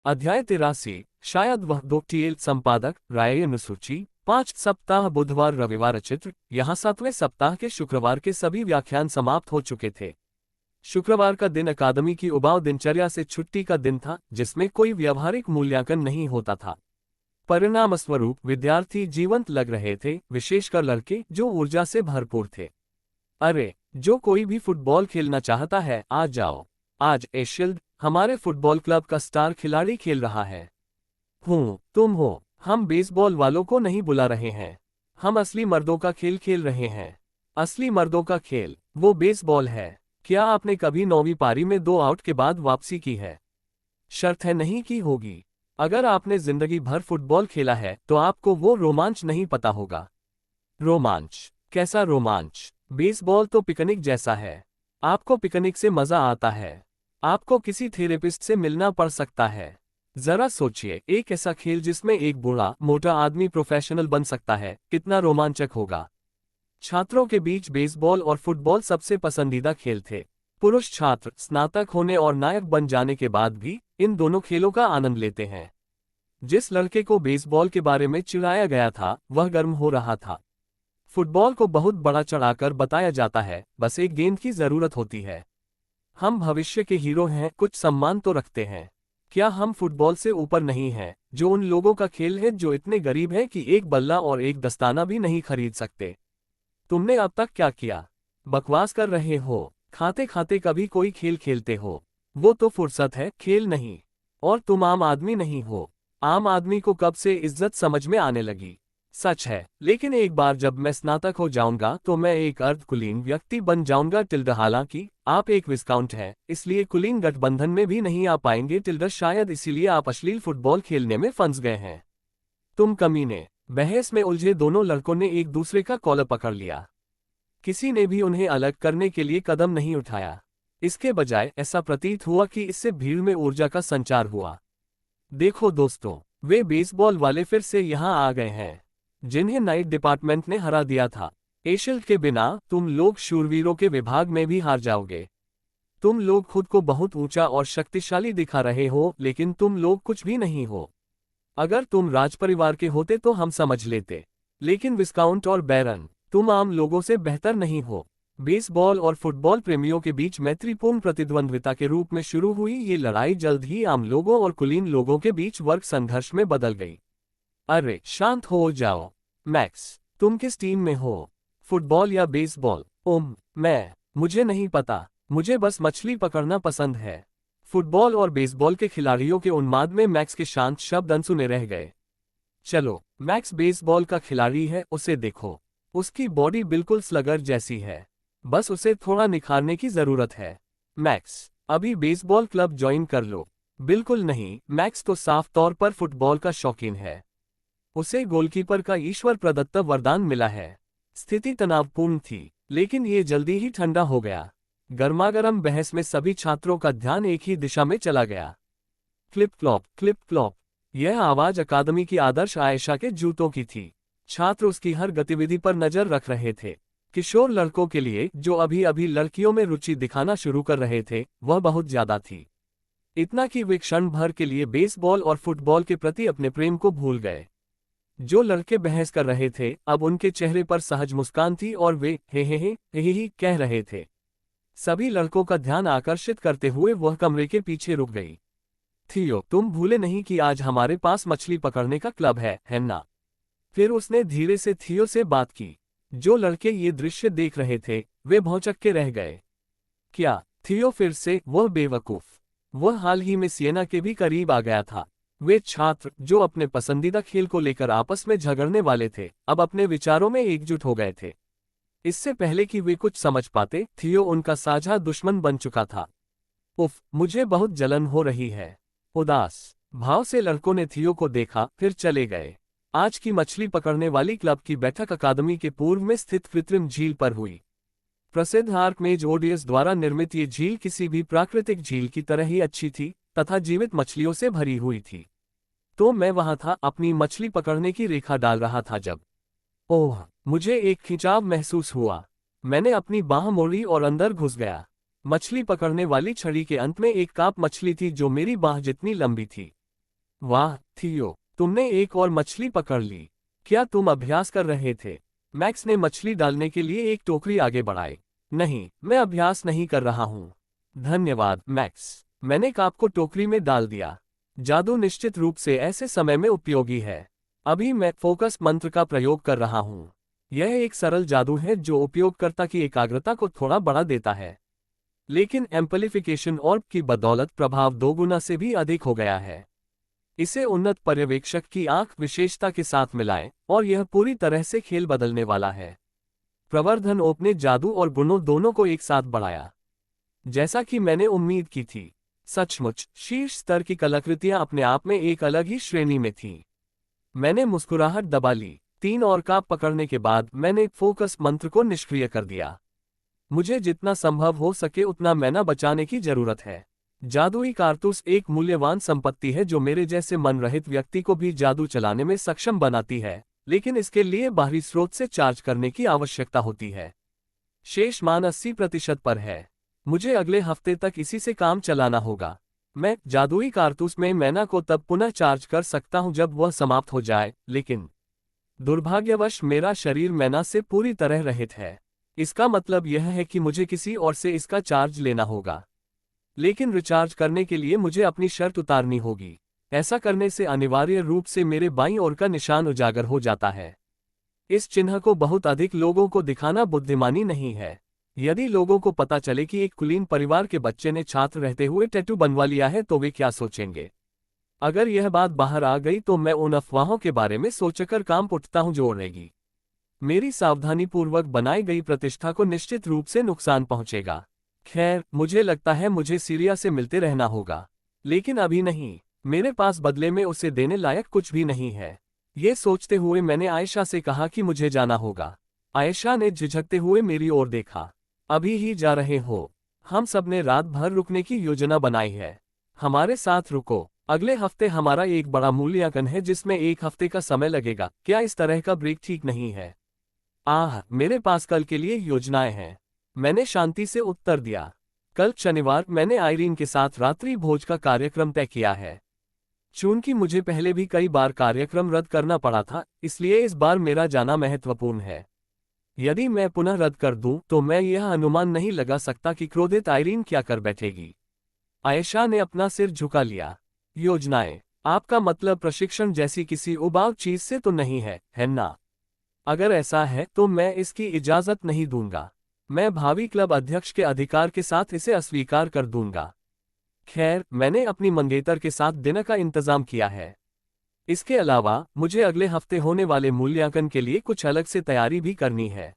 अध्याय 83। शायद वह डॉक्टर संपादक राय अनुसूची 5 सप्ताह बुधवार रविवार चित्र। यहाँ 7वें सप्ताह के शुक्रवार के सभी व्याख्यान समाप्त हो चुके थे। शुक्रवार का दिन अकादमी की उबाऊ दिनचर्या से छुट्टी का दिन था, जिसमें कोई व्यावहारिक मूल्यांकन नहीं होता था। परिणामस्वरूप विद्यार्थी जीवंत लग रहे थे, विशेषकर लड़के जो ऊर्जा से भरपूर थे। अरे, जो कोई भी फुटबॉल खेलना चाहता है, आ जाओ। आज एशिल्ड, हमारे फुटबॉल क्लब का स्टार खिलाड़ी खेल रहा है। तुम हो। हम बेसबॉल वालों को नहीं बुला रहे हैं। हम असली मर्दों का खेल खेल रहे हैं। असली मर्दों का खेल, वो बेसबॉल है। क्या आपने कभी 9वीं पारी में 2 आउट के बाद वापसी की है? शर्त है नहीं की होगी। अगर आपने जिंदगी भर फुटबॉल खेला है तो आपको वो रोमांच नहीं पता होगा। रोमांच? कैसा रोमांच? बेसबॉल तो पिकनिक जैसा है। आपको पिकनिक से मजा आता है। आपको किसी थेरेपिस्ट से मिलना पड़ सकता है। जरा सोचिए, एक ऐसा खेल जिसमें एक बूढ़ा मोटा आदमी प्रोफेशनल बन सकता है, कितना रोमांचक होगा। छात्रों के बीच बेसबॉल और फुटबॉल सबसे पसंदीदा खेल थे। पुरुष छात्र स्नातक होने और नायक बन जाने के बाद भी इन दोनों खेलों का आनंद लेते हैं। जिस लड़के को बेसबॉल के बारे में चिढ़ाया गया था, वह गर्म हो रहा था। फुटबॉल को बहुत बड़ा चढ़ाकर बताया जाता है, बस एक गेंद की जरूरत होती है। हम भविष्य के हीरो हैं, कुछ सम्मान तो रखते हैं। क्या हम फुटबॉल से ऊपर नहीं हैं, जो उन लोगों का खेल है जो इतने गरीब हैं कि एक बल्ला और एक दस्ताना भी नहीं खरीद सकते? तुमने अब तक क्या किया? बकवास कर रहे हो। खाते खाते कभी कोई खेल खेलते हो? वो तो फुर्सत है, खेल नहीं। और तुम आम आदमी नहीं हो। आम आदमी को कब से इज्जत समझ में आने लगी? सच है, लेकिन एक बार जब मैं स्नातक हो जाऊंगा तो मैं एक अर्धकुलीन व्यक्ति बन जाऊंगा। हालांकि आप एक विस्काउंट हैं, इसलिए कुलीन गठबंधन में भी नहीं आ पाएंगे। शायद इसीलिए आप अश्लील फुटबॉल खेलने में फंस गए हैं। तुम कमीने। बहस में उलझे दोनों लड़कों ने एक दूसरे का कॉलर पकड़ लिया। किसी ने भी उन्हें अलग करने के लिए कदम नहीं उठाया। इसके बजाय ऐसा प्रतीत हुआ कि इससे भीड़ में ऊर्जा का संचार हुआ। देखो दोस्तों, वे बेसबॉल वाले फिर से यहाँ आ गए हैं, जिन्हें नाइट डिपार्टमेंट ने हरा दिया था। एशिल्ड के बिना तुम लोग शूरवीरों के विभाग में भी हार जाओगे। तुम लोग खुद को बहुत ऊंचा और शक्तिशाली दिखा रहे हो, लेकिन तुम लोग कुछ भी नहीं हो। अगर तुम राजपरिवार के होते तो हम समझ लेते, लेकिन विस्काउंट और बैरन, तुम आम लोगों से बेहतर नहीं हो। बेसबॉल और फुटबॉल प्रेमियों के बीच मैत्रीपूर्ण प्रतिद्वंद्विता के रूप में शुरू हुई ये लड़ाई जल्द ही आम लोगों और कुलीन लोगों के बीच वर्ग संघर्ष में बदल गई। अरे शांत हो जाओ। मैक्स, तुम किस टीम में हो? फुटबॉल या बेसबॉल? मुझे नहीं पता। मुझे बस मछली पकड़ना पसंद है। फुटबॉल और बेसबॉल के खिलाड़ियों के उन्माद में मैक्स के शांत शब्द अनसुने रह गए। चलो, मैक्स बेसबॉल का खिलाड़ी है, उसे देखो। उसकी बॉडी बिल्कुल स्लगर जैसी है, बस उसे थोड़ा निखारने की जरूरत है। मैक्स, अभी बेसबॉल क्लब ज्वाइन कर लो। बिल्कुल नहीं, मैक्स तो साफ तौर पर फुटबॉल का शौकीन है। उसे गोलकीपर का ईश्वर प्रदत्त वरदान मिला है। स्थिति तनावपूर्ण थी, लेकिन ये जल्दी ही ठंडा हो गया। गर्मागरम बहस में सभी छात्रों का ध्यान एक ही दिशा में चला गया। Clip Klopp, clip Klopp. यह आवाज अकादमी की आदर्श आयशा के जूतों की थी। छात्र उसकी हर गतिविधि पर नजर रख रहे थे। किशोर लड़कों के लिए, जो अभी अभी लड़कियों में रुचि दिखाना शुरू कर रहे थे, वह बहुत ज्यादा थी। इतना कि वे क्षण भर के लिए बेसबॉल और फुटबॉल के प्रति अपने प्रेम को भूल गए। जो लड़के बहस कर रहे थे, अब उनके चेहरे पर सहज मुस्कान थी और वे हे कह रहे थे। सभी लड़कों का ध्यान आकर्षित करते हुए वह कमरे के पीछे रुक गई। थियो, तुम भूले नहीं कि आज हमारे पास मछली पकड़ने का क्लब है ना? फिर उसने धीरे से थियो से बात की। जो लड़के ये दृश्य देख रहे थे, वे भौंचक के रह गए। क्या? थियो फिर से, वह बेवकूफ। वह हाल ही में सिएना के भी करीब आ गया था। वे छात्र, जो अपने पसंदीदा खेल को लेकर आपस में झगड़ने वाले थे, अब अपने विचारों में एकजुट हो गए थे। इससे पहले कि वे कुछ समझ पाते, थियो उनका साझा दुश्मन बन चुका था। उफ, मुझे बहुत जलन हो रही है। उदास भाव से लड़कों ने थियो को देखा, फिर चले गए। आज की मछली पकड़ने वाली क्लब की बैठक अकादमी के पूर्व में स्थित कृत्रिम झील पर हुई। प्रसिद्ध आर्कमेज ओडियस द्वारा निर्मित ये झील किसी भी प्राकृतिक झील की तरह ही अच्छी थी तथा जीवित मछलियों से भरी हुई थी। तो मैं वहां था, अपनी मछली पकड़ने की रेखा डाल रहा था जब ओह, मुझे एक खिंचाव महसूस हुआ। मैंने अपनी बाह मोड़ी और अंदर घुस गया। मछली पकड़ने वाली छड़ी के अंत में एक काप मछली थी जो मेरी बाह जितनी लंबी थी। वाह थियो, तुमने एक और मछली पकड़ ली। क्या तुम अभ्यास कर रहे थे? मैक्स ने मछली डालने के लिए एक टोकरी आगे बढ़ाई। नहीं, मैं अभ्यास नहीं कर रहा हूँ। धन्यवाद मैक्स, मैंने काप को टोकरी में डाल दिया। जादू निश्चित रूप से ऐसे समय में उपयोगी है। अभी मैं फोकस मंत्र का प्रयोग कर रहा हूँ। यह एक सरल जादू है जो उपयोगकर्ता की एकाग्रता को थोड़ा बढ़ा देता है, लेकिन एम्पलीफिकेशन ऑर्ब की बदौलत प्रभाव 2 गुना से भी अधिक हो गया है। इसे उन्नत पर्यवेक्षक की आंख विशेषता के साथ मिलाएं और यह पूरी तरह से खेल बदलने वाला है। प्रवर्धन ओप ने जादू और गुणों दोनों को एक साथ बढ़ाया, जैसा कि मैंने उम्मीद की थी। सचमुच शीर्ष स्तर की कलाकृतियां अपने आप में एक अलग ही श्रेणी में थीं। मैंने मुस्कुराहट दबा ली। 3 और काप पकड़ने के बाद मैंने फोकस मंत्र को निष्क्रिय कर दिया। मुझे जितना संभव हो सके उतना मैना बचाने की जरूरत है। जादुई कारतूस एक मूल्यवान संपत्ति है जो मेरे जैसे मनरहित व्यक्ति को भी जादू चलाने में सक्षम बनाती है, लेकिन इसके लिए बाहरी स्रोत से चार्ज करने की आवश्यकता होती है। शेष मान 80% पर है। मुझे अगले हफ्ते तक इसी से काम चलाना होगा। मैं जादुई कारतूस में मैना को तब पुनः चार्ज कर सकता हूं जब वह समाप्त हो जाए, लेकिन दुर्भाग्यवश मेरा शरीर मैना से पूरी तरह रहित है। इसका मतलब यह है कि मुझे किसी और से इसका चार्ज लेना होगा, लेकिन रिचार्ज करने के लिए मुझे अपनी शर्त उतारनी होगी। ऐसा करने से अनिवार्य रूप से मेरे बाईं ओर का निशान उजागर हो जाता है। इस चिन्ह को बहुत अधिक लोगों को दिखाना बुद्धिमानी नहीं है। यदि लोगों को पता चले कि एक कुलीन परिवार के बच्चे ने छात्र रहते हुए टैटू बनवा लिया है तो वे क्या सोचेंगे? अगर यह बात बाहर आ गई तो मैं उन अफवाहों के बारे में सोचकर काम उठता हूं जो उड़ेगी। मेरी सावधानीपूर्वक बनाई गई प्रतिष्ठा को निश्चित रूप से नुकसान पहुंचेगा। खैर, मुझे लगता है मुझे सीरिया से मिलते रहना होगा, लेकिन अभी नहीं। मेरे पास बदले में उसे देने लायक कुछ भी नहीं है। ये सोचते हुए मैंने आयशा से कहा कि मुझे जाना होगा। आयशा ने झिझकते हुए मेरी ओर देखा। अभी ही जा रहे हो? हम सब ने रात भर रुकने की योजना बनाई है। हमारे साथ रुको। अगले हफ्ते हमारा एक बड़ा मूल्यांकन है जिसमें 1 हफ्ते का समय लगेगा। क्या इस तरह का ब्रेक ठीक नहीं है? मेरे पास कल के लिए योजनाएं हैं, मैंने शांति से उत्तर दिया। कल शनिवार मैंने आइरीन के साथ रात्रि भोज का कार्यक्रम तय किया है। चूंकि मुझे पहले भी कई बार कार्यक्रम रद्द करना पड़ा था, इसलिए इस बार मेरा जाना महत्वपूर्ण है। यदि मैं पुनः रद्द कर दूं तो मैं यह अनुमान नहीं लगा सकता कि क्रोधित आइरीन क्या कर बैठेगी। आयशा ने अपना सिर झुका लिया। योजनाएं? आपका मतलब प्रशिक्षण जैसी किसी उबाऊ चीज से तो नहीं है ना? अगर ऐसा है तो मैं इसकी इजाजत नहीं दूंगा। मैं भावी क्लब अध्यक्ष के अधिकार के साथ इसे अस्वीकार कर दूंगा। खैर, मैंने अपनी मंगेतर के साथ डिनर का इंतजाम किया है। इसके अलावा मुझे अगले हफ्ते होने वाले मूल्यांकन के लिए कुछ अलग से तैयारी भी करनी है।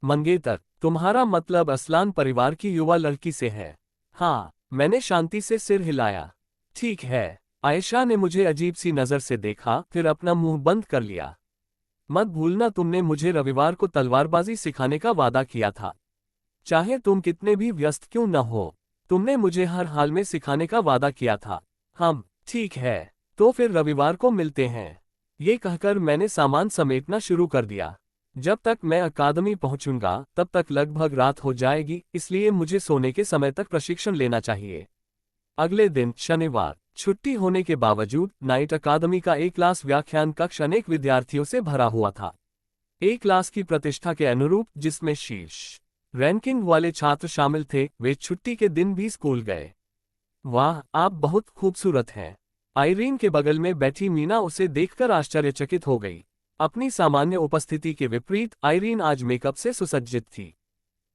मंगेतर? तुम्हारा मतलब असलान परिवार की युवा लड़की से है? हाँ, मैंने शांति से सिर हिलाया। ठीक है। आयशा ने मुझे अजीब सी नजर से देखा, फिर अपना मुंह बंद कर लिया। मत भूलना तुमने मुझे रविवार को तलवारबाजी सिखाने का वादा किया था। चाहे तुम कितने भी व्यस्त क्यों न हो, तुमने मुझे हर हाल में सिखाने का वादा किया था। हम ठीक है, तो फिर रविवार को मिलते हैं। ये कहकर मैंने सामान समेटना शुरू कर दिया। जब तक मैं अकादमी पहुंचूंगा तब तक लगभग रात हो जाएगी, इसलिए मुझे सोने के समय तक प्रशिक्षण लेना चाहिए। अगले दिन शनिवार, छुट्टी होने के बावजूद नाइट अकादमी का एक क्लास व्याख्यान कक्ष अनेक विद्यार्थियों से भरा हुआ था। एक क्लास की प्रतिष्ठा के अनुरूप, जिसमें शीर्ष रैंकिंग वाले छात्र शामिल थे, वे छुट्टी के दिन भी स्कूल गए। वाह, आप बहुत खूबसूरत हैं। आइरीन के बगल में बैठी मीना उसे देखकर आश्चर्यचकित हो गई। अपनी सामान्य उपस्थिति के विपरीत आइरीन आज मेकअप से सुसज्जित थी।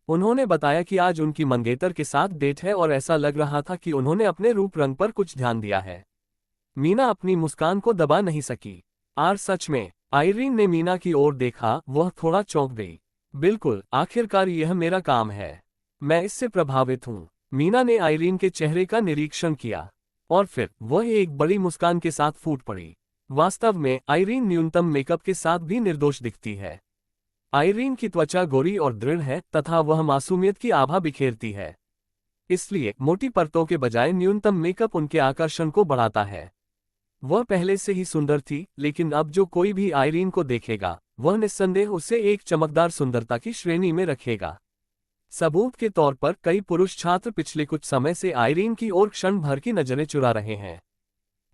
उन्होंने बताया कि आज उनकी मंगेतर के साथ डेट है और ऐसा लग रहा था कि उन्होंने अपने रूप रंग पर कुछ ध्यान दिया है। मीना अपनी मुस्कान को दबा नहीं सकी। सच में? आइरीन ने मीना की ओर देखा, वह थोड़ा चौंक गई। बिल्कुल, आखिरकार यह मेरा काम है। मैं इससे प्रभावित हूँ। मीना ने आइरीन के चेहरे का निरीक्षण किया और फिर वह एक बड़ी मुस्कान के साथ फूट पड़ी। वास्तव में आइरीन न्यूनतम मेकअप के साथ भी निर्दोष दिखती है। आइरीन की त्वचा गोरी और दृढ़ है तथा वह मासूमियत की आभा बिखेरती है। इसलिए मोटी परतों के बजाय न्यूनतम मेकअप उनके आकर्षण को बढ़ाता है। वह पहले से ही सुंदर थी, लेकिन अब जो कोई भी आइरीन को देखेगा वह निस्संदेह उसे एक चमकदार सुंदरता की श्रेणी में रखेगा। सबूत के तौर पर कई पुरुष छात्र पिछले कुछ समय से आइरीन की ओर क्षण भर की नजरें चुरा रहे हैं।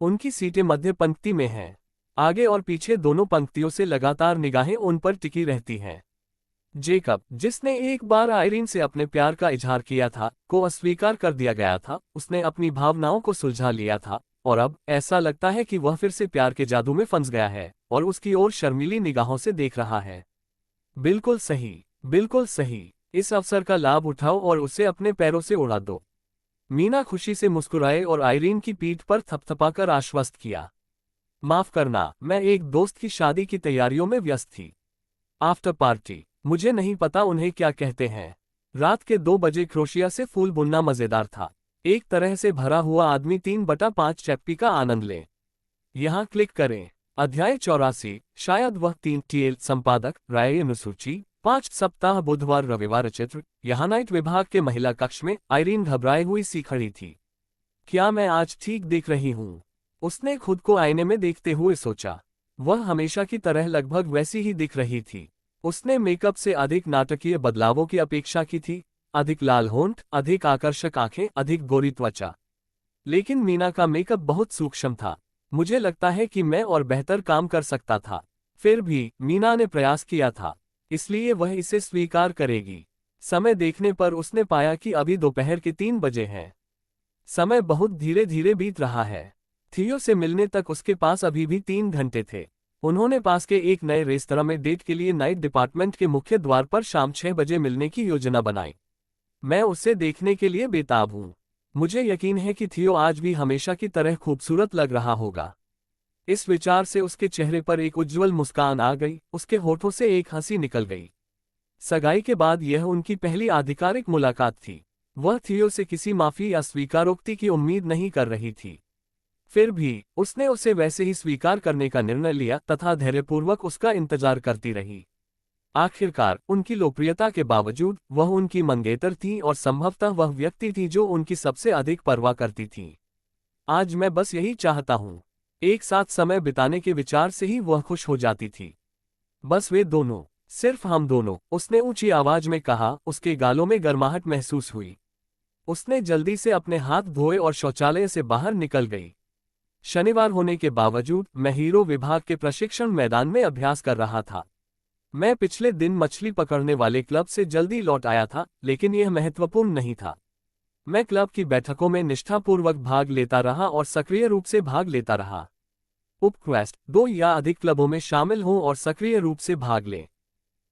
उनकी सीटें मध्य पंक्ति में हैं। आगे और पीछे दोनों पंक्तियों से लगातार निगाहें उन पर टिकी रहती हैं। जेकब, जिसने एक बार आयरीन से अपने प्यार का इजहार किया था, को अस्वीकार कर दिया गया था। उसने अपनी भावनाओं को सुलझा लिया था और अब ऐसा लगता है कि वह फिर से प्यार के जादू में फंस गया है और उसकी ओर शर्मीली निगाहों से देख रहा है। बिल्कुल सही, बिल्कुल सही। इस अवसर का लाभ उठाओ और उसे अपने पैरों से उड़ा दो। मीना खुशी से मुस्कुराए और आयरीन की पीठ पर थपथपाकर आश्वस्त किया। माफ करना, मैं एक दोस्त की शादी की तैयारियों में व्यस्त थी। आफ्टर पार्टी, मुझे नहीं पता उन्हें क्या कहते हैं। रात के 2 बजे क्रोशिया से फूल बुनना मजेदार था। एक तरह से भरा हुआ आदमी 3/5 चैप्पी का आनंद ले। यहाँ क्लिक करें। अध्याय 84, शायद वह 3 TL संपादक, राय अनुसूची, 5 सप्ताह बुधवार रविवार चित्र। यहाँ नाइट विभाग के महिला कक्ष में आयरीन घबराई हुई सी खड़ी थी। क्या मैं आज ठीक दिख रही हूँ? उसने खुद को आईने में देखते हुए सोचा। वह हमेशा की तरह लगभग वैसी ही दिख रही थी। उसने मेकअप से अधिक नाटकीय बदलावों की अपेक्षा की थी। अधिक लाल होंठ, अधिक आकर्षक आंखें, अधिक गोरी त्वचा। लेकिन मीना का मेकअप बहुत सूक्ष्म था। मुझे लगता है कि मैं और बेहतर काम कर सकता था। फिर भी मीना ने प्रयास किया था, इसलिए वह इसे स्वीकार करेगी। समय देखने पर उसने पाया कि अभी दोपहर के 3 बजे हैं। समय बहुत धीरे धीरे बीत रहा है। थियो से मिलने तक उसके पास अभी भी 3 घंटे थे। उन्होंने पास के एक नए रेस्तरां में डेट के लिए नाइट डिपार्टमेंट के मुख्य द्वार पर शाम 6 बजे मिलने की योजना बनाई। मैं उसे देखने के लिए बेताब हूँ। मुझे यकीन है कि थियो आज भी हमेशा की तरह खूबसूरत लग रहा होगा। इस विचार से उसके चेहरे पर एक उज्ज्वल मुस्कान आ गई, उसके होठों से एक हंसी निकल गई। सगाई के बाद यह उनकी पहली आधिकारिक मुलाकात थी। वह थियो से किसी माफी या स्वीकारोक्ति की उम्मीद नहीं कर रही थी। फिर भी उसने उसे वैसे ही स्वीकार करने का निर्णय लिया तथा धैर्यपूर्वक उसका इंतजार करती रही। आखिरकार उनकी लोकप्रियता के बावजूद वह उनकी मंगेतर थी और संभवतः वह व्यक्ति थी जो उनकी सबसे अधिक परवाह करती थी। आज मैं बस यही चाहता हूँ। एक साथ समय बिताने के विचार से ही वह खुश हो जाती थी। बस वे दोनों, सिर्फ हम दोनों, उसने ऊंची आवाज में कहा। उसके गालों में गर्माहट महसूस हुई। उसने जल्दी से अपने हाथ धोए और शौचालय से बाहर निकल गई। शनिवार होने के बावजूद मैं हीरो विभाग के प्रशिक्षण मैदान में अभ्यास कर रहा था। मैं पिछले दिन मछली पकड़ने वाले क्लब से जल्दी लौट आया था, लेकिन यह महत्वपूर्ण नहीं था। मैं क्लब की बैठकों में निष्ठापूर्वक भाग लेता रहा और सक्रिय रूप से भाग लेता रहा। उपक्वेस्ट, 2 या अधिक क्लबों में शामिल हों और सक्रिय रूप से भाग लें।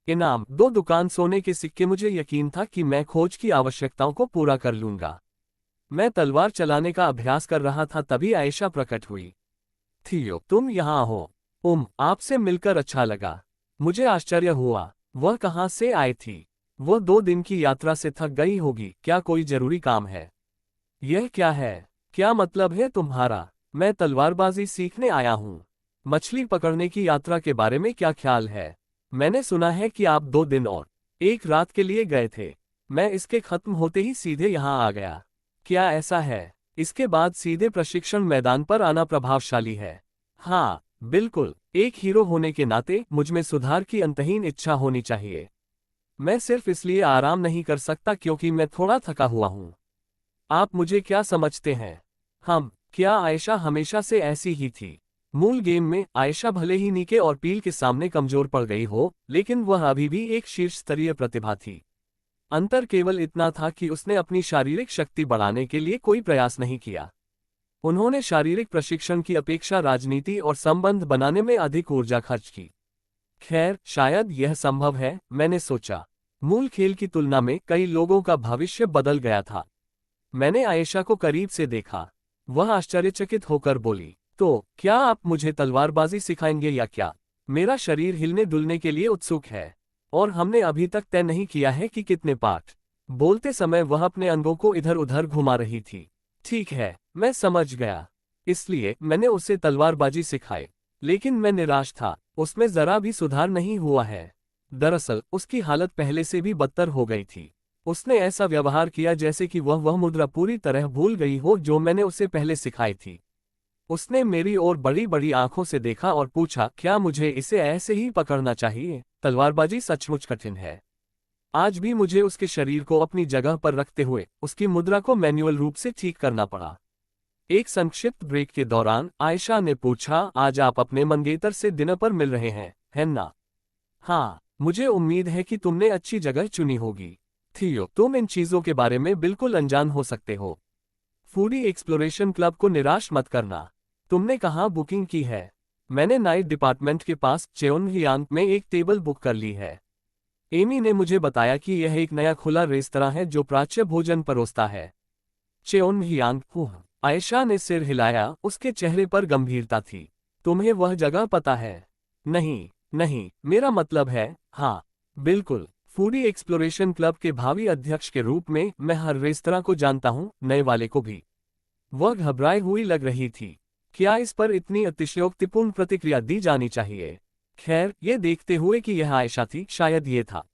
इनाम, 2 दुकान सोने के सिक्के। मुझे यकीन था कि मैं खोज की आवश्यकताओं को पूरा कर लूंगा। मैं तलवार चलाने का अभ्यास कर रहा था, तभी आयशा प्रकट हुई। थियो, तुम यहाँ हो। आपसे मिलकर अच्छा लगा। मुझे आश्चर्य हुआ, वह कहाँ से आई थी? वह 2 दिन की यात्रा से थक गई होगी। क्या कोई जरूरी काम है? यह क्या है? क्या मतलब है तुम्हारा? मैं तलवारबाजी सीखने आया हूँ। मछली पकड़ने की यात्रा के बारे में क्या ख्याल है? मैंने सुना है कि आप 2 दिन और 1 रात के लिए गए थे। मैं इसके खत्म होते ही सीधे यहाँ आ गया। क्या ऐसा है? इसके बाद सीधे प्रशिक्षण मैदान पर आना प्रभावशाली है। हाँ, बिल्कुल। एक हीरो होने के नाते मुझमें सुधार की अंतहीन इच्छा होनी चाहिए। मैं सिर्फ इसलिए आराम नहीं कर सकता क्योंकि मैं थोड़ा थका हुआ हूँ। आप मुझे क्या समझते हैं? क्या आयशा हमेशा से ऐसी ही थी? मूल गेम में आयशा भले ही नीके और पील के सामने कमजोर पड़ गई हो, लेकिन वह अभी भी एक शीर्ष स्तरीय प्रतिभा थी। अंतर केवल इतना था कि उसने अपनी शारीरिक शक्ति बढ़ाने के लिए कोई प्रयास नहीं किया। उन्होंने शारीरिक प्रशिक्षण की अपेक्षा राजनीति और संबंध बनाने में अधिक ऊर्जा खर्च की। खैर, शायद यह संभव है, मैंने सोचा। मूल खेल की तुलना में कई लोगों का भविष्य बदल गया था। मैंने आयशा को करीब से देखा। वह आश्चर्यचकित होकर बोली, तो क्या आप मुझे तलवारबाजी सिखाएंगे या क्या? मेरा शरीर हिलने डुलने के लिए उत्सुक है और हमने अभी तक तय नहीं किया है कि कितने पाठ। बोलते समय वह अपने अंगों को इधर उधर घुमा रही थी। ठीक है, मैं समझ गया। इसलिए मैंने उसे तलवारबाजी सिखाई, लेकिन मैं निराश था। उसमें जरा भी सुधार नहीं हुआ है। दरअसल उसकी हालत पहले से भी बदतर हो गई थी। उसने ऐसा व्यवहार किया जैसे कि वह मुद्रा पूरी तरह भूल गई हो जो मैंने उसे पहले सिखाई थी। उसने मेरी ओर बड़ी बड़ी आंखों से देखा और पूछा, क्या मुझे इसे ऐसे ही पकड़ना चाहिए? तलवारबाजी सचमुच कठिन है। आज भी मुझे उसके शरीर को अपनी जगह पर रखते हुए उसकी मुद्रा को मैन्युअल रूप से ठीक करना पड़ा। एक संक्षिप्त ब्रेक के दौरान आयशा ने पूछा, आज आप अपने मंगेतर से डिनर पर मिल रहे हैं, है ना? हाँ, मुझे उम्मीद है कि तुमने अच्छी जगह चुनी होगी। थियो, तुम इन चीजों के बारे में बिल्कुल अनजान हो सकते हो। फूडी एक्सप्लोरेशन क्लब को निराश मत करना। तुमने कहाँ बुकिंग की है? मैंने नाइट डिपार्टमेंट के पास चेओनहियांग में एक टेबल बुक कर ली है। एमी ने मुझे बताया कि यह एक नया खुला रेस्तरां है जो प्राच्य भोजन परोसता है। चेओनहियांग, आयशा ने सिर हिलाया, उसके चेहरे पर गंभीरता थी। तुम्हें वह जगह पता है? नहीं, नहीं, मेरा मतलब है, हाँ, बिल्कुल। फूडी एक्सप्लोरेशन क्लब के भावी अध्यक्ष के रूप में मैं हर रेस्तरां को जानता हूँ, नए वाले को भी। वह घबराई हुई लग रही थी। क्या इस पर इतनी अतिशयोक्तिपूर्ण प्रतिक्रिया दी जानी चाहिए? खैर, ये देखते हुए कि यह आयशा थी, शायद ये था।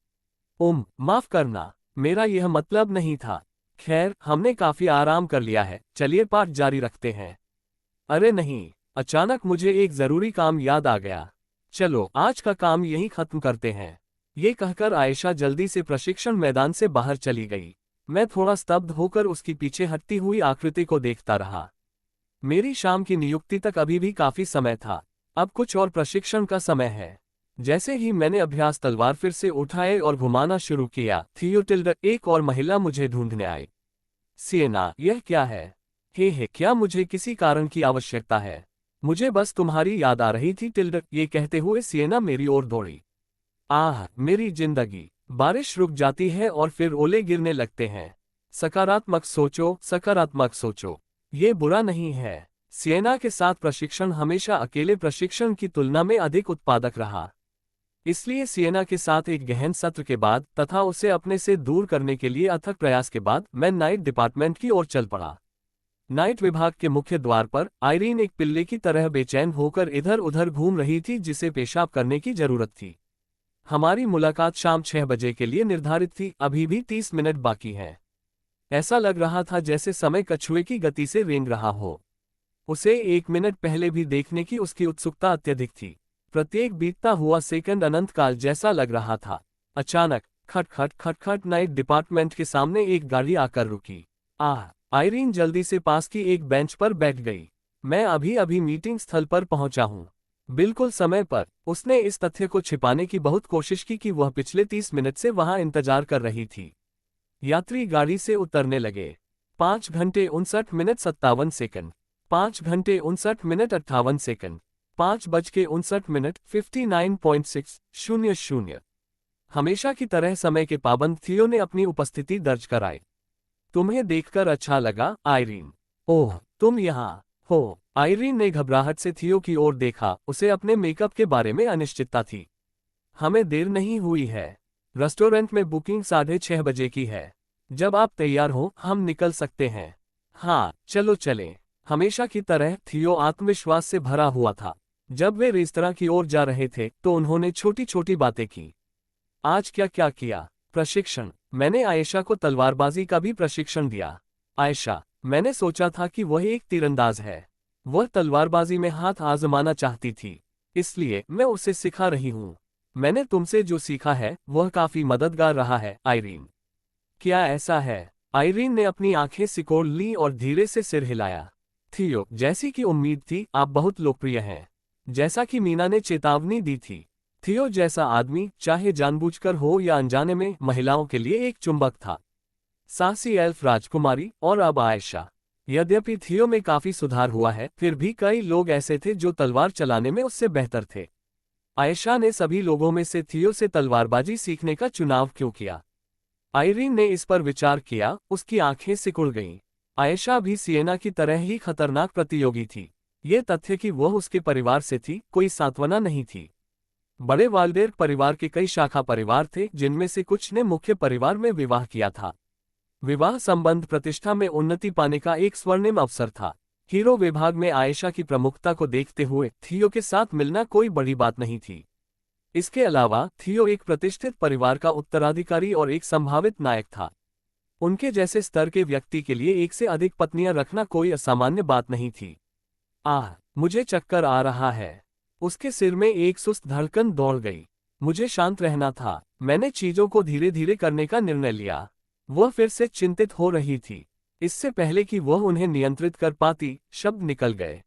माफ करना, मेरा यह मतलब नहीं था। खैर, हमने काफी आराम कर लिया है, चलिए पाठ जारी रखते हैं। अरे नहीं, अचानक मुझे एक जरूरी काम याद आ गया। चलो, आज का काम यहीं खत्म करते हैं। ये कहकर आयशा जल्दी से प्रशिक्षण मैदान से बाहर चली गई। मैं थोड़ा स्तब्ध होकर उसकी पीछे हटती हुई आकृति को देखता रहा। मेरी शाम की नियुक्ति तक अभी भी काफी समय था। अब कुछ और प्रशिक्षण का समय है। जैसे ही मैंने अभ्यास तलवार फिर से उठाए और घुमाना शुरू किया, थियोटिल्डा, एक और महिला मुझे ढूंढने आई। सिएना, यह क्या है? हे, क्या मुझे किसी कारण की आवश्यकता है? मुझे बस तुम्हारी याद आ रही थी टिल्डा, ये कहते हुए सिएना मेरी ओर दौड़ी। आह, मेरी जिंदगी। बारिश रुक जाती है और फिर ओले गिरने लगते हैं। सकारात्मक सोचो, सकारात्मक सोचो। ये बुरा नहीं है। सिएना के साथ प्रशिक्षण हमेशा अकेले प्रशिक्षण की तुलना में अधिक उत्पादक रहा। इसलिए सिएना के साथ एक गहन सत्र के बाद तथा उसे अपने से दूर करने के लिए अथक प्रयास के बाद मैं नाइट डिपार्टमेंट की ओर चल पड़ा। नाइट विभाग के मुख्य द्वार पर आइरीन एक पिल्ले की तरह बेचैन होकर इधर उधर घूम रही थी, जिसे पेशाब करने की जरूरत थी। हमारी मुलाकात शाम 6 बजे के लिए निर्धारित थी, अभी भी 30 मिनट बाकी हैं। ऐसा लग रहा था जैसे समय कछुए की गति से रेंग रहा हो। उसे 1 मिनट पहले भी देखने की उसकी उत्सुकता अत्यधिक थी। प्रत्येक बीतता हुआ सेकंड अनंत काल जैसा लग रहा था। अचानक खट खट खट खट नाइट डिपार्टमेंट के सामने एक गाड़ी आकर रुकी। आइरीन जल्दी से पास की एक बेंच पर बैठ गई। मैं अभी अभी मीटिंग स्थल पर पहुंचा हूं। बिल्कुल समय पर। उसने इस तथ्य को छिपाने की बहुत कोशिश की कि वह पिछले 30 मिनट से वहां इंतजार कर रही थी। यात्री गाड़ी से उतरने लगे। 5 घंटे 59 मिनट 57 सेकंड। 5 घंटे 59 मिनट 58 सेकंड। 5:59 59.600। हमेशा की तरह समय के पाबंद थियो ने अपनी उपस्थिति दर्ज कराई। तुम्हें देखकर अच्छा लगा, आइरीन। ओह, तुम यहाँ हो। आइरीन ने घबराहट से थियो की ओर देखा। उसे अपने मेकअप के बारे में अनिश्चितता थी। हमें देर नहीं हुई है। रेस्टोरेंट में बुकिंग 6:30 बजे की है। जब आप तैयार हो हम निकल सकते हैं। हाँ, चलो चलें। हमेशा की तरह थियो आत्मविश्वास से भरा हुआ था। जब वे रेस्तरां की ओर जा रहे थे तो उन्होंने छोटी छोटी बातें की। आज क्या क्या किया? प्रशिक्षण। मैंने आयशा को तलवारबाजी का भी प्रशिक्षण दिया। आयशा, मैंने सोचा था कि वह एक तीरंदाज है। वह तलवारबाजी में हाथ आजमाना चाहती थी, इसलिए मैं उसे सिखा रही हूँ। मैंने तुमसे जो सीखा है वह काफी मददगार रहा है, आइरीन। क्या ऐसा है? आइरीन ने अपनी आंखें सिकोड़ ली और धीरे से सिर हिलाया। थियो, जैसी कि उम्मीद थी, आप बहुत लोकप्रिय हैं। जैसा कि मीना ने चेतावनी दी थी। थियो जैसा आदमी, चाहे जानबूझकर हो या अनजाने में, महिलाओं के लिए एक चुंबक था। साहसी एल्फ राजकुमारी और अब आयशा। यद्यपि थियो में काफी सुधार हुआ है, फिर भी कई लोग ऐसे थे जो तलवार चलाने में उससे बेहतर थे। आयशा ने सभी लोगों में से थियो से तलवारबाजी सीखने का चुनाव क्यों किया? आइरीन ने इस पर विचार किया। उसकी आंखें सिकुड़ गईं। आयशा भी सिएना की तरह ही खतरनाक प्रतियोगी थी। ये तथ्य कि वह उसके परिवार से थी, कोई सांत्वना नहीं थी। बड़े वाल्डेर परिवार के कई शाखा परिवार थे, जिनमें से कुछ ने मुख्य परिवार में विवाह किया था। विवाह संबंध प्रतिष्ठा में उन्नति पाने का एक स्वर्णिम अवसर था। हीरो विभाग में आयशा की प्रमुखता को देखते हुए थियो के साथ मिलना कोई बड़ी बात नहीं थी। इसके अलावा थियो एक प्रतिष्ठित परिवार का उत्तराधिकारी और एक संभावित नायक था। उनके जैसे स्तर के व्यक्ति के लिए एक से अधिक पत्नियां रखना कोई असामान्य बात नहीं थी। मुझे चक्कर आ रहा है। उसके सिर में एक सुस्त धड़कन दौड़ गई। मुझे शांत रहना था। मैंने चीजों को धीरे धीरे करने का निर्णय लिया। वह फिर से चिंतित हो रही थी। इससे पहले कि वह उन्हें नियंत्रित कर पाती, शब्द निकल गए।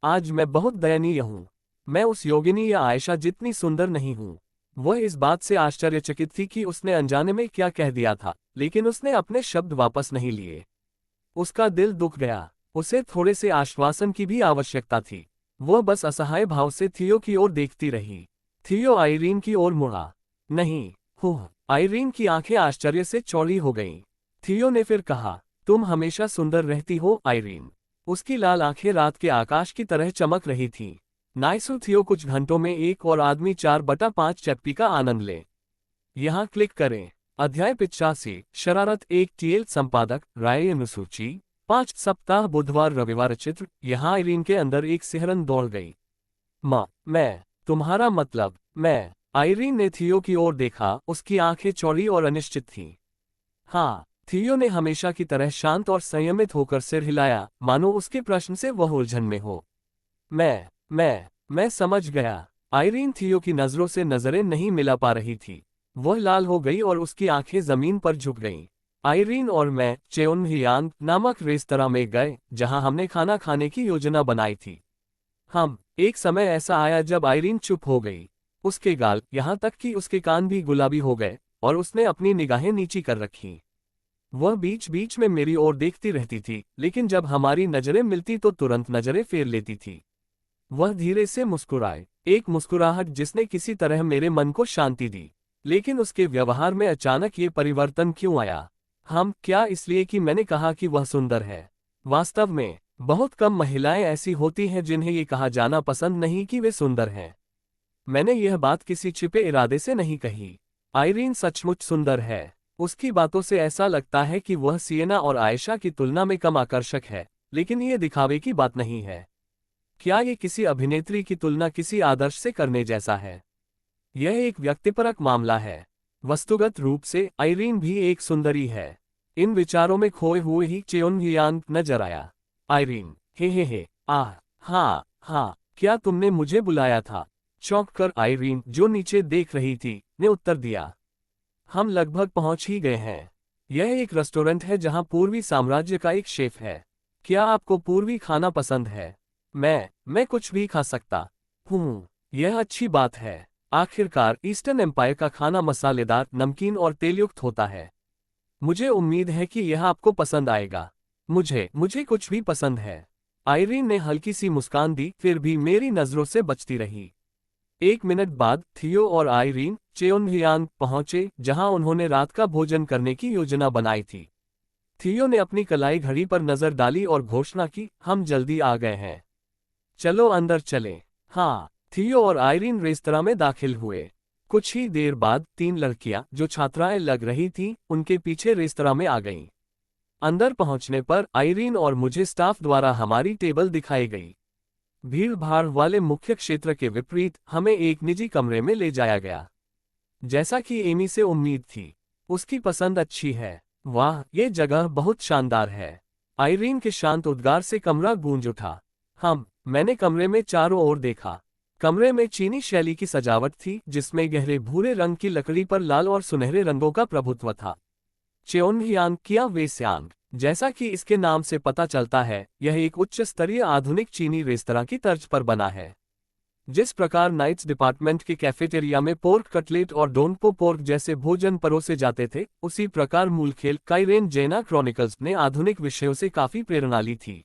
आज मैं बहुत दयनीय हूँ। मैं उस योगिनी या आयशा जितनी सुंदर नहीं हूँ। वह इस बात से आश्चर्यचकित थी कि उसने अनजाने में क्या कह दिया था, लेकिन उसने अपने शब्द वापस नहीं लिए। उसका दिल दुख गया। उसे थोड़े से आश्वासन की भी आवश्यकता थी। वह बस असहाय भाव से थियो की ओर देखती रही। थियो आइरीन की ओर मुड़ा। नहीं। हुँ। आइरीन की आंखें आश्चर्य से चौड़ी हो गईं। थियो ने फिर कहा, तुम हमेशा सुंदर रहती हो आइरीन। उसकी लाल आंखें रात के आकाश की तरह चमक रही थीं। नाइसु थियो कुछ घंटों में 1 और आदमी 4/5 चैप्टी का आनंद ले। यहाँ क्लिक करें। अध्याय 85 शरारत 1 टीएल संपादक राय अनुसूची 5 सप्ताह बुधवार रविवार चित्र। यहाँ आइरीन के अंदर एक सिहरन दौड़ गई। माँ, मैं, तुम्हारा मतलब, मैं। आइरीन ने थियो की ओर देखा, उसकी आंखें चौड़ी और अनिश्चित थीं। हाँ। थियो ने हमेशा की तरह शांत और संयमित होकर सिर हिलाया, मानो उसके प्रश्न से वह उलझन में हो। मैं समझ गया। आइरीन थियो की नजरों से नजरें नहीं मिला पा रही थी। वह लाल हो गई और उसकी आंखें जमीन पर झुक गईं। आइरीन और मैं चेओनहियांग नामक रेस्तरां में गए, जहां हमने खाना खाने की योजना बनाई थी। एक समय ऐसा आया जब आइरीन चुप हो गई। उसके गाल, यहां तक कि उसके कान भी गुलाबी हो गए, और उसने अपनी निगाहें नीची कर रखीं। वह बीच बीच में मेरी ओर देखती रहती थी, लेकिन जब हमारी नजरें मिलती तो तुरंत नजरें फेर लेती थी। वह धीरे से मुस्कुराए, एक मुस्कुराहट जिसने किसी तरह मेरे मन को शांति दी। लेकिन उसके व्यवहार में अचानक ये परिवर्तन क्यों आया? क्या इसलिए कि मैंने कहा कि वह सुंदर है? वास्तव में बहुत कम महिलाएं ऐसी होती हैं जिन्हें ये कहा जाना पसंद नहीं कि वे सुंदर हैं। मैंने यह बात किसी छिपे इरादे से नहीं कही। आइरीन सचमुच सुंदर है। उसकी बातों से ऐसा लगता है कि वह सिएना और आयशा की तुलना में कम आकर्षक है, लेकिन ये दिखावे की बात नहीं है। क्या ये किसी अभिनेत्री की तुलना किसी आदर्श से करने जैसा है? यह एक व्यक्तिपरक मामला है। वस्तुगत रूप से आइरीन भी एक सुंदरी है। इन विचारों में खोए हुए ही चेओनहियांग नजर आया। आइरीन, हे, हाँ, क्या तुमने मुझे बुलाया था? चौंक कर आइरीन, जो नीचे देख रही थी, ने उत्तर दिया। हम लगभग पहुंच ही गए हैं। यह एक रेस्टोरेंट है जहां पूर्वी साम्राज्य का एक शेफ है। क्या आपको पूर्वी खाना पसंद है? मैं कुछ भी खा सकता हूँ। यह अच्छी बात है। आखिरकार ईस्टर्न एम्पायर का खाना मसालेदार, नमकीन और तेलयुक्त होता है। मुझे उम्मीद है कि यह आपको पसंद आएगा। मुझे कुछ भी पसंद है। आइरीन ने हल्की सी मुस्कान दी, फिर भी मेरी नजरों से बचती रही। 1 मिनट बाद थियो और आइरीन चेओनहियांग पहुंचे, जहां उन्होंने रात का भोजन करने की योजना बनाई थी। थियो ने अपनी कलाई घड़ी पर नजर डाली और घोषणा की, हम जल्दी आ गए हैं। चलो अंदर चलें। हाँ। थियो और आइरीन रेस्तरां में दाखिल हुए। कुछ ही देर बाद 3 लड़कियां, जो छात्राएं लग रही थीं, उनके पीछे रेस्तरां में आ गईं। अंदर पहुंचने पर आइरीन और मुझे स्टाफ द्वारा हमारी टेबल दिखाई गई। भीड़-भाड़ वाले मुख्य क्षेत्र के विपरीत हमें एक निजी कमरे में ले जाया गया। जैसा कि एमी से उम्मीद थी, उसकी पसंद अच्छी है। वाह, ये जगह बहुत शानदार है। आइरीन के शांत उद्गार से कमरा गूंज उठा। मैंने कमरे में चारों ओर देखा। कमरे में चीनी शैली की सजावट थी, जिसमें गहरे भूरे रंग की लकड़ी पर लाल और सुनहरे रंगों का प्रभुत्व था। चेओनहियांग किया वेस्यांग, जैसा कि इसके नाम से पता चलता है, यह एक उच्च स्तरीय आधुनिक चीनी रेस्तरां की तर्ज पर बना है। जिस प्रकार नाइट्स डिपार्टमेंट के कैफेटेरिया में पोर्क कटलेट और डोनपो पोर्क जैसे भोजन परोसे जाते थे, उसी प्रकार मूल खेल काइरेन जेना क्रॉनिकल्स ने आधुनिक विषयों से काफी प्रेरणा ली थी।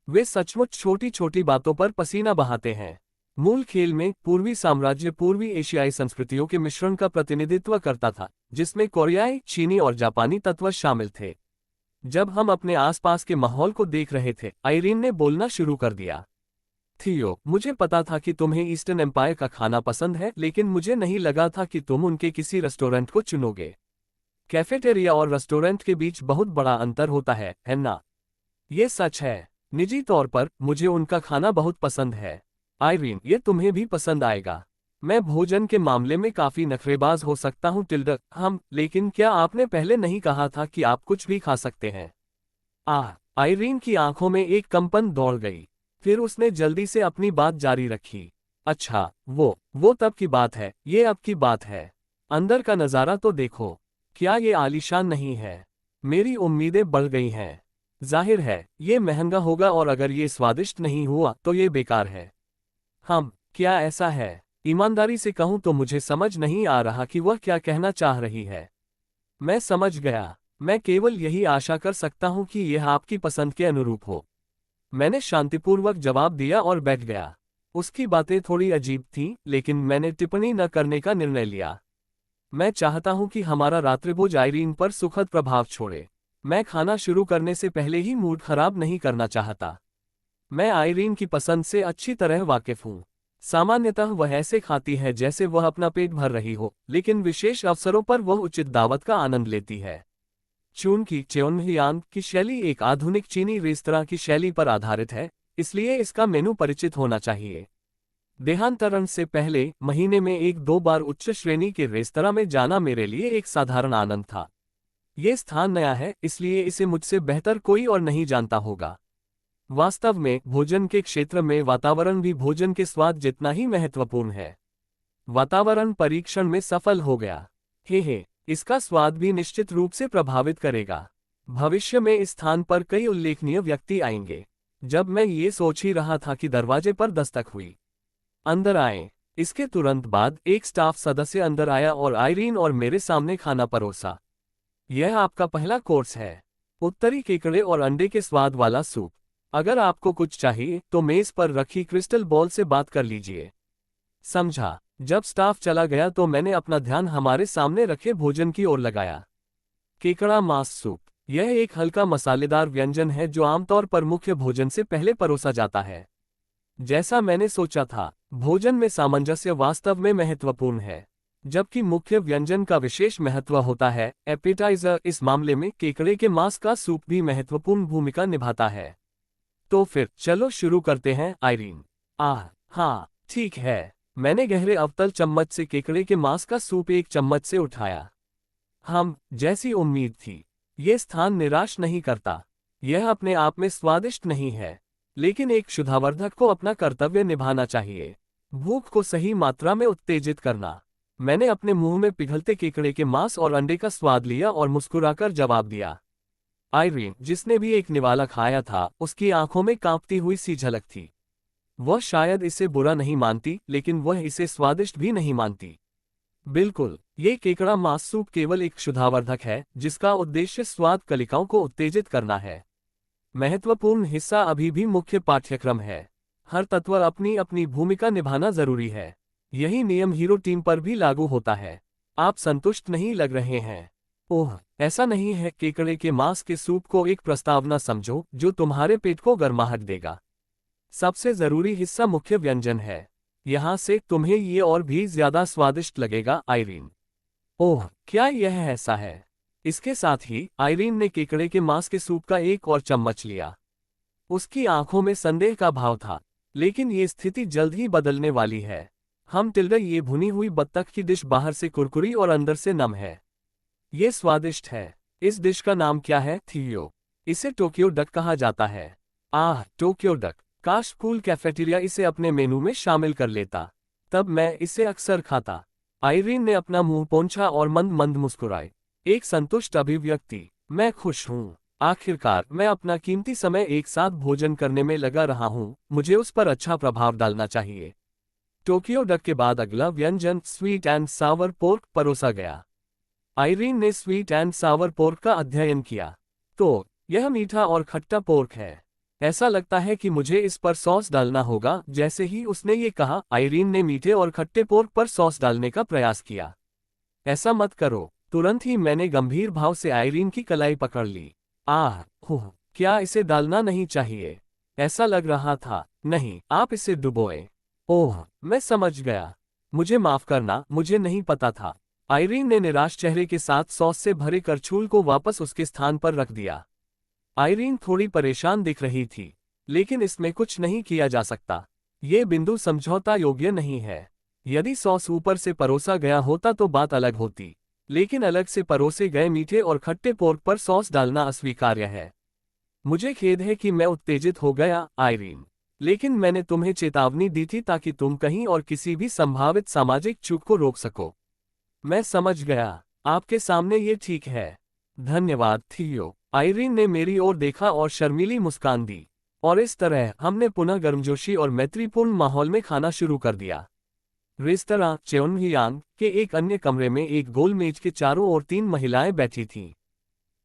वे सचमुच छोटी छोटी बातों पर पसीना बहाते हैं। मूल खेल में पूर्वी साम्राज्य पूर्वी एशियाई संस्कृतियों के मिश्रण का प्रतिनिधित्व करता था, जिसमें कोरियाई, चीनी और जापानी तत्व शामिल थे। जब हम अपने आसपास के माहौल को देख रहे थे, आइरीन ने बोलना शुरू कर दिया। थियो, मुझे पता था कि तुम्हें ईस्टर्न एम्पायर का खाना पसंद है, लेकिन मुझे नहीं लगा था कि तुम उनके किसी रेस्टोरेंट को चुनोगे। कैफेटेरिया और रेस्टोरेंट के बीच बहुत बड़ा अंतर होता है ना? ये सच है। निजी तौर पर मुझे उनका खाना बहुत पसंद है। आइरीन, ये तुम्हें भी पसंद आएगा। मैं भोजन के मामले में काफी नखरेबाज हो सकता हूँ लेकिन क्या आपने पहले नहीं कहा था कि आप कुछ भी खा सकते हैं? आइरीन की आंखों में एक कंपन दौड़ गई। फिर उसने जल्दी से अपनी बात जारी रखी। अच्छा, वो तब की बात है, ये अब की बात है। अंदर का नजारा तो देखो, क्या ये आलीशान नहीं है? मेरी उम्मीदें बढ़ गई हैं। जाहिर है ये महंगा होगा और अगर ये स्वादिष्ट नहीं हुआ तो ये बेकार है। क्या ऐसा है? ईमानदारी से कहूं तो मुझे समझ नहीं आ रहा कि वह क्या कहना चाह रही है। मैं समझ गया। मैं केवल यही आशा कर सकता हूं कि यह आपकी पसंद के अनुरूप हो। मैंने शांतिपूर्वक जवाब दिया और बैठ गया। उसकी बातें थोड़ी अजीब थीं, लेकिन मैंने टिप्पणी न करने का निर्णय लिया। मैं चाहता हूं कि हमारा रात्रिभोज आइरीन पर सुखद प्रभाव छोड़े। मैं खाना शुरू करने से पहले ही मूड खराब नहीं करना चाहता। मैं आइरीन की पसंद से अच्छी तरह वाकिफ हूं। सामान्यतः वह ऐसे खाती है जैसे वह अपना पेट भर रही हो, लेकिन विशेष अवसरों पर वह उचित दावत का आनंद लेती है। चून की चेओनहियांग की शैली एक आधुनिक चीनी रेस्तरां की शैली पर आधारित है, इसलिए इसका मेनू परिचित होना चाहिए। देहांतरण से पहले महीने में 1-2 बार उच्च श्रेणी के रेस्तरां में जाना मेरे लिए एक साधारण आनंद था। ये स्थान नया है, इसलिए इसे मुझसे बेहतर कोई और नहीं जानता होगा। वास्तव में भोजन के क्षेत्र में वातावरण भी भोजन के स्वाद जितना ही महत्वपूर्ण है। वातावरण परीक्षण में सफल हो गया। हे, इसका स्वाद भी निश्चित रूप से प्रभावित करेगा। भविष्य में इस स्थान पर कई उल्लेखनीय व्यक्ति आएंगे। जब मैं ये सोच ही रहा था कि दरवाजे पर दस्तक हुई। अंदर आए। इसके तुरंत बाद एक स्टाफ सदस्य अंदर आया और आइरीन और मेरे सामने खाना परोसा। यह आपका पहला कोर्स है। उत्तरी केकड़े और अंडे के स्वाद वाला सूप। अगर आपको कुछ चाहिए तो मेज पर रखी क्रिस्टल बॉल से बात कर लीजिए। समझा। जब स्टाफ चला गया तो मैंने अपना ध्यान हमारे सामने रखे भोजन की ओर लगाया। केकड़ा मांस सूप। यह एक हल्का मसालेदार व्यंजन है जो आमतौर पर मुख्य भोजन से पहले परोसा जाता है। जैसा मैंने सोचा था, भोजन में सामंजस्य वास्तव में महत्वपूर्ण है। जबकि मुख्य व्यंजन का विशेष महत्व होता है, एपेटाइजर इस मामले में केकड़े के मांस का सूप भी महत्वपूर्ण भूमिका निभाता है। तो फिर चलो शुरू करते हैं आइरीन। हाँ, ठीक है। मैंने गहरे अवतल चम्मच से केकड़े के मांस का सूप एक चम्मच से उठाया। जैसी उम्मीद थी, ये स्थान निराश नहीं करता। यह अपने आप में स्वादिष्ट नहीं है, लेकिन एक शुद्धावर्धक को अपना कर्तव्य निभाना चाहिए। भूख को सही मात्रा में उत्तेजित करना। मैंने अपने मुंह में पिघलते केकड़े के मांस और अंडे का स्वाद लिया और मुस्कुराकर जवाब दिया। आइरीन, जिसने भी एक निवाला खाया था, उसकी आंखों में कांपती हुई सी झलक थी। वह शायद इसे बुरा नहीं मानती, लेकिन वह इसे स्वादिष्ट भी नहीं मानती। बिल्कुल, ये केकड़ा मांस सूप केवल एक शुद्धावर्धक है जिसका उद्देश्य स्वाद कलिकाओं को उत्तेजित करना है। महत्वपूर्ण हिस्सा अभी भी मुख्य पाठ्यक्रम है। हर तत्व अपनी अपनी भूमिका निभाना जरूरी है। यही नियम हीरो टीम पर भी लागू होता है। आप संतुष्ट नहीं लग रहे हैं? ओह, ऐसा नहीं है। केकड़े के मांस के सूप को एक प्रस्तावना समझो जो तुम्हारे पेट को गर्माहट देगा। सबसे जरूरी हिस्सा मुख्य व्यंजन है। यहां से तुम्हें ये और भी ज्यादा स्वादिष्ट लगेगा, आइरीन। ओह, क्या यह ऐसा है? इसके साथ ही आइरीन ने केकड़े के मांस के सूप का एक और चम्मच लिया। उसकी आंखों में संदेह का भाव था, लेकिन ये स्थिति जल्द ही बदलने वाली है। ये भुनी हुई बत्तख की डिश बाहर से कुरकुरी और अंदर से नम है। ये स्वादिष्ट है। इस डिश का नाम क्या है? थियो। इसे टोक्यो डक कहा जाता है। Tokyo duck. काश स्कूल कैफेटेरिया इसे अपने मेनू में शामिल कर लेता, तब मैं इसे अक्सर खाता। आइरीन ने अपना मुंह पोंछा और मंद मंद मुस्कुराए। एक संतुष्ट अभिव्यक्ति। मैं खुश हूँ। आखिरकार मैं अपना कीमती समय एक साथ भोजन करने में लगा रहा हूँ। मुझे उस पर अच्छा प्रभाव डालना चाहिए। टोक्यो डक के बाद अगला व्यंजन स्वीट एंड सावर पोर्क परोसा गया। आइरीन ने स्वीट एंड सावर पोर्क का अध्ययन किया। तो यह मीठा और खट्टा पोर्क है। ऐसा लगता है कि मुझे इस पर सॉस डालना होगा। जैसे ही उसने ये कहा, आइरीन ने मीठे और खट्टे पोर्क पर सॉस डालने का प्रयास किया। ऐसा मत करो। तुरंत ही मैंने गंभीर भाव से आइरीन की कलाई पकड़ ली। क्या इसे डालना नहीं चाहिए? ऐसा लग रहा था। नहीं, आप इसे डुबोए। ओह, मैं समझ गया। मुझे माफ करना, मुझे नहीं पता था। आइरीन ने निराश चेहरे के साथ सॉस से भरे करछूल को वापस उसके स्थान पर रख दिया। आइरीन थोड़ी परेशान दिख रही थी, लेकिन इसमें कुछ नहीं किया जा सकता। ये बिंदु समझौता योग्य नहीं है। यदि सॉस ऊपर से परोसा गया होता तो बात अलग होती, लेकिन अलग से परोसे गए मीठे और खट्टे पोर्क पर सॉस डालना अस्वीकार्य है। मुझे खेद है कि मैं उत्तेजित हो गया, आइरीन, लेकिन मैंने तुम्हें चेतावनी दी थी ताकि तुम कहीं और किसी भी संभावित सामाजिक चूक को रोक सको। मैं समझ गया। आपके सामने ये ठीक है। धन्यवाद, थियो। आइरीन ने मेरी ओर देखा और शर्मीली मुस्कान दी, और इस तरह हमने पुनः गर्मजोशी और मैत्रीपूर्ण माहौल में खाना शुरू कर दिया। रेस्तरां चेओनगियांग के एक अन्य कमरे में एक गोल मेज के चारों ओर 3 महिलाएं बैठी थीं।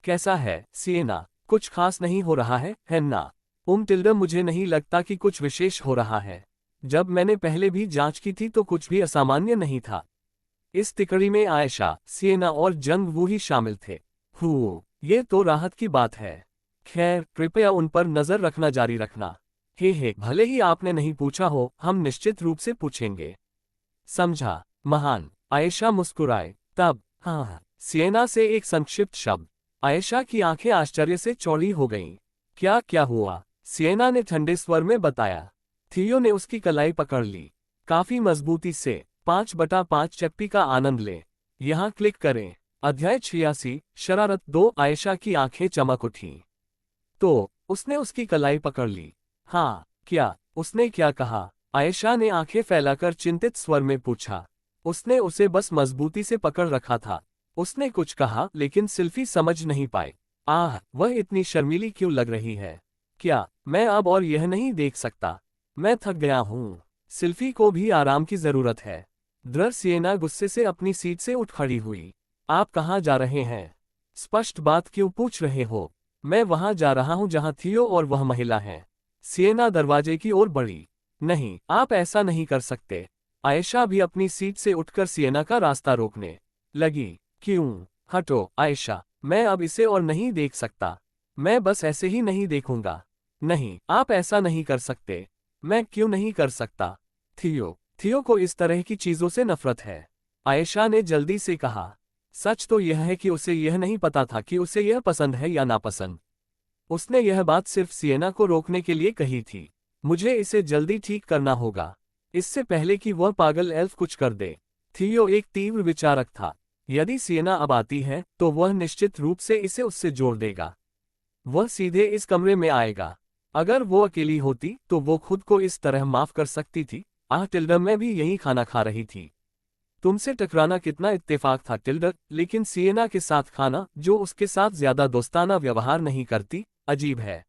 कैसा है सिएना? कुछ खास नहीं हो रहा है ना? टिल्डर, मुझे नहीं लगता कि कुछ विशेष हो रहा है। जब मैंने पहले भी जांच की थी तो कुछ भी असामान्य नहीं था। इस तिकड़ी में आयशा, सिएना और जंग वू ही शामिल थे। ये तो राहत की बात है। खैर, कृपया उन पर नजर रखना जारी रखना। हे, भले ही आपने नहीं पूछा हो, हम निश्चित रूप से पूछेंगे। समझा, महान। आयशा मुस्कुराए। तब हाँ, सिएना से एक संक्षिप्त शब्द। आयशा की आंखें आश्चर्य से चौड़ी हो गईं। क्या हुआ? सिएना ने ठंडे स्वर में बताया। थियो ने उसकी कलाई पकड़ ली, काफी मजबूती से। 5/5 चप्पी का आनंद ले। यहाँ क्लिक करें। अध्याय 86, शरारत 2। आयशा की आंखें चमक उठीं। तो उसने उसकी कलाई पकड़ ली? हाँ। क्या? उसने क्या कहा? आयशा ने आंखें फैलाकर चिंतित स्वर में पूछा। उसने उसे बस मजबूती से पकड़ रखा था। उसने कुछ कहा, लेकिन सिल्फी समझ नहीं पाए। वह इतनी शर्मीली क्यों लग रही है? क्या मैं अब और यह नहीं देख सकता? मैं थक गया हूँ। सिल्फी को भी आराम की जरूरत है। द्रर सिएना गुस्से से अपनी सीट से उठ खड़ी हुई। आप कहाँ जा रहे हैं? स्पष्ट बात क्यों पूछ रहे हो? मैं वहां जा रहा हूं जहां थियो और वह महिला है। सिएना दरवाजे की ओर बढ़ी। नहीं, आप ऐसा नहीं कर सकते। आयशा भी अपनी सीट से उठकर सिएना का रास्ता रोकने लगी। क्यों? हटो आयशा, मैं अब इसे और नहीं देख सकता। मैं बस ऐसे ही नहीं देखूंगा। नहीं, आप ऐसा नहीं कर सकते। मैं क्यों नहीं कर सकता? थियो को इस तरह की चीजों से नफरत है। आयशा ने जल्दी से कहा। सच तो यह है कि उसे यह नहीं पता था कि उसे यह पसंद है या नापसंद। उसने यह बात सिर्फ सिएना को रोकने के लिए कही थी। मुझे इसे जल्दी ठीक करना होगा, इससे पहले कि वह पागल एल्फ कुछ कर दे। थियो एक तीव्र विचारक था। यदि सिएना अब आती है तो वह निश्चित रूप से इसे उससे जोड़ देगा। वह सीधे इस कमरे में आएगा। अगर वो अकेली होती तो वो खुद को इस तरह माफ कर सकती थी। टिल्डर, मैं भी यही खाना खा रही थी। तुमसे टकराना कितना इत्तेफाक था टिल्डर, लेकिन सिएना के साथ खाना, जो उसके साथ ज्यादा दोस्ताना व्यवहार नहीं करती, अजीब है।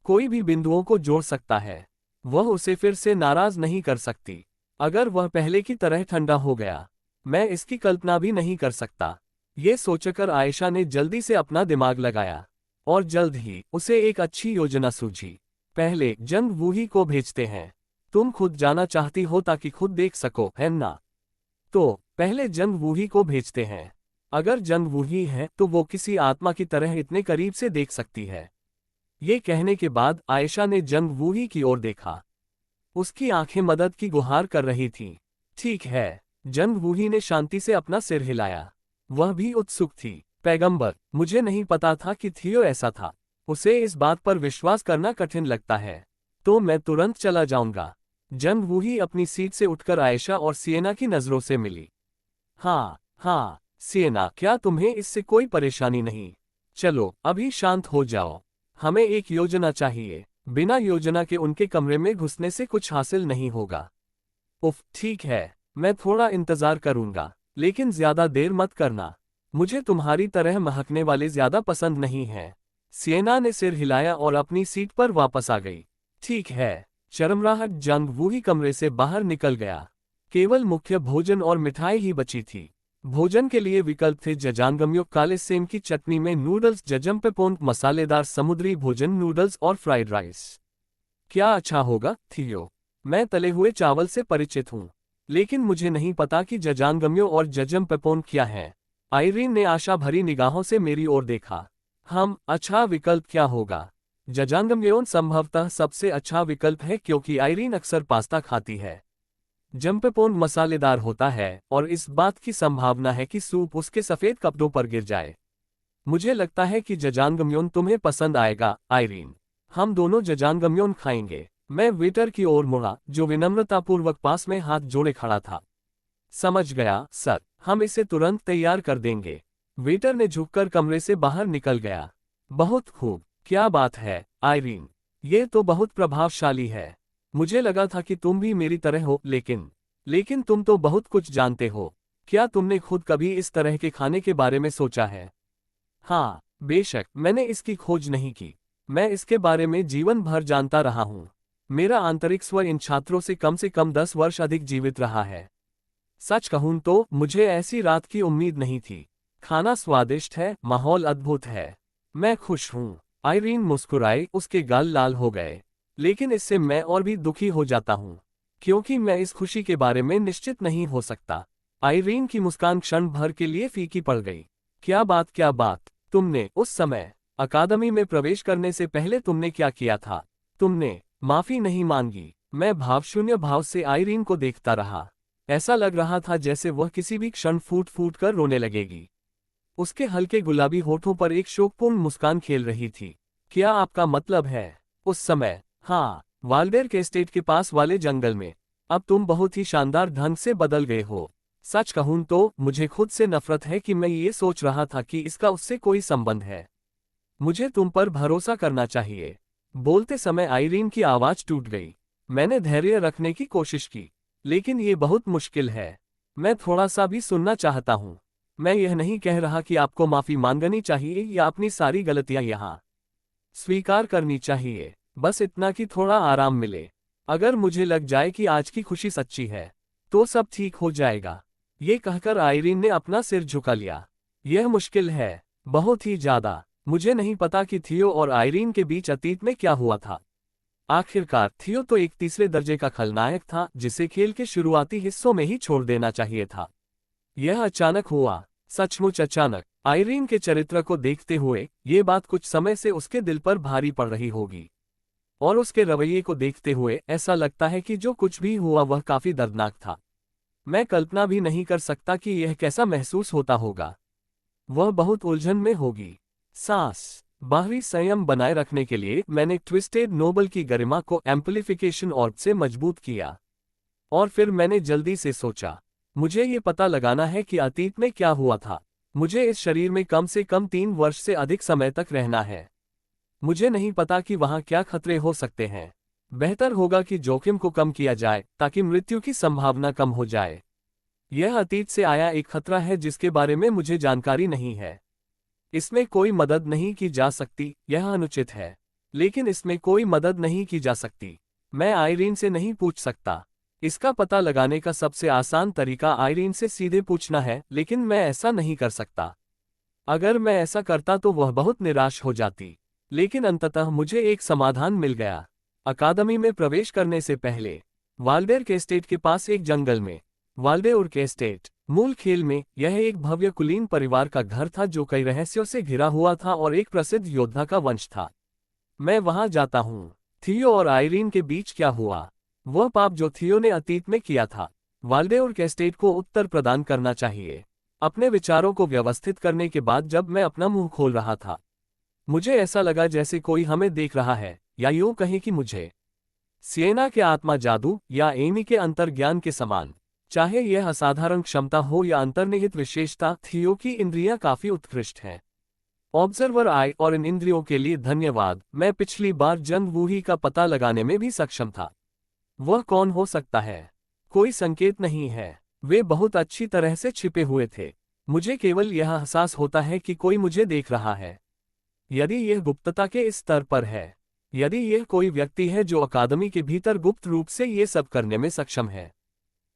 कोई भी बिंदुओं को जोड़ सकता है। वह उसे फिर से नाराज नहीं कर सकती। अगर वह पहले की तरह ठंडा हो गया, मैं इसकी कल्पना भी नहीं कर सकता। ये सोचकर आयशा ने जल्दी से अपना दिमाग लगाया, और जल्द ही उसे एक अच्छी योजना सूझी। पहले जंग वूही को भेजते हैं। तुम खुद जाना चाहती हो ताकि खुद देख सको, है ना? तो पहले जंग वूही को भेजते हैं। अगर जंग वूही है तो वो किसी आत्मा की तरह इतने करीब से देख सकती है। ये कहने के बाद आयशा ने जंग वूही की ओर देखा। उसकी आंखें मदद की गुहार कर रही थीं। ठीक है। जंग वूही ने शांति से अपना सिर हिलाया। वह भी उत्सुक थी। पैगंबर, मुझे नहीं पता था कि थियो ऐसा था। उसे इस बात पर विश्वास करना कठिन लगता है। तो मैं तुरंत चला जाऊंगा। जंग वूही अपनी सीट से उठकर आयशा और सिएना की नजरों से मिली। हाँ, सिएना, क्या तुम्हें इससे कोई परेशानी नहीं? चलो अभी शांत हो जाओ। हमें एक योजना चाहिए। बिना योजना के उनके कमरे में घुसने से कुछ हासिल नहीं होगा। उफ, ठीक है, मैं थोड़ा इंतजार करूंगा, लेकिन ज्यादा देर मत करना। मुझे तुम्हारी तरह महकने वाले ज्यादा पसंद नहीं हैं। सिएना ने सिर हिलाया और अपनी सीट पर वापस आ गई। ठीक है। चरमराहट जंग वूही कमरे से बाहर निकल गया। केवल मुख्य भोजन और मिठाई ही बची थी। भोजन के लिए विकल्प थे जजांगम्यो, काले सेम की चटनी में नूडल्स, जजम्पेपोंग, मसालेदार समुद्री भोजन, नूडल्स और फ्राइड राइस। क्या अच्छा होगा थियो? मैं तले हुए चावल से परिचित हूँ, लेकिन मुझे नहीं पता कि जजांगम्यो और जजम्पेपोंग क्या है। आइरीन ने आशा भरी निगाहों से मेरी ओर देखा। अच्छा विकल्प क्या होगा? जजांगम्योन संभवतः सबसे अच्छा विकल्प है क्योंकि आइरीन अक्सर पास्ता खाती है। जम्पेपोंग मसालेदार होता है और इस बात की संभावना है कि सूप उसके सफेद कपड़ों पर गिर जाए। मुझे लगता है कि जजांगम्योन तुम्हें पसंद आएगा आइरीन। हम दोनों जजांगम्योन खाएंगे। मैं वेटर की ओर मुड़ा, जो विनम्रतापूर्वक पास में हाथ जोड़े खड़ा था। समझ गया सर, हम इसे तुरंत तैयार कर देंगे। वेटर ने झुककर कमरे से बाहर निकल गया। बहुत खूब, क्या बात है आइरीन, ये तो बहुत प्रभावशाली है। मुझे लगा था कि तुम भी मेरी तरह हो, लेकिन तुम तो बहुत कुछ जानते हो। क्या तुमने खुद कभी इस तरह के खाने के बारे में सोचा है? हाँ, बेशक मैंने इसकी खोज नहीं की। मैं इसके बारे में जीवन भर जानता रहा हूँ। मेरा आंतरिक स्व इन छात्रों से कम 10 वर्ष अधिक जीवित रहा है। सच कहूं तो मुझे ऐसी रात की उम्मीद नहीं थी। खाना स्वादिष्ट है, माहौल अद्भुत है। मैं खुश हूँ। आइरीन मुस्कुराई, उसके गाल लाल हो गए। लेकिन इससे मैं और भी दुखी हो जाता हूँ, क्योंकि मैं इस खुशी के बारे में निश्चित नहीं हो सकता। आइरीन की मुस्कान क्षण भर के लिए फीकी पड़ गई। क्या बात, तुमने उस समय अकादमी में प्रवेश करने से पहले तुमने क्या किया था? तुमने माफी नहीं मांगी। मैं भावशून्य भाव से आइरीन को देखता रहा। ऐसा लग रहा था जैसे वह किसी भी क्षण फूट फूट कर रोने लगेगी। उसके हल्के गुलाबी होठों पर एक शोकपूर्ण मुस्कान खेल रही थी। क्या आपका मतलब है, उस समय? हाँ, वाल्डेर के एस्टेट के पास वाले जंगल में। अब तुम बहुत ही शानदार ढंग से बदल गए हो। सच कहूं तो मुझे खुद से नफरत है कि मैं ये सोच रहा था कि इसका उससे कोई संबंध है। मुझे तुम पर भरोसा करना चाहिए। बोलते समय आइरीन की आवाज टूट गई। मैंने धैर्य रखने की कोशिश की, लेकिन ये बहुत मुश्किल है। मैं थोड़ा सा भी सुनना चाहता हूँ। मैं यह नहीं कह रहा कि आपको माफी मांगनी चाहिए या अपनी सारी गलतियां यहाँ स्वीकार करनी चाहिए। बस इतना कि थोड़ा आराम मिले। अगर मुझे लग जाए कि आज की खुशी सच्ची है, तो सब ठीक हो जाएगा। ये कहकर आइरीन ने अपना सिर झुका लिया। यह मुश्किल है, बहुत ही ज्यादा। मुझे नहीं पता कि थियो और आइरीन के बीच अतीत में क्या हुआ था। आखिरकार थियो तो एक तीसरे दर्जे का खलनायक था, जिसे खेल के शुरुआती हिस्सों में ही छोड़ देना चाहिए था। यह अचानक हुआ, सचमुच अचानक। आइरीन के चरित्र को देखते हुए ये बात कुछ समय से उसके दिल पर भारी पड़ रही होगी, और उसके रवैये को देखते हुए ऐसा लगता है कि जो कुछ भी हुआ वह काफी दर्दनाक था। मैं कल्पना भी नहीं कर सकता कि यह कैसा महसूस होता होगा। वह बहुत उलझन में होगी। सांस बाहरी संयम बनाए रखने के लिए मैंने ट्विस्टेड नोबल की गरिमा को एम्प्लीफिकेशन ऑर्ब से मजबूत किया, और फिर मैंने जल्दी से सोचा, मुझे ये पता लगाना है कि अतीत में क्या हुआ था। मुझे इस शरीर में कम से कम 3 वर्ष से अधिक समय तक रहना है। मुझे नहीं पता कि वहां क्या खतरे हो सकते हैं। बेहतर होगा कि जोखिम को कम किया जाए ताकि मृत्यु की संभावना कम हो जाए। यह अतीत से आया एक खतरा है जिसके बारे में मुझे जानकारी नहीं है। इसमें कोई मदद नहीं की जा सकती, यह अनुचित है, लेकिन इसमें कोई मदद नहीं की जा सकती। मैं आइरीन से नहीं पूछ सकता। इसका पता लगाने का सबसे आसान तरीका आइरीन से सीधे पूछना है, लेकिन मैं ऐसा नहीं कर सकता। अगर मैं ऐसा करता तो वह बहुत निराश हो जाती। लेकिन अंततः मुझे एक समाधान मिल गया। अकादमी में प्रवेश करने से पहले वाल्डेर के एस्टेट के पास एक जंगल में, वाल्डेर के एस्टेट मूल खेल में, यह एक भव्य कुलीन परिवार का घर था जो कई रहस्यों से घिरा हुआ था और एक प्रसिद्ध योद्धा का वंश था। मैं वहां जाता हूँ। थियो और आइरीन के बीच क्या हुआ? वह पाप जो थियो ने अतीत में किया था, वाल्डेर के एस्टेट को उत्तर प्रदान करना चाहिए। अपने विचारों को व्यवस्थित करने के बाद जब मैं अपना मुंह खोल रहा था, मुझे ऐसा लगा जैसे कोई हमें देख रहा है, या यूं कहें कि मुझे। सिएना के आत्मा जादू या एमी के अंतर्ज्ञान के समान, चाहे यह असाधारण क्षमता हो या अंतर्निहित विशेषता, थियो की इंद्रियां काफी उत्कृष्ट हैं। ऑब्जर्वर आई और इन इंद्रियों के लिए धन्यवाद। मैं पिछली बार जंग वूही का पता लगाने में भी सक्षम था। वह कौन हो सकता है? कोई संकेत नहीं है। वे बहुत अच्छी तरह से छिपे हुए थे। मुझे केवल यह एहसास होता है कि कोई मुझे देख रहा है। यदि यह गुप्तता के इस स्तर पर है, यदि यह कोई व्यक्ति है जो अकादमी के भीतर गुप्त रूप से ये सब करने में सक्षम है,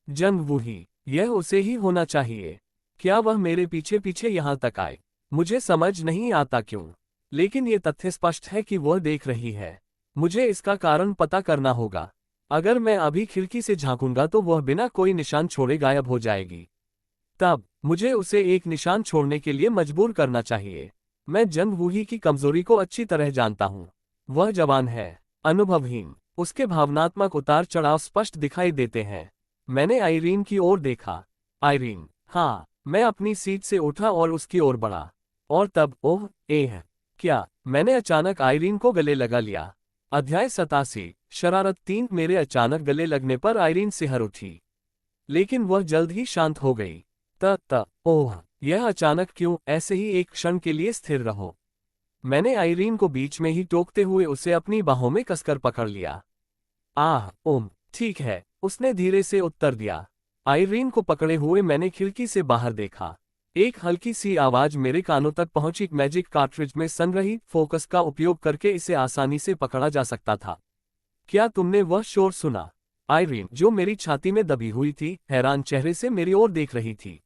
जंग वूही, यह उसे ही होना चाहिए। क्या वह मेरे पीछे पीछे यहां तक आए? मुझे समझ नहीं आता क्यों, लेकिन ये तथ्य स्पष्ट है कि वह देख रही है। मुझे इसका कारण पता करना होगा। अगर मैं अभी खिड़की से झांकूंगा तो वह बिना कोई निशान छोड़े गायब हो जाएगी। तब मुझे उसे एक निशान छोड़ने के लिए मजबूर करना चाहिए। मैं जंग वूही की कमजोरी को अच्छी तरह जानता हूं। वह जवान है, अनुभवहीन। उसके भावनात्मक उतार चढ़ाव स्पष्ट दिखाई देते हैं। मैंने आइरीन की ओर देखा। आइरीन, हाँ। मैं अपनी सीट से उठा और उसकी ओर बढ़ा। और तब, ओह, क्या? मैंने अचानक आइरीन को गले लगा लिया। अध्याय 87, शरारत 3। मेरे अचानक गले लगने पर आइरीन सिहर उठी, लेकिन वह जल्द ही शांत हो गई। ओह, यह अचानक क्यों? ऐसे ही एक क्षण के लिए स्थिर रहो। मैंने आइरीन को बीच में ही टोकते हुए उसे अपनी बाहों में कसकर पकड़ लिया। ठीक है, उसने धीरे से उत्तर दिया। आइरीन को पकड़े हुए मैंने खिड़की से बाहर देखा। एक हल्की सी आवाज मेरे कानों तक पहुंची। मैजिक कार्ट्रिज में संग्रहित फोकस का उपयोग करके इसे आसानी से पकड़ा जा सकता था। क्या तुमने वह शोर सुना? आइरीन, जो मेरी छाती में दबी हुई थी, हैरान चेहरे से मेरी ओर देख रही थी।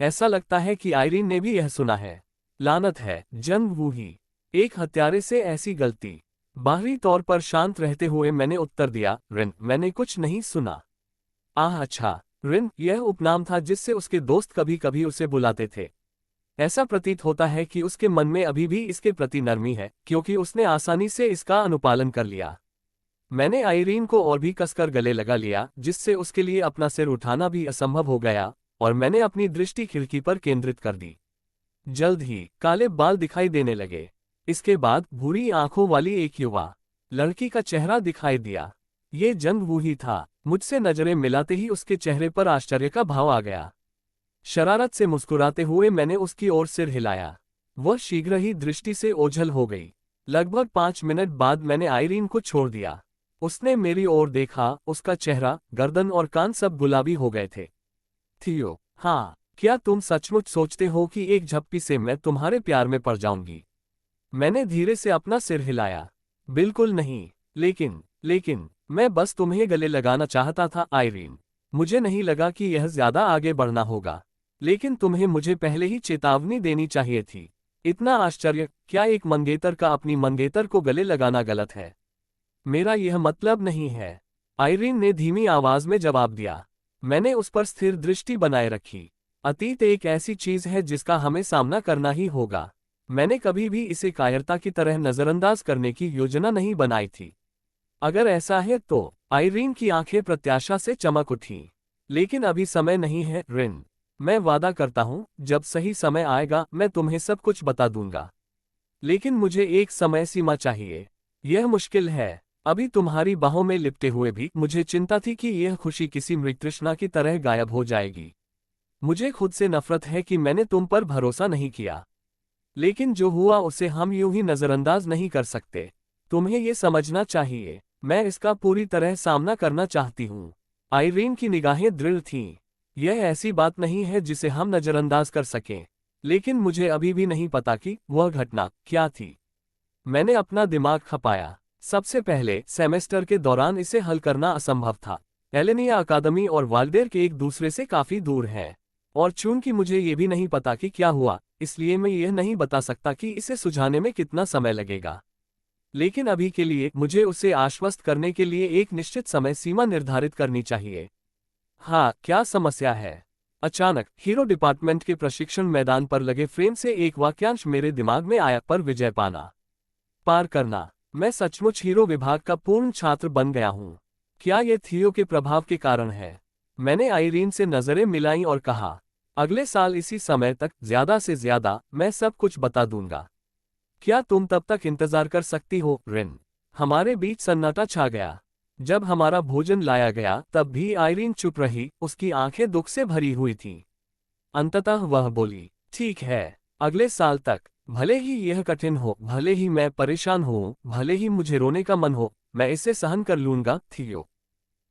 ऐसा लगता है कि आइरीन ने भी यह सुना है। लानत है, जंग वूही। एक हत्यारे से ऐसी गलती। बाहरी तौर पर शांत रहते हुए मैंने उत्तर दिया, रिन, मैंने कुछ नहीं सुना। आह अच्छा, रिन यह उपनाम था जिससे उसके दोस्त कभी कभी उसे बुलाते थे। ऐसा प्रतीत होता है कि उसके मन में अभी भी इसके प्रति नरमी है, क्योंकि उसने आसानी से इसका अनुपालन कर लिया। मैंने आइरीन को और भी कसकर गले लगा लिया, जिससे उसके लिए अपना सिर उठाना भी असंभव हो गया, और मैंने अपनी दृष्टि खिड़की पर केंद्रित कर दी। जल्द ही काले बाल दिखाई देने लगे। इसके बाद भूरी आंखों वाली एक युवा लड़की का चेहरा दिखाई दिया। ये जंग वूही था। मुझसे नजरें मिलाते ही उसके चेहरे पर आश्चर्य का भाव आ गया। शरारत से मुस्कुराते हुए मैंने उसकी ओर सिर हिलाया। वह शीघ्र ही दृष्टि से ओझल हो गई। लगभग 5 मिनट बाद मैंने आइरीन को छोड़ दिया। उसने मेरी ओर देखा, उसका चेहरा, गर्दन और कान सब गुलाबी हो गए थे। थियो, हाँ, क्या तुम सचमुच सोचते हो कि एक झप्पी से मैं तुम्हारे प्यार में पड़ जाऊंगी? मैंने धीरे से अपना सिर हिलाया। बिल्कुल नहीं, लेकिन मैं बस तुम्हें गले लगाना चाहता था आइरीन। मुझे नहीं लगा कि यह ज्यादा आगे बढ़ना होगा, लेकिन तुम्हें मुझे पहले ही चेतावनी देनी चाहिए थी। इतना आश्चर्य, क्या एक मंगेतर का अपनी मंगेतर को गले लगाना गलत है? मेरा यह मतलब नहीं है, आइरीन ने धीमी आवाज में जवाब दिया। मैंने उस पर स्थिर दृष्टि बनाए रखी। अतीत एक ऐसी चीज है जिसका हमें सामना करना ही होगा। मैंने कभी भी इसे कायरता की तरह नजरअंदाज करने की योजना नहीं बनाई थी। अगर ऐसा है तो, आइरीन की आंखें प्रत्याशा से चमक उठीं। लेकिन अभी समय नहीं है, रिन। मैं वादा करता हूं, जब सही समय आएगा मैं तुम्हें सब कुछ बता दूंगा। लेकिन मुझे एक समय सीमा चाहिए। यह मुश्किल है। अभी तुम्हारी बाहों में लिपटे हुए भी मुझे चिंता थी कि यह खुशी किसी मृततृष्णा की तरह गायब हो जाएगी। मुझे खुद से नफरत है कि मैंने तुम पर भरोसा नहीं किया। लेकिन जो हुआ उसे हम यूं ही नजरअंदाज नहीं कर सकते। तुम्हें ये समझना चाहिए, मैं इसका पूरी तरह सामना करना चाहती हूँ। आइरीन की निगाहें दृढ़ थीं। यह ऐसी बात नहीं है जिसे हम नजरअंदाज कर सकें। लेकिन मुझे अभी भी नहीं पता कि वह घटना क्या थी। मैंने अपना दिमाग खपाया। सबसे पहले, सेमेस्टर के दौरान इसे हल करना असंभव था। एलेनिया अकादमी और वाल्डेर के एक दूसरे से काफी दूर हैं। और चूंकि मुझे ये भी नहीं पता कि क्या हुआ, इसलिए मैं यह नहीं बता सकता कि इसे सुझाने में कितना समय लगेगा। लेकिन अभी के लिए मुझे उसे आश्वस्त करने के लिए एक निश्चित समय सीमा निर्धारित करनी चाहिए। हाँ, क्या समस्या है? अचानक हीरो डिपार्टमेंट के प्रशिक्षण मैदान पर लगे फ्रेम से एक वाक्यांश मेरे दिमाग में आया, पर विजय पाना, पार करना। मैं सचमुच हीरो विभाग का पूर्ण छात्र बन गया हूँ। क्या यह थियो के प्रभाव के कारण है? मैंने आइरीन से नजरें मिलाईं और कहा, अगले साल इसी समय तक, ज्यादा से ज्यादा, मैं सब कुछ बता दूंगा। क्या तुम तब तक इंतजार कर सकती हो, रिन? हमारे बीच सन्नाटा छा गया। जब हमारा भोजन लाया गया तब भी आइरीन चुप रही, उसकी आंखें दुख से भरी हुई थीं। अंततः वह बोली, ठीक है, अगले साल तक। भले ही यह कठिन हो, भले ही मैं परेशान हूँ, भले ही मुझे रोने का मन हो, मैं इसे सहन कर लूंगा, थियो।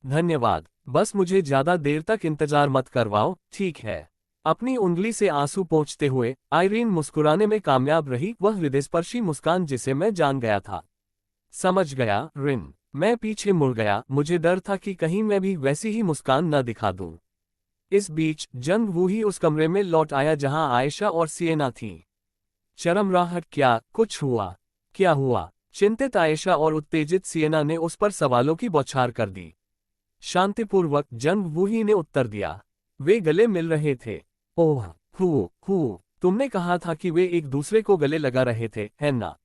धन्यवाद, बस मुझे ज्यादा देर तक इंतजार मत करवाओ, ठीक है? अपनी उंगली से आंसू पोंछते हुए आइरीन मुस्कुराने में कामयाब रही, वह हृदयस्पर्शी मुस्कान जिसे मैं जान गया था। समझ गया, रिन। मैं पीछे मुड़ गया, मुझे डर था कि कहीं मैं भी वैसी ही मुस्कान न दिखा दूं। इस बीच जंग वूही उस कमरे में लौट आया जहां आयशा और सिएना थीं। चरमराहट, क्या कुछ हुआ? क्या हुआ? चिंतित आयशा और उत्तेजित सिएना ने उस पर सवालों की बौछार कर दी। शांतिपूर्वक जंग वूही ने उत्तर दिया, वे गले मिल रहे थे। ओह, तुमने कहा था कि वे एक दूसरे को गले लगा रहे थे, है ना?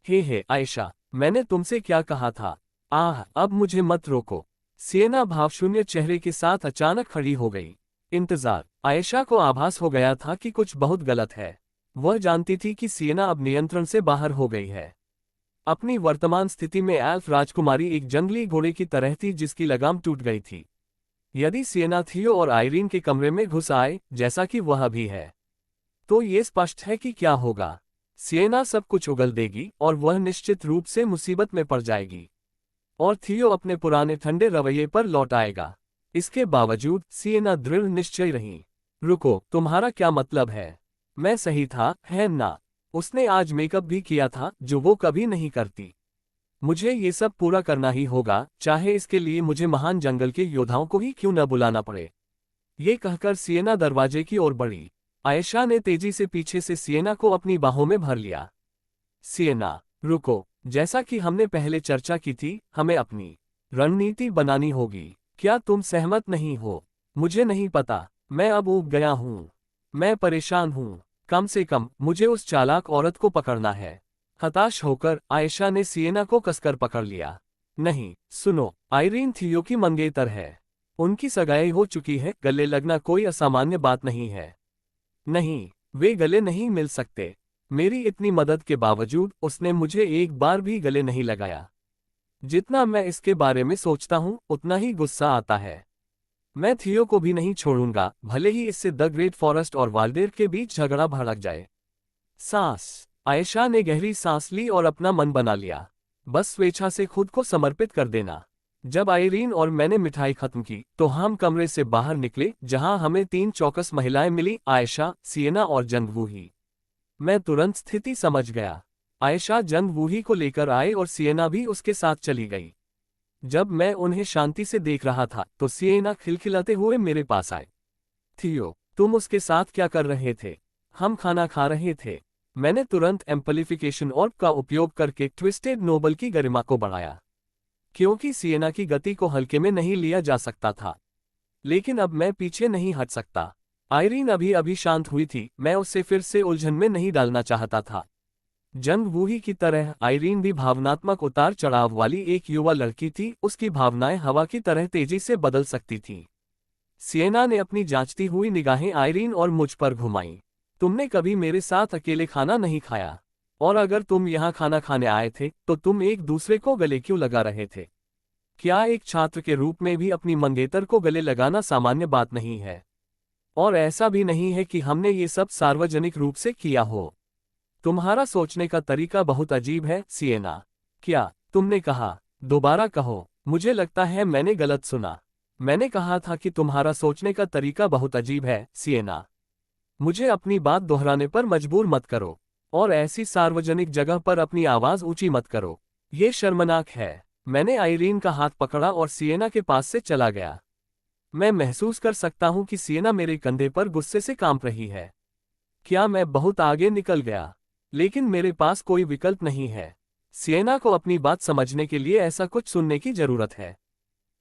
हे आयशा, मैंने तुमसे क्या कहा था? आह, अब मुझे मत रोको। सिएना भावशून्य चेहरे के साथ अचानक खड़ी हो गई। इंतजार। आयशा को आभास हो गया था कि कुछ बहुत गलत है। वह जानती थी कि सिएना अब नियंत्रण से बाहर हो गई है। अपनी वर्तमान स्थिति में एल्फ राजकुमारी एक जंगली घोड़े की तरह थी जिसकी लगाम टूट गई थी। यदि सिएना थियो और आइरीन के कमरे में घुस आए, जैसा कि वह भी है, तो ये स्पष्ट है कि क्या होगा। सिएना सब कुछ उगल देगी और वह निश्चित रूप से मुसीबत में पड़ जाएगी। और थियो अपने पुराने ठंडे रवैये पर लौट आएगा। इसके बावजूद सिएना दृढ़ निश्चय रही। रुको, तुम्हारा क्या मतलब है? मैं सही था, है ना? उसने आज मेकअप भी किया था, जो वो कभी नहीं करती। मुझे ये सब पूरा करना ही होगा, चाहे इसके लिए मुझे महान जंगल के योद्धाओं को ही क्यों न बुलाना पड़े। ये कहकर सिएना दरवाजे की ओर बढ़ी। आयशा ने तेजी से पीछे से सिएना को अपनी बाहों में भर लिया। सिएना, रुको, जैसा कि हमने पहले चर्चा की थी, हमें अपनी रणनीति बनानी होगी। क्या तुम सहमत नहीं हो? मुझे नहीं पता, मैं अब ऊब गया हूँ। मैं परेशान हूँ। कम से कम मुझे उस चालाक औरत को पकड़ना है। हताश होकर आयशा ने सिएना को कसकर पकड़ लिया। नहीं, सुनो, आइरीन थियो की मंगेतर है। उनकी सगाई हो चुकी है, गले लगना कोई असामान्य बात नहीं है। नहीं, वे गले नहीं मिल सकते। मेरी इतनी मदद के बावजूद उसने मुझे एक बार भी गले नहीं लगाया। जितना मैं इसके बारे में सोचता हूँ, उतना ही गुस्सा आता है। मैं थियो को भी नहीं छोड़ूंगा, भले ही इससे द ग्रेट फॉरेस्ट और वाल्डेर के बीच झगड़ा भड़क जाए। सांस। आयशा ने गहरी सांस ली और अपना मन बना लिया। बस स्वेच्छा से खुद को समर्पित कर देना। जब आइरीन और मैंने मिठाई खत्म की, तो हम कमरे से बाहर निकले, जहां हमें 3 चौकस महिलाएं मिली, आयशा, सिएना और जंगवूही। मैं तुरंत स्थिति समझ गया। आयशा जंगवूही को लेकर आए और सिएना भी उसके साथ चली गई। जब मैं उन्हें शांति से देख रहा था, तो सिएना खिलखिलाते हुए मेरे पास आए। थियो, तुम उसके साथ क्या कर रहे थे? हम खाना खा रहे थे। मैंने तुरंत एम्पलीफिकेशन ऑर्ब का उपयोग करके ट्विस्टेड नोबल की गरिमा को बढ़ाया, क्योंकि सिएना की गति को हल्के में नहीं लिया जा सकता था। लेकिन अब मैं पीछे नहीं हट सकता। आइरीन अभी अभी शांत हुई थी, मैं उसे फिर से उलझन में नहीं डालना चाहता था। जंगवूही की तरह आइरीन भी भावनात्मक उतार चढ़ाव वाली एक युवा लड़की थी, उसकी भावनाएं हवा की तरह तेजी से बदल सकती थीं। सिएना ने अपनी जांचती हुई निगाहें आइरीन और मुझ पर घुमाईं। तुमने कभी मेरे साथ अकेले खाना नहीं खाया, और अगर तुम यहाँ खाना खाने आए थे, तो तुम एक दूसरे को गले क्यों लगा रहे थे? क्या एक छात्र के रूप में भी अपनी मंगेतर को गले लगाना सामान्य बात नहीं है? और ऐसा भी नहीं है कि हमने ये सब सार्वजनिक रूप से किया हो। तुम्हारा सोचने का तरीका बहुत अजीब है, सिएना। क्या तुमने कहा? दोबारा कहो, मुझे लगता है मैंने गलत सुना। मैंने कहा था कि तुम्हारा सोचने का तरीका बहुत अजीब है, सिएना। मुझे अपनी बात दोहराने पर मजबूर मत करो, और ऐसी सार्वजनिक जगह पर अपनी आवाज ऊंची मत करो। ये शर्मनाक है। मैंने आइरीन का हाथ पकड़ा और सिएना के पास से चला गया। मैं महसूस कर सकता हूं कि सिएना मेरे कंधे पर गुस्से से कांप रही है। क्या मैं बहुत आगे निकल गया? लेकिन मेरे पास कोई विकल्प नहीं है। सिएना को अपनी बात समझने के लिए ऐसा कुछ सुनने की जरूरत है।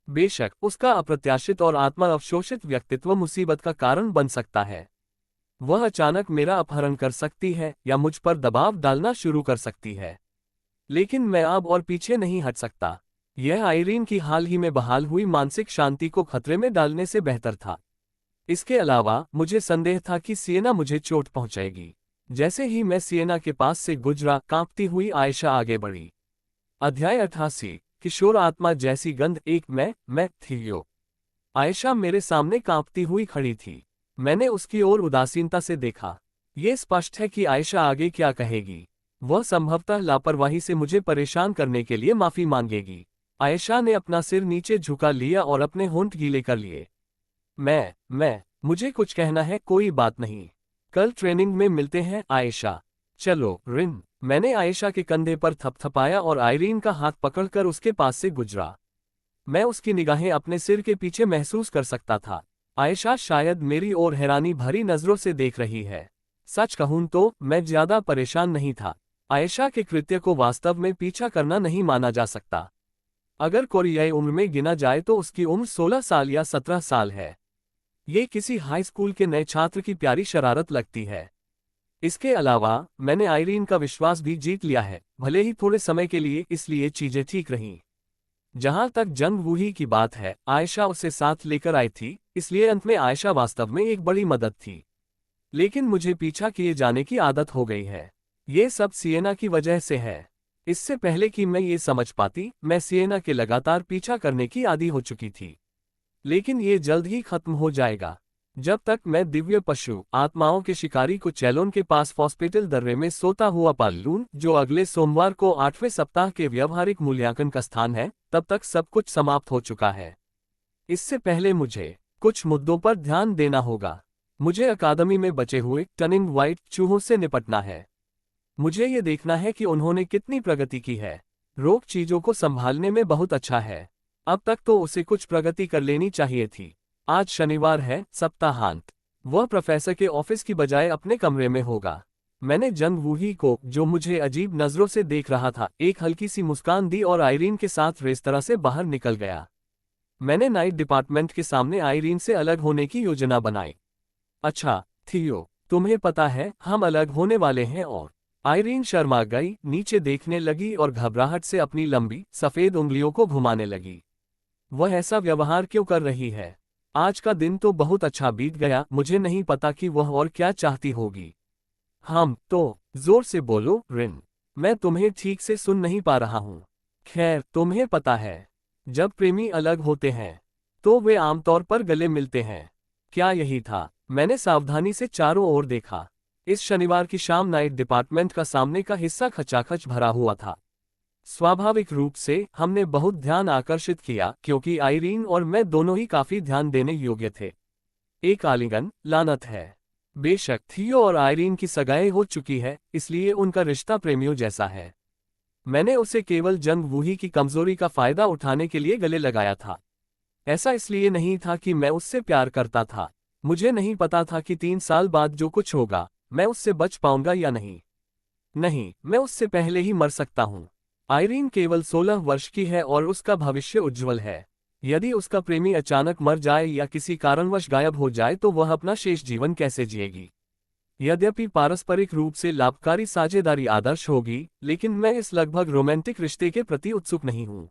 बेशक उसका अप्रत्याशित और आत्मा अवशोषित व्यक्तित्व मुसीबत का कारण बन सकता है। वह अचानक मेरा अपहरण कर सकती है या मुझ पर दबाव डालना शुरू कर सकती है। लेकिन मैं अब और पीछे नहीं हट सकता। यह आइरीन की हाल ही में बहाल हुई मानसिक शांति को खतरे में डालने से बेहतर था। इसके अलावा मुझे संदेह था कि सिएना मुझे चोट पहुंचाएगी। जैसे ही मैं सिएना के पास से गुजरा, कांपती हुई आयशा आगे बढ़ी। अध्याय 88, किशोर आत्मा जैसी गंध। एक मैं थियो। आयशा मेरे सामने कांपती हुई खड़ी थी। मैंने उसकी ओर उदासीनता से देखा। ये स्पष्ट है कि आयशा आगे क्या कहेगी। वह संभवतः लापरवाही से मुझे परेशान करने के लिए माफी मांगेगी। आयशा ने अपना सिर नीचे झुका लिया और अपने होंठ गीले कर लिए। मुझे कुछ कहना है। कोई बात नहीं, कल ट्रेनिंग में मिलते हैं, आयशा। चलो, रिन। मैंने आयशा के कंधे पर थपथपाया और आइरीन का हाथ पकड़कर उसके पास से गुजरा। मैं उसकी निगाहें अपने सिर के पीछे महसूस कर सकता था। आयशा शायद मेरी ओर हैरानी भरी नजरों से देख रही है। सच कहूं तो मैं ज्यादा परेशान नहीं था। आयशा के कृत्य को वास्तव में पीछा करना नहीं माना जा सकता। अगर कोरियाई उम्र में गिना जाए तो उसकी उम्र 16 साल या 17 साल है। ये किसी हाई स्कूल के नए छात्र की प्यारी शरारत लगती है। इसके अलावा मैंने आइरीन का विश्वास भी जीत लिया है, भले ही थोड़े समय के लिए, इसलिए चीजें ठीक रहीं। जहां तक जंगवूही की बात है, आयशा उसे साथ लेकर आई थी, इसलिए अंत में आयशा वास्तव में एक बड़ी मदद थी। लेकिन मुझे पीछा किए जाने की आदत हो गई है। ये सब सिएना की वजह से है। इससे पहले कि मैं ये समझ पाती, मैं सिएना के लगातार पीछा करने की आदी हो चुकी थी। लेकिन ये जल्द ही खत्म हो जाएगा। जब तक मैं दिव्य पशु आत्माओं के शिकारी को चैलोन के पास फॉस्पिटल दर्रे में सोता हुआ पाल लूं, जो अगले सोमवार को 8वें सप्ताह के व्यावहारिक मूल्यांकन का स्थान है, तब तक सब कुछ समाप्त हो चुका है। इससे पहले मुझे कुछ मुद्दों पर ध्यान देना होगा। मुझे अकादमी में बचे हुए टनिंग व्हाइट चूहों से निपटना है। मुझे ये देखना है कि उन्होंने कितनी प्रगति की है। रोक चीजों को संभालने में बहुत अच्छा है। अब तक तो उसे कुछ प्रगति कर लेनी चाहिए थी। आज शनिवार है, सप्ताहांत। वह प्रोफेसर के ऑफिस की बजाय अपने कमरे में होगा। मैंने जंग वूही को, जो मुझे अजीब नजरों से देख रहा था, एक हल्की सी मुस्कान दी और आइरीन के साथ रेस्तरां से बाहर निकल गया। मैंने नाइट डिपार्टमेंट के सामने आइरीन से अलग होने की योजना बनाई। अच्छा थियो, तुम्हें पता है हम अलग होने वाले हैं। और आइरीन शर्मा गई, नीचे देखने लगी और घबराहट से अपनी लंबी सफेद उंगलियों को घुमाने लगी। वह ऐसा व्यवहार क्यों कर रही है? आज का दिन तो बहुत अच्छा बीत गया। मुझे नहीं पता कि वह और क्या चाहती होगी। हम तो जोर से बोलो रिन, मैं तुम्हें ठीक से सुन नहीं पा रहा हूं। खैर, तुम्हें पता है, जब प्रेमी अलग होते हैं तो वे आमतौर पर गले मिलते हैं। क्या यही था? मैंने सावधानी से चारों ओर देखा। इस शनिवार की शाम नाइट डिपार्टमेंट का सामने का हिस्सा खचाखच भरा हुआ था। स्वाभाविक रूप से हमने बहुत ध्यान आकर्षित किया क्योंकि आइरीन और मैं दोनों ही काफी ध्यान देने योग्य थे। एक आलिंगन, लानत है। बेशक थियो और आइरीन की सगाई हो चुकी है, इसलिए उनका रिश्ता प्रेमियों जैसा है। मैंने उसे केवल जंग वूही की कमजोरी का फायदा उठाने के लिए गले लगाया था। ऐसा इसलिए नहीं था कि मैं उससे प्यार करता था। मुझे नहीं पता था कि 3 साल बाद जो कुछ होगा, मैं उससे बच पाऊंगा या नहीं। नहीं, मैं उससे पहले ही मर सकता हूं। आइरीन केवल 16 वर्ष की है और उसका भविष्य उज्ज्वल है। यदि उसका प्रेमी अचानक मर जाए या किसी कारणवश गायब हो जाए तो वह अपना शेष जीवन कैसे जिएगी? यद्यपि पारस्परिक रूप से लाभकारी साझेदारी आदर्श होगी, लेकिन मैं इस लगभग रोमांटिक रिश्ते के प्रति उत्सुक नहीं हूं।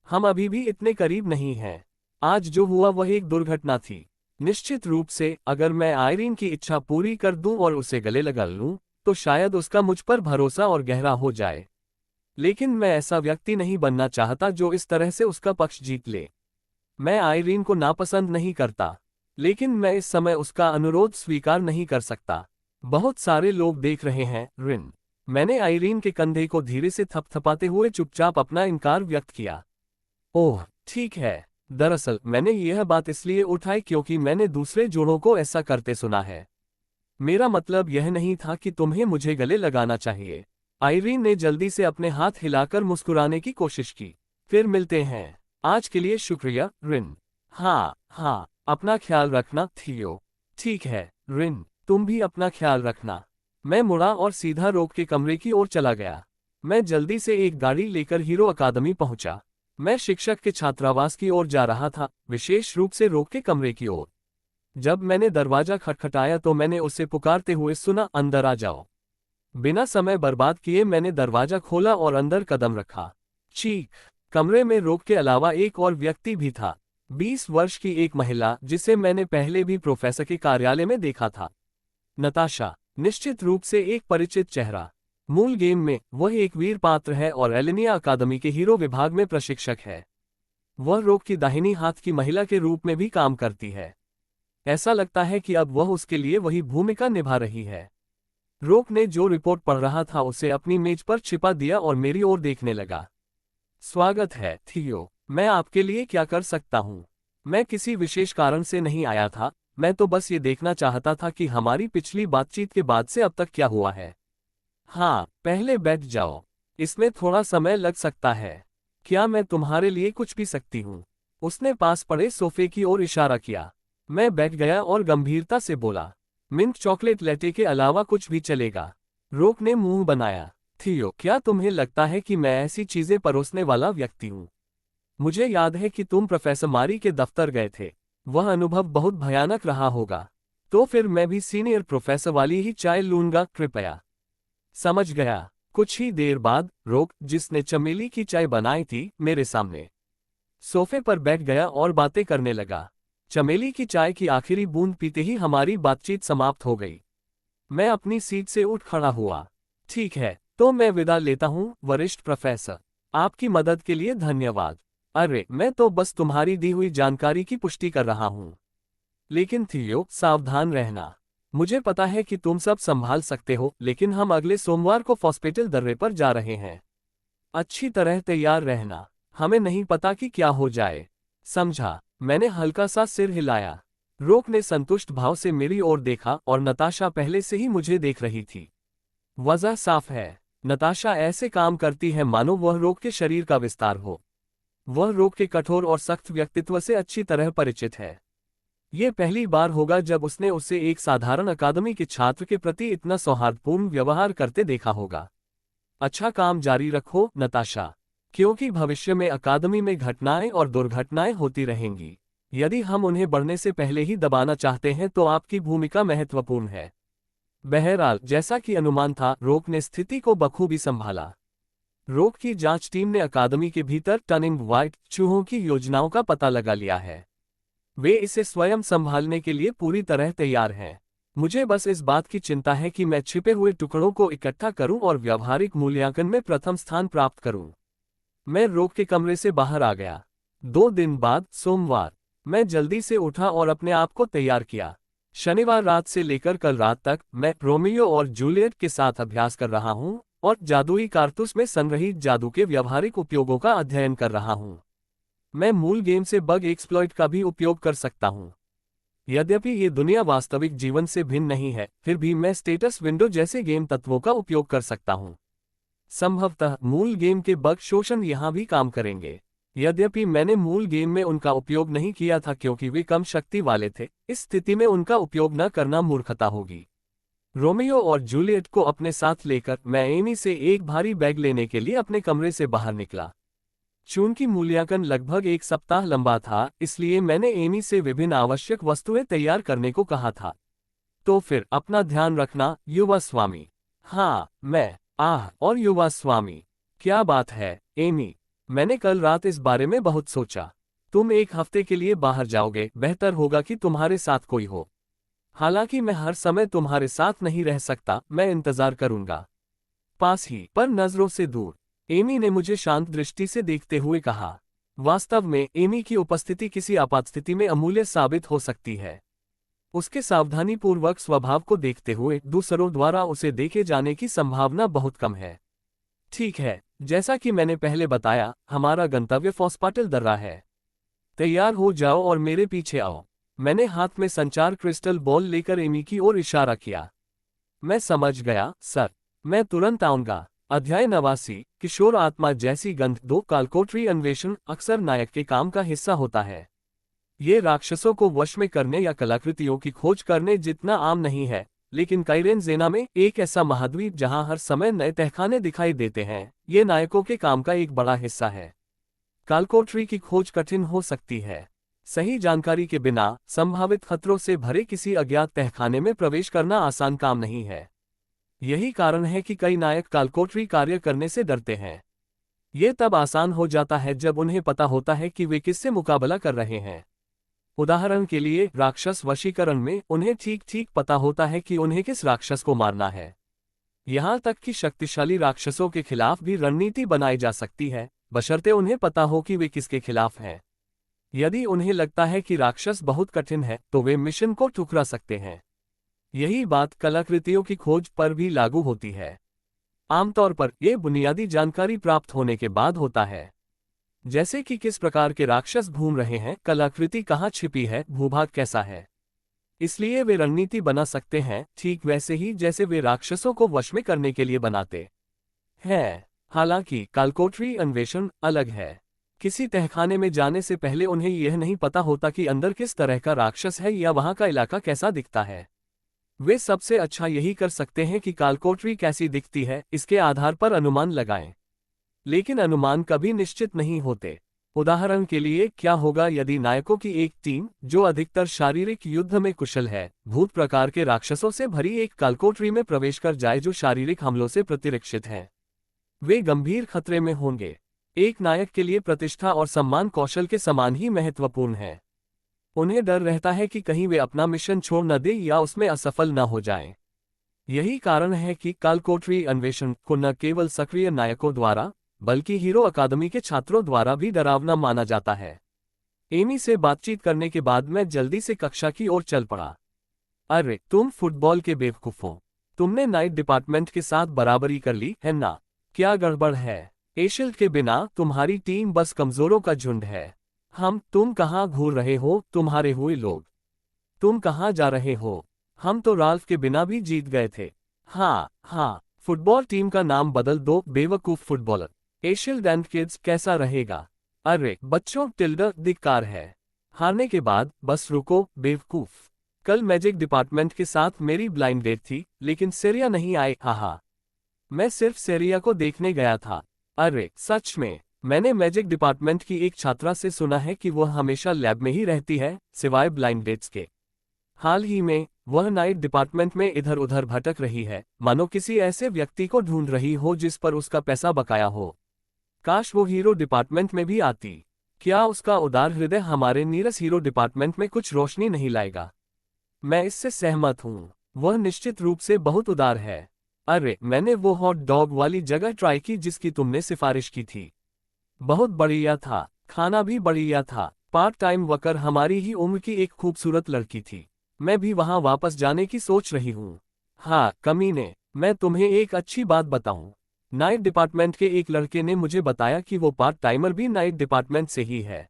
हम अभी भी इतने करीब नहीं हैं। आज जो हुआ वह एक दुर्घटना थी। निश्चित रूप से, अगर मैं आइरीन की इच्छा पूरी कर दूं और उसे गले लगा लूं, तो शायद उसका मुझ पर भरोसा और गहरा हो जाए। लेकिन मैं ऐसा व्यक्ति नहीं बनना चाहता जो इस तरह से उसका पक्ष जीत ले। मैं आइरीन को नापसंद नहीं करता, लेकिन मैं इस समय उसका अनुरोध स्वीकार नहीं कर सकता। बहुत सारे लोग देख रहे हैं रिन। मैंने आइरीन के कंधे को धीरे से थपथपाते हुए चुपचाप अपना इनकार व्यक्त किया। ओह, ठीक है। दरअसल मैंने यह बात इसलिए उठाई क्योंकि मैंने दूसरे जोड़ों को ऐसा करते सुना है। मेरा मतलब यह नहीं था कि तुम्हें मुझे गले लगाना चाहिए। आइरीन ने जल्दी से अपने हाथ हिलाकर मुस्कुराने की कोशिश की। फिर मिलते हैं। आज के लिए शुक्रिया रिन। हाँ, अपना ख्याल रखना थियो। ठीक है रिन, तुम भी अपना ख्याल रखना। मैं मुड़ा और सीधा रोक के कमरे की ओर चला गया। मैं जल्दी से एक गाड़ी लेकर हीरो अकादमी पहुंचा। मैं शिक्षक के छात्रावास की ओर जा रहा था, विशेष रूप से रोक के कमरे की ओर। जब मैंने दरवाजा खटखटाया तो मैंने उसे पुकारते हुए सुना, अंदर आ जाओ। बिना समय बर्बाद किए मैंने दरवाजा खोला और अंदर कदम रखा। चीख! कमरे में रोक के अलावा एक और व्यक्ति भी था। 20 वर्ष की एक महिला जिसे मैंने पहले भी प्रोफेसर के कार्यालय में देखा था। नताशा, निश्चित रूप से एक परिचित चेहरा। मूल गेम में वह एक वीर पात्र है और एलिनिया अकादमी के हीरो विभाग में प्रशिक्षक है। वह रोक की दाहिनी हाथ की महिला के रूप में भी काम करती है। ऐसा लगता है कि अब वह उसके लिए वही भूमिका निभा रही है। रोक ने जो रिपोर्ट पढ़ रहा था उसे अपनी मेज पर छिपा दिया और मेरी ओर देखने लगा। स्वागत है थियो, मैं आपके लिए क्या कर सकता हूँ? मैं किसी विशेष कारण से नहीं आया था, मैं तो बस ये देखना चाहता था कि हमारी पिछली बातचीत के बाद से अब तक क्या हुआ है। हाँ, पहले बैठ जाओ, इसमें थोड़ा समय लग सकता है। क्या मैं तुम्हारे लिए कुछ पी सकती हूँ? उसने पास पड़े सोफे की ओर इशारा किया। मैं बैठ गया और गंभीरता से बोला, मिंट चॉकलेट लैटे के अलावा कुछ भी चलेगा। रोक ने मुंह बनाया। थियो, क्या तुम्हें लगता है कि मैं ऐसी चीजें परोसने वाला व्यक्ति हूँ? मुझे याद है कि तुम प्रोफेसर मारी के दफ्तर गए थे। वह अनुभव बहुत भयानक रहा होगा। तो फिर मैं भी सीनियर प्रोफेसर वाली ही चाय लूंगा, कृपया। समझ गया। कुछ ही देर बाद रोक, जिसने चमेली की चाय बनाई थी, मेरे सामने सोफे पर बैठ गया और बातें करने लगा। चमेली की चाय की आखिरी बूंद पीते ही हमारी बातचीत समाप्त हो गई। मैं अपनी सीट से उठ खड़ा हुआ। ठीक है, तो मैं विदा लेता हूँ वरिष्ठ प्रोफेसर। आपकी मदद के लिए धन्यवाद। अरे, मैं तो बस तुम्हारी दी हुई जानकारी की पुष्टि कर रहा हूँ। लेकिन थियो, सावधान रहना। मुझे पता है कि तुम सब संभाल सकते हो, लेकिन हम अगले सोमवार को हॉस्पिटल दर्रे पर जा रहे हैं। अच्छी तरह तैयार रहना। हमें नहीं पता कि क्या हो जाए। समझा? मैंने हल्का सा सिर हिलाया। रोक ने संतुष्ट भाव से मेरी ओर देखा और नताशा पहले से ही मुझे देख रही थी। वजह साफ है, नताशा ऐसे काम करती है मानो वह रोक के शरीर का विस्तार हो। वह रोक के कठोर और सख्त व्यक्तित्व से अच्छी तरह परिचित है। ये पहली बार होगा जब उसने उसे एक साधारण अकादमी के छात्र के प्रति इतना सौहार्दपूर्ण व्यवहार करते देखा होगा। अच्छा काम जारी रखो, नताशा, क्योंकि भविष्य में अकादमी में घटनाएं और दुर्घटनाएं होती रहेंगी। यदि हम उन्हें बढ़ने से पहले ही दबाना चाहते हैं तो आपकी भूमिका महत्वपूर्ण है। बहरहाल, जैसा कि अनुमान था, रोक ने स्थिति को बखूबी संभाला। रोक की जांच टीम ने अकादमी के भीतर टर्निंग व्हाइट चूहों की योजनाओं का पता लगा लिया है। वे इसे स्वयं संभालने के लिए पूरी तरह तैयार हैं। मुझे बस इस बात की चिंता है कि मैं छिपे हुए टुकड़ों को इकट्ठा करूं और व्यावहारिक मूल्यांकन में प्रथम स्थान प्राप्त करूं। मैं रोक के कमरे से बाहर आ गया। 2 दिन बाद सोमवार, मैं जल्दी से उठा और अपने आप को तैयार किया। शनिवार रात से लेकर कल रात तक मैं रोमियो और जूलियट के साथ अभ्यास कर रहा हूं और जादुई कारतूस में संग्रहीत जादू के व्यावहारिक उपयोगों का अध्ययन कर रहा हूं। मैं मूल गेम से बग एक्सप्लॉइट का भी उपयोग कर सकता हूं। यद्यपि ये दुनिया वास्तविक जीवन से भिन्न नहीं है, फिर भी मैं स्टेटस विंडो जैसे गेम तत्वों का उपयोग कर सकता हूं। संभवतः मूल गेम के बग शोषण यहां भी काम करेंगे। यद्यपि मैंने मूल गेम में उनका उपयोग नहीं किया था क्योंकि वे कम शक्ति वाले थे, इस स्थिति में उनका उपयोग न करना मूर्खता होगी। रोमियो और जूलियट को अपने साथ लेकर मैं एमी से एक भारी बैग लेने के लिए अपने कमरे से बाहर निकला। चूंकि मूल्यांकन लगभग 1 सप्ताह लंबा था, इसलिए मैंने एमी से विभिन्न आवश्यक वस्तुएं तैयार करने को कहा था। तो फिर अपना ध्यान रखना, युवा स्वामी। हाँ, और युवा स्वामी, क्या बात है, एमी। मैंने कल रात इस बारे में बहुत सोचा। तुम 1 हफ्ते के लिए बाहर जाओगे, बेहतर होगा कि तुम्हारे साथ कोई हो। हालांकि मैं हर समय तुम्हारे साथ नहीं रह सकता, मैं इंतजार करूंगा। पास ही पर नजरों से दूर, एमी ने मुझे शांत दृष्टि से देखते हुए कहा। वास्तव में एमी की उपस्थिति किसी आपातस्थिति में अमूल्य साबित हो सकती है। उसके सावधानीपूर्वक स्वभाव को देखते हुए दूसरों द्वारा उसे देखे जाने की संभावना बहुत कम है। ठीक है, जैसा कि मैंने पहले बताया, हमारा गंतव्य फॉस्पाटल दर्रा है। तैयार हो जाओ और मेरे पीछे आओ। मैंने हाथ में संचार क्रिस्टल बॉल लेकर एमी की ओर इशारा किया। मैं समझ गया, सर। मैं तुरंत आऊंगा। अध्याय 89, किशोर आत्मा जैसी गंध। 2 कालकोटरी अन्वेषण अक्सर नायक के काम का हिस्सा होता है। ये राक्षसों को वश में करने या कलाकृतियों की खोज करने जितना आम नहीं है, लेकिन काइरेन जेना में, एक ऐसा महाद्वीप जहां हर समय नए तहखाने दिखाई देते हैं, ये नायकों के काम का एक बड़ा हिस्सा है। कालकोटरी की खोज कठिन हो सकती है। सही जानकारी के बिना संभावित खतरों से भरे किसी अज्ञात तहखाने में प्रवेश करना आसान काम नहीं है। यही कारण है कि कई नायक कालकोटरी कार्य करने से डरते हैं। ये तब आसान हो जाता है जब उन्हें पता होता है कि वे किससे मुकाबला कर रहे हैं। उदाहरण के लिए, राक्षस वशीकरण में उन्हें ठीक ठीक पता होता है कि उन्हें किस राक्षस को मारना है। यहाँ तक कि शक्तिशाली राक्षसों के खिलाफ भी रणनीति बनाई जा सकती है, बशर्ते उन्हें पता हो कि वे किसके खिलाफ हैं। यदि उन्हें लगता है कि राक्षस बहुत कठिन है, तो वे मिशन को ठुकरा सकते हैं। यही बात कलाकृतियों की खोज पर भी लागू होती है। आमतौर पर यह बुनियादी जानकारी प्राप्त होने के बाद होता है, जैसे कि किस प्रकार के राक्षस घूम रहे हैं, कलाकृति कहाँ छिपी है, भूभाग कैसा है। इसलिए वे रणनीति बना सकते हैं, ठीक वैसे ही जैसे वे राक्षसों को वश में करने के लिए बनाते हैं। हालांकि कालकोटरी अन्वेषण अलग है। किसी तहखाने में जाने से पहले उन्हें यह नहीं पता होता कि अंदर किस तरह का राक्षस है या वहां का इलाका कैसा दिखता है। वे सबसे अच्छा यही कर सकते हैं कि कालकोटरी कैसी दिखती है, इसके आधार पर अनुमान लगाएं। लेकिन अनुमान कभी निश्चित नहीं होते। उदाहरण के लिए, क्या होगा यदि नायकों की एक टीम, जो अधिकतर शारीरिक युद्ध में कुशल है, भूत प्रकार के राक्षसों से भरी एक कालकोटरी में प्रवेश कर जाए जो शारीरिक हमलों से प्रतिरक्षित है। वे गंभीर खतरे में होंगे। एक नायक के लिए प्रतिष्ठा और सम्मान कौशल के समान ही महत्वपूर्ण है। उन्हें डर रहता है कि कहीं वे अपना मिशन छोड़ न दें या उसमें असफल न हो जाएं। यही कारण है कि कालकोटरी अन्वेषण को न केवल सक्रिय नायकों द्वारा, बल्कि हीरो अकादमी के छात्रों द्वारा भी डरावना माना जाता है। एमी से बातचीत करने के बाद मैं जल्दी से कक्षा की ओर चल पड़ा। अरे, तुम फुटबॉल के बेवकूफ हो। तुमने नाइट डिपार्टमेंट के साथ बराबरी कर ली है ना? क्या गड़बड़ है? एशिल्ड के बिना तुम्हारी टीम बस कमजोरों का झुंड है। तुम कहाँ घूर रहे हो, तुम्हारे हुए लोग? तुम कहाँ जा रहे हो? हम तो राल्फ के बिना भी जीत गए थे। हाँ हाँ, फुटबॉल टीम का नाम बदल दो बेवकूफ फुटबॉलर। एशिल एंड किड्स कैसा रहेगा? अरे बच्चों, टिल्डर धिक्कार है। हारने के बाद बस रुको बेवकूफ। कल मैजिक डिपार्टमेंट के साथ मेरी ब्लाइंड डेट थी, लेकिन सेरिया नहीं आए। हाहा, मैं सिर्फ सेरिया को देखने गया था। अरे सच में? मैंने मैजिक डिपार्टमेंट की एक छात्रा से सुना है कि वह हमेशा लैब में ही रहती है, सिवाय ब्लाइंड डेट्स के। हाल ही में वह नाइट डिपार्टमेंट में इधर उधर भटक रही है, मानो किसी ऐसे व्यक्ति को ढूंढ रही हो जिस पर उसका पैसा बकाया हो। काश वो हीरो डिपार्टमेंट में भी आती। क्या उसका उदार हृदय हमारे नीरस हीरो डिपार्टमेंट में कुछ रोशनी नहीं लाएगा? मैं इससे सहमत हूँ। वह निश्चित रूप से बहुत उदार है। अरे मैंने वो हॉट डॉग वाली जगह ट्राई की जिसकी तुमने सिफारिश की थी। बहुत बढ़िया था, खाना भी बढ़िया था। पार्ट टाइम वर्कर हमारी ही उम्र की एक खूबसूरत लड़की थी। मैं भी वहां वापस जाने की सोच रही हूँ। हाँ कमीने, मैं तुम्हें एक अच्छी बात बताऊं। नाइट डिपार्टमेंट के एक लड़के ने मुझे बताया कि वो पार्ट टाइमर भी नाइट डिपार्टमेंट से ही है।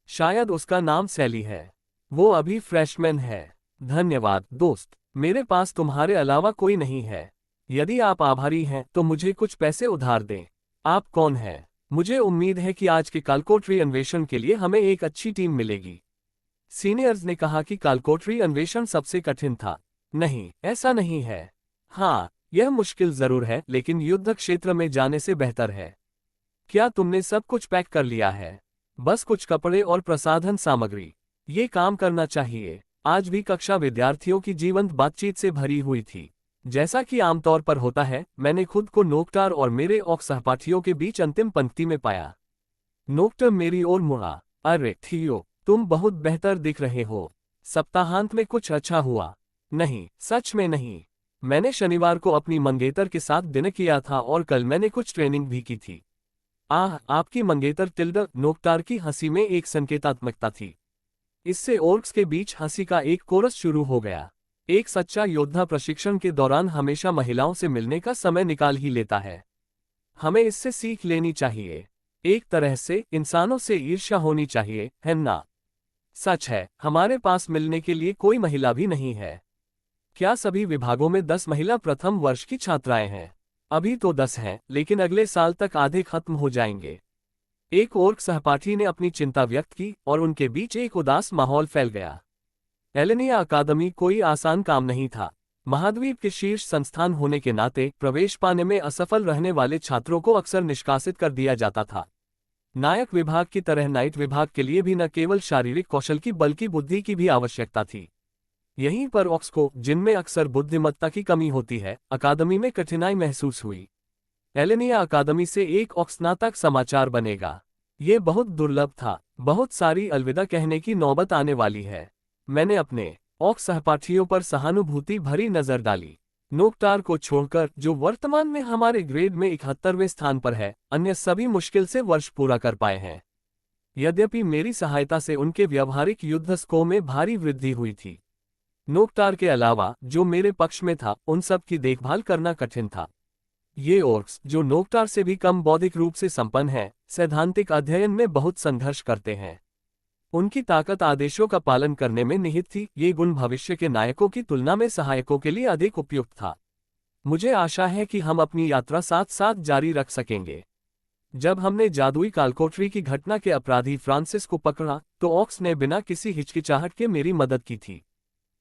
शायद उसका नाम सैली है। वो अभी फ्रेशमैन है। धन्यवाद दोस्त, मेरे पास तुम्हारे अलावा कोई नहीं है। यदि आप आभारी हैं तो मुझे कुछ पैसे उधार दें। आप कौन हैं? मुझे उम्मीद है कि आज के कालकोटरी अन्वेषण के लिए हमें एक अच्छी टीम मिलेगी। सीनियर्स ने कहा कि कालकोटरी अन्वेषण सबसे कठिन था। नहीं, ऐसा नहीं है। हाँ, यह मुश्किल जरूर है, लेकिन युद्ध क्षेत्र में जाने से बेहतर है। क्या तुमने सब कुछ पैक कर लिया है? बस कुछ कपड़े और प्रसाधन सामग्री। ये काम करना चाहिए। आज भी कक्षा विद्यार्थियों की जीवंत बातचीत से भरी हुई थी। जैसा कि आमतौर पर होता है, मैंने खुद को नोक्टार और मेरे ऑक सहपाठियों के बीच अंतिम पंक्ति में पाया। नोक्टर मेरी ओर मुड़ा। अरे थियो, तुम बहुत बेहतर दिख रहे हो। सप्ताहांत में कुछ अच्छा हुआ? नहीं, सच में नहीं। मैंने शनिवार को अपनी मंगेतर के साथ डिनर किया था और कल मैंने कुछ ट्रेनिंग भी की थी। आपकी मंगेतर टिल्डर। नोक्टार की हंसी में एक संकेतात्मकता थी। इससे ओर्क्स के बीच हंसी का एक कोरस शुरू हो गया। एक सच्चा योद्धा प्रशिक्षण के दौरान हमेशा महिलाओं से मिलने का समय निकाल ही लेता है। हमें इससे सीख लेनी चाहिए। एक तरह से इंसानों से ईर्ष्या होनी चाहिए, है ना? सच है, हमारे पास मिलने के लिए कोई महिला भी नहीं है। क्या सभी विभागों में 10 महिला प्रथम वर्ष की छात्राएं हैं? अभी तो 10 हैं, लेकिन अगले साल तक आधे खत्म हो जाएंगे। एक ओर्क सहपाठी ने अपनी चिंता व्यक्त की और उनके बीच एक उदास माहौल फैल गया। एलेनिया अकादमी कोई आसान काम नहीं था। महाद्वीप के शीर्ष संस्थान होने के नाते प्रवेश पाने में असफल रहने वाले छात्रों को अक्सर निष्कासित कर दिया जाता था। नायक विभाग की तरह नाइट विभाग के लिए भी न केवल शारीरिक कौशल की बल्कि बुद्धि की भी आवश्यकता थी। यहीं पर ऑक्स को, जिनमें अक्सर बुद्धिमत्ता की कमी होती है, अकादमी में कठिनाई महसूस हुई। एलेनिया अकादमी से एक ऑक्स स्नातक समाचार बनेगा। ये बहुत दुर्लभ था। बहुत सारी अलविदा कहने की नौबत आने वाली है। मैंने अपने ऑक्स सहपाठियों पर सहानुभूति भरी नजर डाली। नोक्टार को छोड़कर, जो वर्तमान में हमारे ग्रेड में 71वें स्थान पर है, अन्य सभी मुश्किल से वर्ष पूरा कर पाए हैं। यद्यपि मेरी सहायता से उनके व्यावहारिक युद्ध स्कोर में भारी वृद्धि हुई थी। नोक्टार के अलावा जो मेरे पक्ष में था, उन सब की देखभाल करना कठिन था। ये ओर्क्स, जो नोक्टार से भी कम बौद्धिक रूप से संपन्न हैं, सैद्धांतिक अध्ययन में बहुत संघर्ष करते हैं। उनकी ताकत आदेशों का पालन करने में निहित थी। ये गुण भविष्य के नायकों की तुलना में सहायकों के लिए अधिक उपयुक्त था। मुझे आशा है कि हम अपनी यात्रा साथ साथ जारी रख सकेंगे। जब हमने जादुई कालकोटरी की घटना के अपराधी फ्रांसिस को पकड़ा, तो ऑक्स ने बिना किसी हिचकिचाहट के मेरी मदद की थी।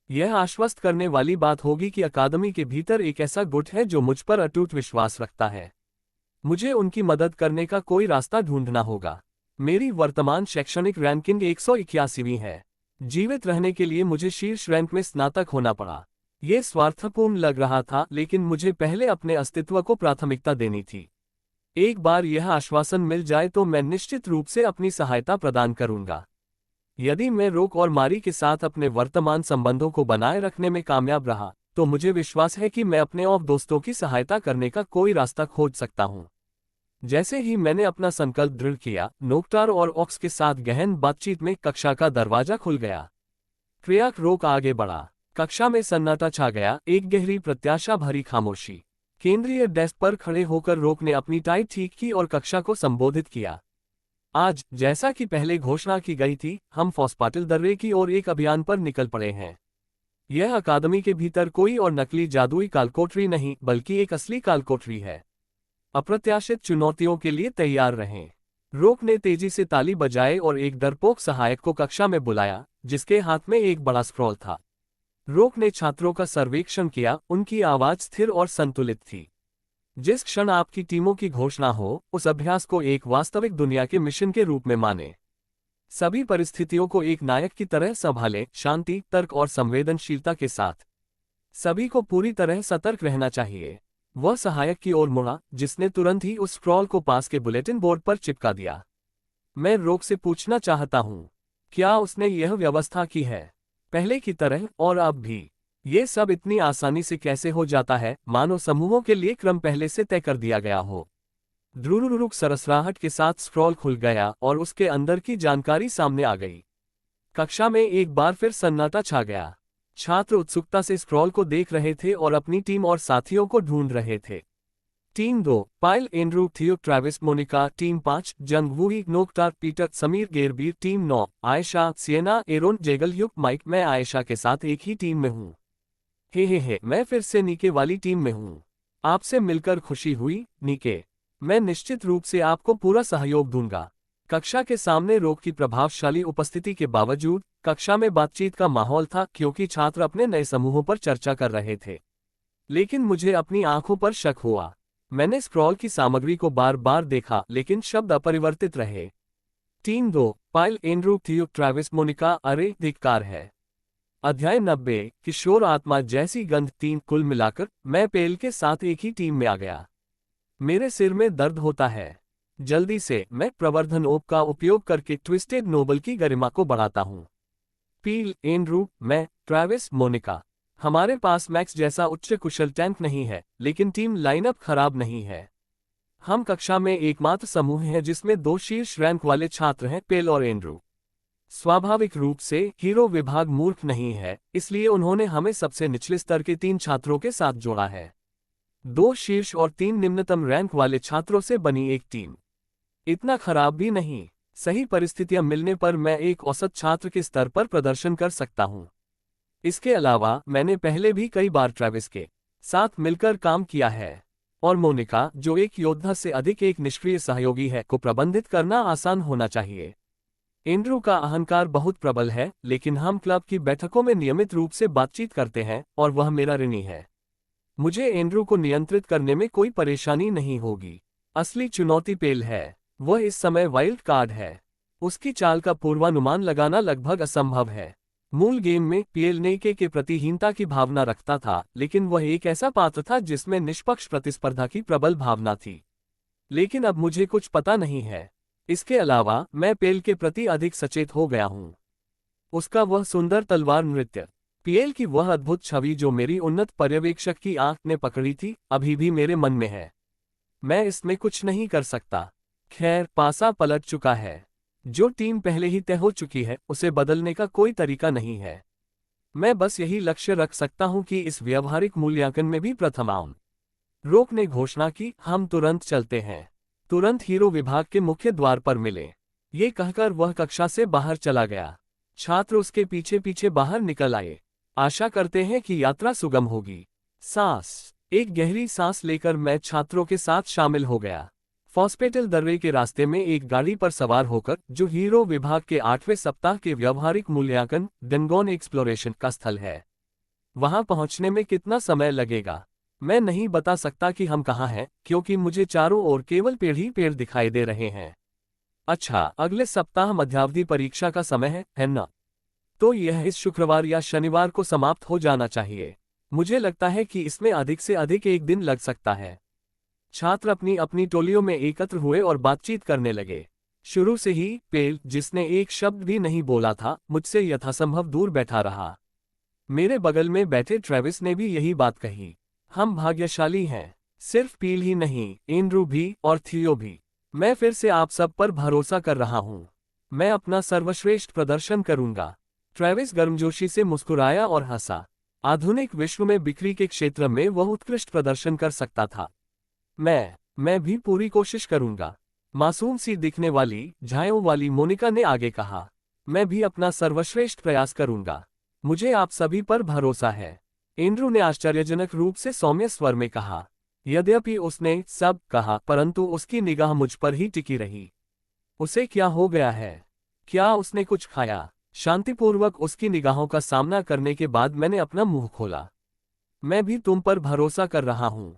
यह आश्वस्त करने वाली बात होगी कि अकादमी के भीतर एक ऐसा गुट है जो मुझ पर अटूट विश्वास रखता है। मुझे उनकी मदद करने का कोई रास्ता ढूंढना होगा। मेरी वर्तमान शैक्षणिक रैंकिंग 181वीं है। जीवित रहने के लिए मुझे शीर्ष रैंक में स्नातक होना पड़ा। ये स्वार्थपूर्ण लग रहा था, लेकिन मुझे पहले अपने अस्तित्व को प्राथमिकता देनी थी। एक बार यह आश्वासन मिल जाए तो मैं निश्चित रूप से अपनी सहायता प्रदान करूंगा। यदि मैं रोक और मारी के साथ अपने वर्तमान संबंधों को बनाए रखने में कामयाब रहा, तो मुझे विश्वास है कि मैं अपने और दोस्तों की सहायता करने का कोई रास्ता खोज सकता हूं। जैसे ही मैंने अपना संकल्प दृढ़ किया, नोक्टार और ऑक्स के साथ गहन बातचीत में कक्षा का दरवाजा खुल गया। क्रियाक रोक आगे बढ़ा। कक्षा में सन्नाटा छा गया, एक गहरी प्रत्याशा भरी खामोशी। केंद्रीय डेस्क पर खड़े होकर रोक ने अपनी टाई ठीक की और कक्षा को संबोधित किया। आज, जैसा कि पहले घोषणा की गई थी, हम फॉस्पाटिल दर्रे की ओर एक अभियान पर निकल पड़े हैं। यह अकादमी के भीतर कोई और नकली जादुई कालकोठरी नहीं, बल्कि एक असली कालकोठरी है। अप्रत्याशित चुनौतियों के लिए तैयार रहें। रोक ने तेजी से ताली बजाए और एक डरपोक सहायक को कक्षा में बुलाया, जिसके हाथ में एक बड़ा स्क्रॉल था। रोक ने छात्रों का सर्वेक्षण किया, उनकी आवाज स्थिर और संतुलित थी। जिस क्षण आपकी टीमों की घोषणा हो, उस अभ्यास को एक वास्तविक दुनिया के मिशन के रूप में माने। सभी परिस्थितियों को एक नायक की तरह संभालें, शांति, तर्क और संवेदनशीलता के साथ। सभी को पूरी तरह सतर्क रहना चाहिए। वह सहायक की ओर मुड़ा, जिसने तुरंत ही उस स्क्रॉल को पास के बुलेटिन बोर्ड पर चिपका दिया। मैं रोक से पूछना चाहता हूँ, क्या उसने यह व्यवस्था की है? पहले की तरह और अब भी। ये सब इतनी आसानी से कैसे हो जाता है, मानो समूहों के लिए क्रम पहले से तय कर दिया गया हो। ध्रुरुरुक सरसराहट के साथ स्क्रॉल खुल गया और उसके अंदर की जानकारी सामने आ गई। कक्षा में एक बार फिर सन्नाटा छा गया। छात्र उत्सुकता से स्क्रॉल को देख रहे थे और अपनी टीम और साथियों को ढूंढ रहे थे। Team 2, Payal, Andrew, Theo, Travis, Monica. Team 5, Jung, Woohee, नोक्टार, पीटर, समीर, गेरबीर। टीम 9, आयशा, सिएना, एरोन, जेगल, युग, माइक। मैं आयशा के साथ एक ही टीम में हूँ। हे, मैं फिर से नीके वाली टीम में हूँ। आपसे मिलकर खुशी हुई, नीके। मैं निश्चित रूप से आपको पूरा सहयोग दूंगा। कक्षा के सामने रोक की प्रभावशाली उपस्थिति के बावजूद कक्षा में बातचीत का माहौल था, क्योंकि छात्र अपने नए समूहों पर चर्चा कर रहे थे। लेकिन मुझे अपनी आंखों पर शक हुआ। मैंने स्क्रॉल की सामग्री को बार बार देखा, लेकिन शब्द अपरिवर्तित रहे। Team 2, Payal, Andrew, Theo, Travis, Monika. अरे, धिक्कार है। अध्याय 90, किशोर आत्मा जैसी गंध। 3, कुल मिलाकर मैं पेल के साथ एक ही टीम में आ गया। मेरे सिर में दर्द होता है। जल्दी से मैं प्रवर्धन ओप का उपयोग करके ट्विस्टेड नोबल की गरिमा को बढ़ाता हूँ। पील, एंड्रू, मैं, ट्रेविस, मोनिका। हमारे पास मैक्स जैसा उच्च कुशल टैंक नहीं है, लेकिन टीम लाइनअप खराब नहीं है। हम कक्षा में एकमात्र समूह हैं जिसमें 2 शीर्ष रैंक वाले छात्र हैं, पेल और एंड्रू। स्वाभाविक रूप से हीरो विभाग मूर्ख नहीं है, इसलिए उन्होंने हमें सबसे निचले स्तर के 3 छात्रों के साथ जोड़ा है। 2 शीर्ष और 3 निम्नतम रैंक वाले छात्रों से बनी एक टीम। इतना खराब भी नहीं। सही परिस्थितियां मिलने पर मैं एक औसत छात्र के स्तर पर प्रदर्शन कर सकता हूं। इसके अलावा मैंने पहले भी कई बार ट्रेविस के साथ मिलकर काम किया है, और मोनिका, जो एक योद्धा से अधिक एक निष्क्रिय सहयोगी है, को प्रबंधित करना आसान होना चाहिए। एंड्रू का अहंकार बहुत प्रबल है, लेकिन हम क्लब की बैठकों में नियमित रूप से बातचीत करते हैं और वह मेरा ऋणी है। मुझे एंड्रू को नियंत्रित करने में कोई परेशानी नहीं होगी। असली चुनौती पेल है। वह इस समय वाइल्ड कार्ड है। उसकी चाल का पूर्वानुमान लगाना लगभग असंभव है। मूल गेम में पेल नेके के प्रति हीनता की भावना रखता था, लेकिन वह एक ऐसा पात्र था जिसमें निष्पक्ष प्रतिस्पर्धा की प्रबल भावना थी। लेकिन अब मुझे कुछ पता नहीं है। इसके अलावा मैं पेल के प्रति अधिक सचेत हो गया हूँ। उसका वह सुंदर तलवार नृत्य, पेल की वह अद्भुत छवि जो मेरी उन्नत पर्यवेक्षक की आंख ने पकड़ी थी, अभी भी मेरे मन में है। मैं इसमें कुछ नहीं कर सकता। खैर, पासा पलट चुका है। जो टीम पहले ही तय हो चुकी है, उसे बदलने का कोई तरीका नहीं है। मैं बस यही लक्ष्य रख सकता हूं कि इस व्यावहारिक मूल्यांकन में भी प्रथम आऊं। रोक ने घोषणा की, हम तुरंत चलते हैं। तुरंत हीरो विभाग के मुख्य द्वार पर मिले। ये कहकर वह कक्षा से बाहर चला गया। छात्र उसके पीछे पीछे बाहर निकल आए। आशा करते हैं कि यात्रा सुगम होगी। एक गहरी सांस लेकर मैं छात्रों के साथ शामिल हो गया। फॉस्पेटल दर्रे के रास्ते में एक गाड़ी पर सवार होकर, जो हीरो विभाग के 8वें सप्ताह के व्यावहारिक मूल्यांकन डेंगोन एक्सप्लोरेशन का स्थल है। वहां पहुंचने में कितना समय लगेगा, मैं नहीं बता सकता कि हम कहां हैं, क्योंकि मुझे चारों ओर केवल पेड़ ही पेड़ दिखाई दे रहे हैं। अच्छा, अगले सप्ताह मध्यावधि परीक्षा का समय है ना? तो यह इस शुक्रवार या शनिवार को समाप्त हो जाना चाहिए। मुझे लगता है कि इसमें अधिक से अधिक एक दिन लग सकता है। छात्र अपनी अपनी टोलियों में एकत्र हुए और बातचीत करने लगे। शुरू से ही पेल, जिसने एक शब्द भी नहीं बोला था, मुझसे यथासंभव दूर बैठा रहा। मेरे बगल में बैठे ट्रेविस ने भी यही बात कही। हम भाग्यशाली हैं। सिर्फ पील ही नहीं, एंड्रू भी और थियो भी। मैं फिर से आप सब पर भरोसा कर रहा हूँ। मैं अपना सर्वश्रेष्ठ प्रदर्शन करूंगा। ट्रेविस गर्मजोशी से मुस्कुराया और हंसा। आधुनिक विश्व में बिक्री के क्षेत्र में वह उत्कृष्ट प्रदर्शन कर सकता था। मैं भी पूरी कोशिश करूंगा। मासूम सी दिखने वाली, झाइयों वाली मोनिका ने आगे कहा। मैं भी अपना सर्वश्रेष्ठ प्रयास करूंगा। मुझे आप सभी पर भरोसा है। एंड्रू ने आश्चर्यजनक रूप से सौम्य स्वर में कहा। यद्यपि उसने सब कहा, परंतु उसकी निगाह मुझ पर ही टिकी रही। उसे क्या हो गया है? क्या उसने कुछ खाया? शांतिपूर्वक उसकी निगाहों का सामना करने के बाद मैंने अपना मुंह खोला। मैं भी तुम पर भरोसा कर रहा हूं।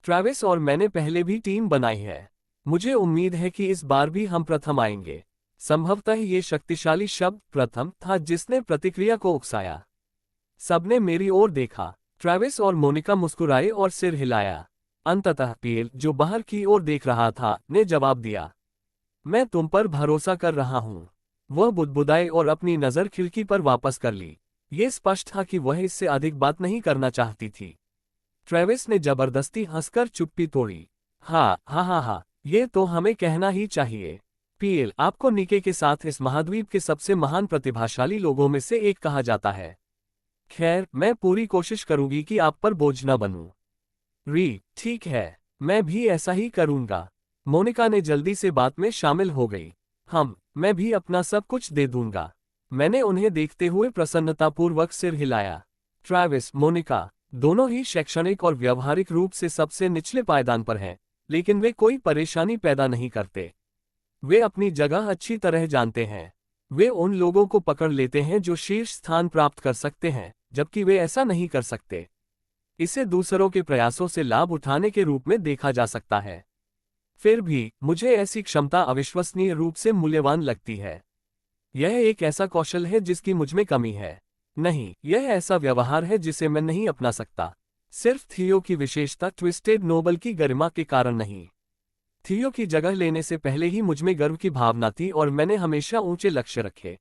ट्रैविस और मैंने पहले भी टीम बनाई है। मुझे उम्मीद है कि इस बार भी हम प्रथम आएंगे। संभवतः ये शक्तिशाली शब्द प्रथम था जिसने प्रतिक्रिया को उकसाया। सबने मेरी ओर देखा। ट्रैविस और मोनिका मुस्कुराए और सिर हिलाया। अंततः पीएल, जो बाहर की ओर देख रहा था, ने जवाब दिया। मैं तुम पर भरोसा कर रहा हूं। वह बुदबुदाए और अपनी नजर खिड़की पर वापस कर ली। ये स्पष्ट था कि वह इससे अधिक बात नहीं करना चाहती थी। ट्रेविस ने जबरदस्ती हंसकर चुप्पी तोड़ी। हाँ हाँ हाँ हाँ, ये तो हमें कहना ही चाहिए। पीएल, आपको निके के साथ इस महाद्वीप के सबसे महान प्रतिभाशाली लोगों में से एक कहा जाता है। खैर, मैं पूरी कोशिश करूंगी कि आप पर बोझ न बनूं। ठीक है, मैं भी ऐसा ही करूंगा। मोनिका ने जल्दी से बात में शामिल हो गई। मैं भी अपना सब कुछ दे दूंगा। मैंने उन्हें देखते हुए प्रसन्नतापूर्वक सिर हिलाया। ट्रैविस, मोनिका दोनों ही शैक्षणिक और व्यावहारिक रूप से सबसे निचले पायदान पर हैं, लेकिन वे कोई परेशानी पैदा नहीं करते। वे अपनी जगह अच्छी तरह जानते हैं। वे उन लोगों को पकड़ लेते हैं जो शीर्ष स्थान प्राप्त कर सकते हैं, जबकि वे ऐसा नहीं कर सकते। इसे दूसरों के प्रयासों से लाभ उठाने के रूप में देखा जा सकता है। फिर भी मुझे ऐसी क्षमता अविश्वसनीय रूप से मूल्यवान लगती है। यह एक ऐसा कौशल है जिसकी मुझमें कमी है। नहीं, यह ऐसा व्यवहार है जिसे मैं नहीं अपना सकता। सिर्फ थियो की विशेषता ट्विस्टेड नोबल की गरिमा के कारण नहीं। थियो की जगह लेने से पहले ही मुझमें गर्व की भावना थी और मैंने हमेशा ऊंचे लक्ष्य रखे।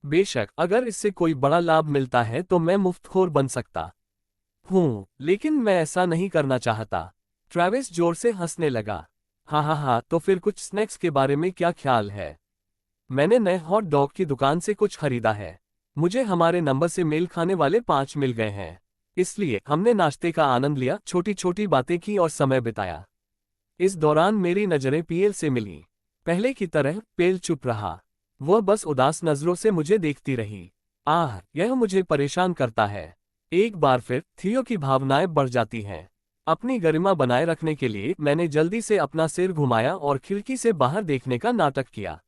बेशक अगर इससे कोई बड़ा लाभ मिलता है तो मैं मुफ्तखोर बन सकता हूँ, लेकिन मैं ऐसा नहीं करना चाहता। ट्रैविस जोर से हंसने लगा। हाँ, तो फिर कुछ स्नैक्स के बारे में क्या ख्याल है? मैंने नए हॉट डॉग की दुकान से कुछ खरीदा है। मुझे हमारे नंबर से मेल खाने वाले 5 मिल गए हैं। इसलिए हमने नाश्ते का आनंद लिया, छोटी छोटी बातें की और समय बिताया। इस दौरान मेरी नजरें पीएल से मिली। पहले की तरह पीएल चुप रहा। वह बस उदास नजरों से मुझे देखती रही। यह मुझे परेशान करता है। एक बार फिर थियो की भावनाएं बढ़ जाती हैं। अपनी गरिमा बनाए रखने के लिए मैंने जल्दी से अपना सिर घुमाया और खिड़की से बाहर देखने का नाटक किया।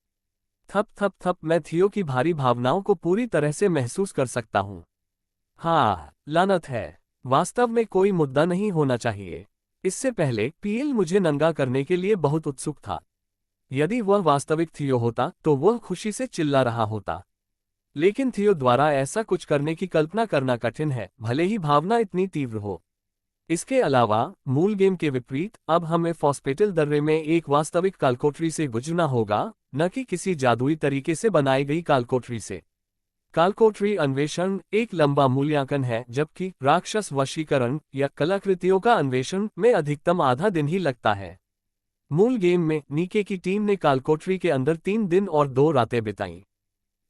थप थप थप, मैं थियो की भारी भावनाओं को पूरी तरह से महसूस कर सकता हूँ। लानत है। वास्तव में कोई मुद्दा नहीं होना चाहिए। इससे पहले पीएल मुझे नंगा करने के लिए बहुत उत्सुक था। यदि वह वास्तविक थियो होता तो वह खुशी से चिल्ला रहा होता। लेकिन थियो द्वारा ऐसा कुछ करने की कल्पना करना कठिन है, भले ही भावना इतनी तीव्र हो। इसके अलावा मूल गेम के विपरीत अब हमें फॉस्पेटल दर्रे में एक वास्तविक कालकोठरी से गुजरना होगा, न कि किसी जादुई तरीके से बनाई गई कालकोठरी से। कालकोठरी अन्वेषण एक लंबा मूल्यांकन है, जबकि राक्षस वशीकरण या कलाकृतियों का अन्वेषण में अधिकतम आधा दिन ही लगता है। मूल गेम में निके की टीम ने कालकोठरी के अंदर 3 दिन और 2 रातें बिताईं।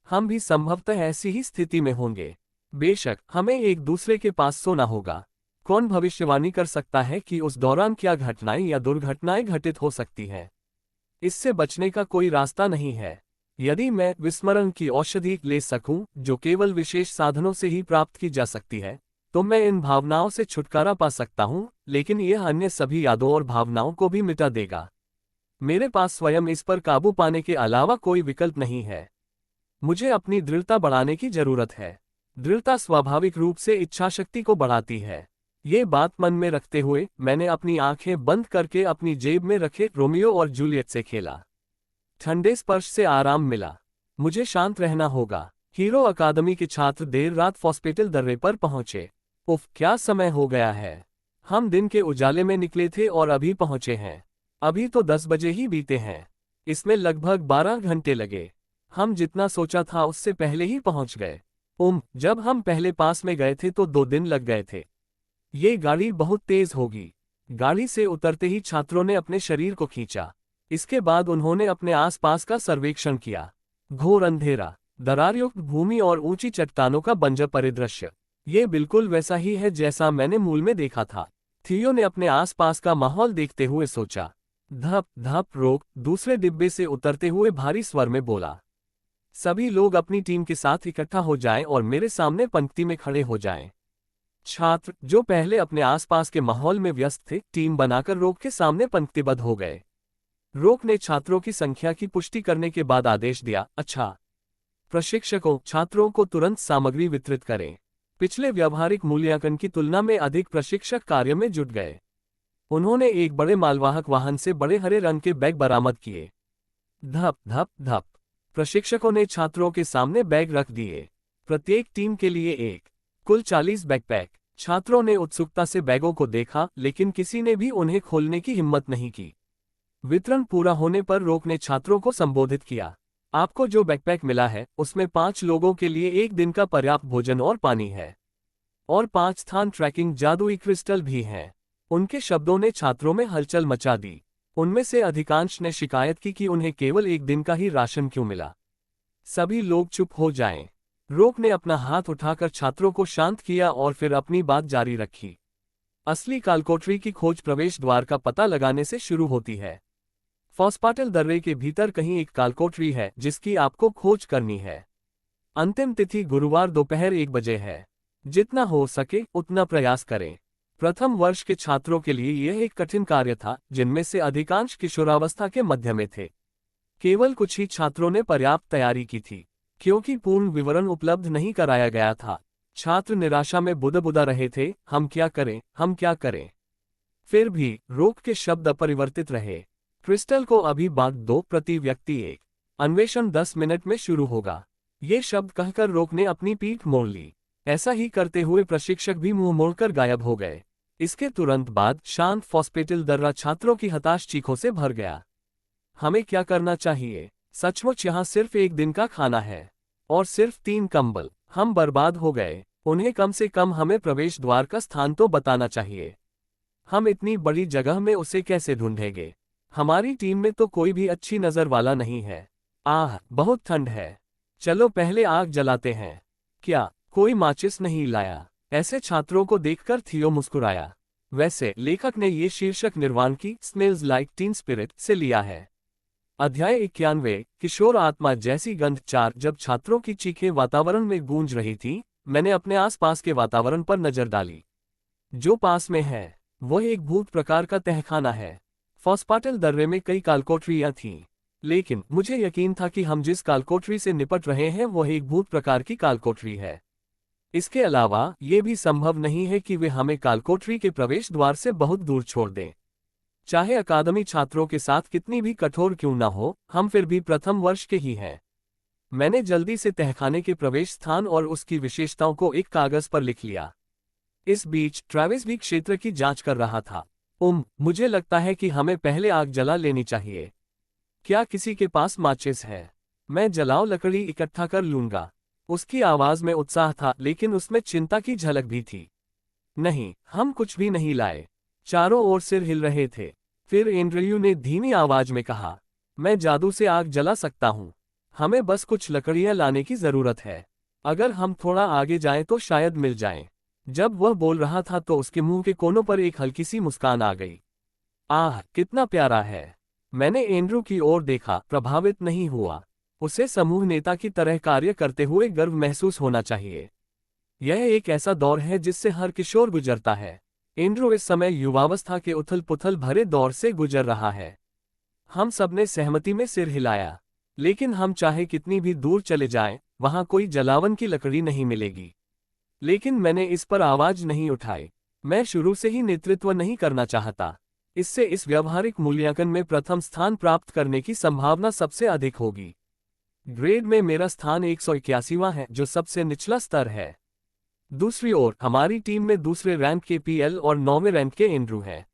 हम भी संभवतः ऐसी ही स्थिति में होंगे। बेशक हमें एक दूसरे के पास सोना होगा। कौन भविष्यवाणी कर सकता है कि उस दौरान क्या घटनाएं या दुर्घटनाएं घटित हो सकती हैं? इससे बचने का कोई रास्ता नहीं है। यदि मैं विस्मरण की औषधि ले सकूं, जो केवल विशेष साधनों से ही प्राप्त की जा सकती है, तो मैं इन भावनाओं से छुटकारा पा सकता हूं, लेकिन यह अन्य सभी यादों और भावनाओं को भी मिटा देगा। मेरे पास स्वयं इस पर काबू पाने के अलावा कोई विकल्प नहीं है। मुझे अपनी दृढ़ता बढ़ाने की जरूरत है। दृढ़ता स्वाभाविक रूप से इच्छाशक्ति को बढ़ाती है। ये बात मन में रखते हुए मैंने अपनी आंखें बंद करके अपनी जेब में रखे रोमियो और जूलियट से खेला। ठंडे स्पर्श से आराम मिला। मुझे शांत रहना होगा। हीरो अकादमी के छात्र देर रात फॉस्पेटल दर्रे पर पहुंचे। उफ, क्या समय हो गया है। हम दिन के उजाले में निकले थे और अभी पहुंचे हैं। अभी तो 10 बजे ही बीते हैं। इसमें लगभग 12 घंटे लगे। हम जितना सोचा था उससे पहले ही पहुंच गए। जब हम पहले पास में गए थे तो 2 दिन लग गए थे। ये गाड़ी बहुत तेज होगी। गाड़ी से उतरते ही छात्रों ने अपने शरीर को खींचा। इसके बाद उन्होंने अपने आसपास का सर्वेक्षण किया। घोर अंधेरा, दरारयुक्त भूमि और ऊंची चट्टानों का बंजर परिदृश्य। ये बिल्कुल वैसा ही है जैसा मैंने मूल में देखा था। थियो ने अपने आसपास का माहौल देखते हुए सोचा। धप धप रोक दूसरे डिब्बे से उतरते हुए भारी स्वर में बोला। सभी लोग अपनी टीम के साथ इकट्ठा हो जाएं और मेरे सामने पंक्ति में खड़े हो जाएं। छात्र जो पहले अपने आसपास के माहौल में व्यस्त थे, टीम बनाकर रोक के सामने पंक्तिबद्ध हो गए। रोक ने छात्रों की संख्या की पुष्टि करने के बाद आदेश दिया, अच्छा प्रशिक्षकों, छात्रों को तुरंत सामग्री वितरित करें। पिछले व्यावहारिक मूल्यांकन की तुलना में अधिक प्रशिक्षक कार्य में जुट गए। उन्होंने एक बड़े मालवाहक वाहन से बड़े हरे रंग के बैग बरामद किए। धप धप धप प्रशिक्षकों ने छात्रों के सामने बैग रख दिए, प्रत्येक टीम के लिए एक, कुल 40 बैकपैक। छात्रों ने उत्सुकता से बैगों को देखा, लेकिन किसी ने भी उन्हें खोलने की हिम्मत नहीं की। वितरण पूरा होने पर रोक ने छात्रों को संबोधित किया, आपको जो बैकपैक मिला है उसमें 5 लोगों के लिए एक दिन का पर्याप्त भोजन और पानी है, और 5 स्थान ट्रैकिंग जादुई क्रिस्टल भी हैं। उनके शब्दों ने छात्रों में हलचल मचा दी। उनमें से अधिकांश ने शिकायत की कि उन्हें केवल एक दिन का ही राशन क्यों मिला। सभी लोग चुप हो जाएं। रोक ने अपना हाथ उठाकर छात्रों को शांत किया और फिर अपनी बात जारी रखी। असली कालकोठरी की खोज प्रवेश द्वार का पता लगाने से शुरू होती है। फॉस्पाटल दर्रे के भीतर कहीं एक कालकोठरी है जिसकी आपको खोज करनी है। अंतिम तिथि गुरुवार दोपहर 1 बजे है। जितना हो सके उतना प्रयास करें। प्रथम वर्ष के छात्रों के लिए यह एक कठिन कार्य था, जिनमें से अधिकांश किशोरावस्था के मध्य में थे। केवल कुछ ही छात्रों ने पर्याप्त तैयारी की थी, क्योंकि पूर्ण विवरण उपलब्ध नहीं कराया गया था। छात्र निराशा में बुदबुदा रहे थे, हम क्या करें, हम क्या करें। फिर भी रोक के शब्द अपरिवर्तित रहे, क्रिस्टल को अभी बांट दो, प्रति व्यक्ति एक। अन्वेषण 10 मिनट में शुरू होगा। ये शब्द कहकर रोक ने अपनी पीठ मोड़ ली। ऐसा ही करते हुए प्रशिक्षक भी मुंह मोड़कर गायब हो गए। इसके तुरंत बाद शांत फॉस्पेटल दर्रा छात्रों की हताश चीखों से भर गया। हमें क्या करना चाहिए? सचमुच यहाँ सिर्फ एक दिन का खाना है और सिर्फ 3 कंबल। हम बर्बाद हो गए। उन्हें कम से कम हमें प्रवेश द्वार का स्थान तो बताना चाहिए। हम इतनी बड़ी जगह में उसे कैसे ढूंढेंगे? हमारी टीम में तो कोई भी अच्छी नजर वाला नहीं है। आह, बहुत ठंड है। चलो पहले आग जलाते हैं। क्या कोई माचिस नहीं लाया? ऐसे छात्रों को देखकर थियो मुस्कुराया। वैसे लेखक ने ये शीर्षक निर्वाण की स्मेल्स लाइक टीन स्पिरिट से लिया है। अध्याय 91, किशोर आत्मा जैसी गंध। 4 जब छात्रों की चीखें वातावरण में गूंज रही थी, मैंने अपने आसपास के वातावरण पर नजर डाली। जो पास में है वह एक भूत प्रकार का तहखाना है। फॉस्पाटल दर्रे में कई कालकोठरियां थीं, लेकिन मुझे यकीन था कि हम जिस कालकोठरी से निपट रहे हैं वह एक भूत प्रकार की कालकोठरी है। इसके अलावा ये भी संभव नहीं है कि वे हमें कालकोठरी के प्रवेश द्वार से बहुत दूर छोड़ दें। चाहे अकादमी छात्रों के साथ कितनी भी कठोर क्यों न हो, हम फिर भी प्रथम वर्ष के ही हैं। मैंने जल्दी से तहखाने के प्रवेश स्थान और उसकी विशेषताओं को एक कागज पर लिख लिया। इस बीच ट्रैविस भी क्षेत्र की जांच कर रहा था। मुझे लगता है कि हमें पहले आग जला लेनी चाहिए। क्या किसी के पास माचिस है? मैं जलाओ लकड़ी इकट्ठा कर लूंगा। उसकी आवाज में उत्साह था, लेकिन उसमें चिंता की झलक भी थी। नहीं, हम कुछ भी नहीं लाए। चारों ओर सिर हिल रहे थे। फिर एंड्रयू ने धीमी आवाज में कहा, मैं जादू से आग जला सकता हूं। हमें बस कुछ लकड़ियां लाने की जरूरत है। अगर हम थोड़ा आगे जाएं तो शायद मिल जाएं। जब वह बोल रहा था तो उसके मुंह के कोनों पर एक हल्की सी मुस्कान आ गई। आह, कितना प्यारा है। मैंने एंड्रू की ओर देखा, प्रभावित नहीं हुआ। उसे समूह नेता की तरह कार्य करते हुए गर्व महसूस होना चाहिए। यह एक ऐसा दौर है जिससे हर किशोर गुजरता है। एंड्रू इस समय युवावस्था के उथल पुथल भरे दौर से गुजर रहा है। हम सबने सहमति में सिर हिलाया। लेकिन हम चाहे कितनी भी दूर चले जाएं, वहां कोई जलावन की लकड़ी नहीं मिलेगी। लेकिन मैंने इस पर आवाज नहीं उठाई। मैं शुरू से ही नेतृत्व नहीं करना चाहता। इससे इस व्यावहारिक मूल्यांकन में प्रथम स्थान प्राप्त करने की संभावना सबसे अधिक होगी। ग्रेड में मेरा स्थान 181वां है, जो सबसे निचला स्तर है। दूसरी ओर हमारी टीम में दूसरे रैंक के पीएल और 9वें रैंक के एंड्रू हैं।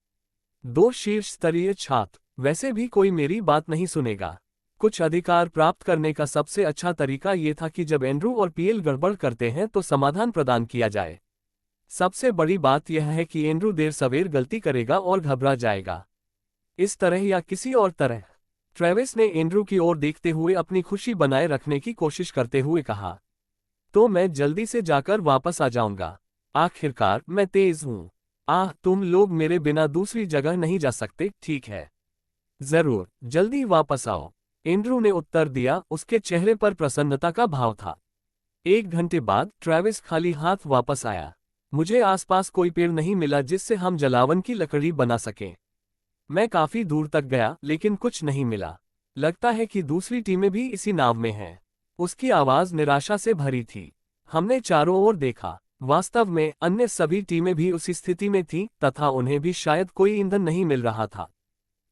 2 शीर्ष स्तरीय छात्र। वैसे भी कोई मेरी बात नहीं सुनेगा। कुछ अधिकार प्राप्त करने का सबसे अच्छा तरीका यह था कि जब एंड्रू और पीएल गड़बड़ करते हैं तो समाधान प्रदान किया जाए। सबसे बड़ी बात यह है कि एंड्रू देर सवेर गलती करेगा और घबरा जाएगा। इस तरह या किसी और तरह। ट्रेविस ने एंड्रू की ओर देखते हुए अपनी खुशी बनाए रखने की कोशिश करते हुए कहा, तो मैं जल्दी से जाकर वापस आ जाऊंगा। आखिरकार मैं तेज हूं। तुम लोग मेरे बिना दूसरी जगह नहीं जा सकते, ठीक है? जरूर, जल्दी वापस आओ, एंड्रू ने उत्तर दिया, उसके चेहरे पर प्रसन्नता का भाव था। 1 घंटे बाद ट्रेविस खाली हाथ वापस आया। मुझे आसपास कोई पेड़ नहीं मिला जिससे हम जलावन की लकड़ी बना सकें। मैं काफी दूर तक गया लेकिन कुछ नहीं मिला। लगता है कि दूसरी टीमें भी इसी नाव में हैं। उसकी आवाज निराशा से भरी थी। हमने चारों ओर देखा। वास्तव में अन्य सभी टीमें भी उसी स्थिति में थीं तथा उन्हें भी शायद कोई ईंधन नहीं मिल रहा था।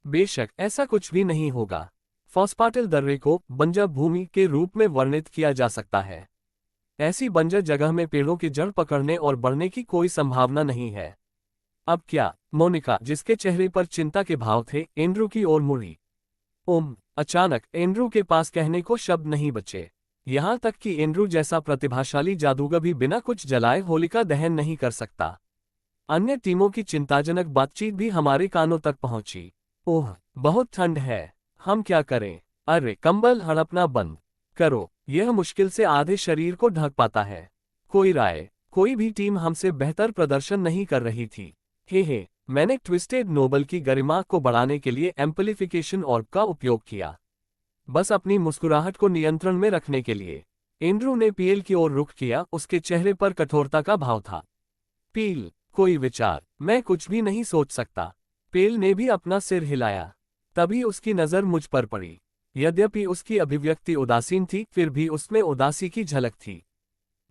बेशक ऐसा कुछ भी नहीं होगा। फॉस्फाटेल दर्रे को बंजर भूमि के रूप में वर्णित किया जा सकता है। ऐसी बंजर जगह में पेड़ों की जड़ पकड़ने और बढ़ने की कोई संभावना नहीं है। अब क्या? मोनिका, जिसके चेहरे पर चिंता के भाव थे, एंड्रू की ओर मुड़ी। अचानक एंड्रू के पास कहने को शब्द नहीं बचे। यहां तक कि एंड्रू जैसा प्रतिभाशाली जादूगर भी बिना कुछ जलाए होलिका दहन नहीं कर सकता। अन्य टीमों की चिंताजनक बातचीत भी हमारे कानों तक पहुंची। ओह, बहुत ठंड है, हम क्या करें? अरे, कंबल हड़पना बंद करो, यह मुश्किल से आधे शरीर को ढक पाता है। कोई राय? कोई भी टीम हमसे बेहतर प्रदर्शन नहीं कर रही थी। हे, मैंने ट्विस्टेड नोबल की गरिमा को बढ़ाने के लिए एम्पलीफिकेशन ऑर्ब का उपयोग किया, बस अपनी मुस्कुराहट को नियंत्रण में रखने के लिए। एंड्रू ने पीएल की ओर रुख किया, उसके चेहरे पर कठोरता का भाव था। पील, कोई विचार? मैं कुछ भी नहीं सोच सकता। पेल ने भी अपना सिर हिलाया। तभी उसकी नजर मुझ पर पड़ी। यद्यपि उसकी अभिव्यक्ति उदासीन थी, फिर भी उसमें उदासी की झलक थी।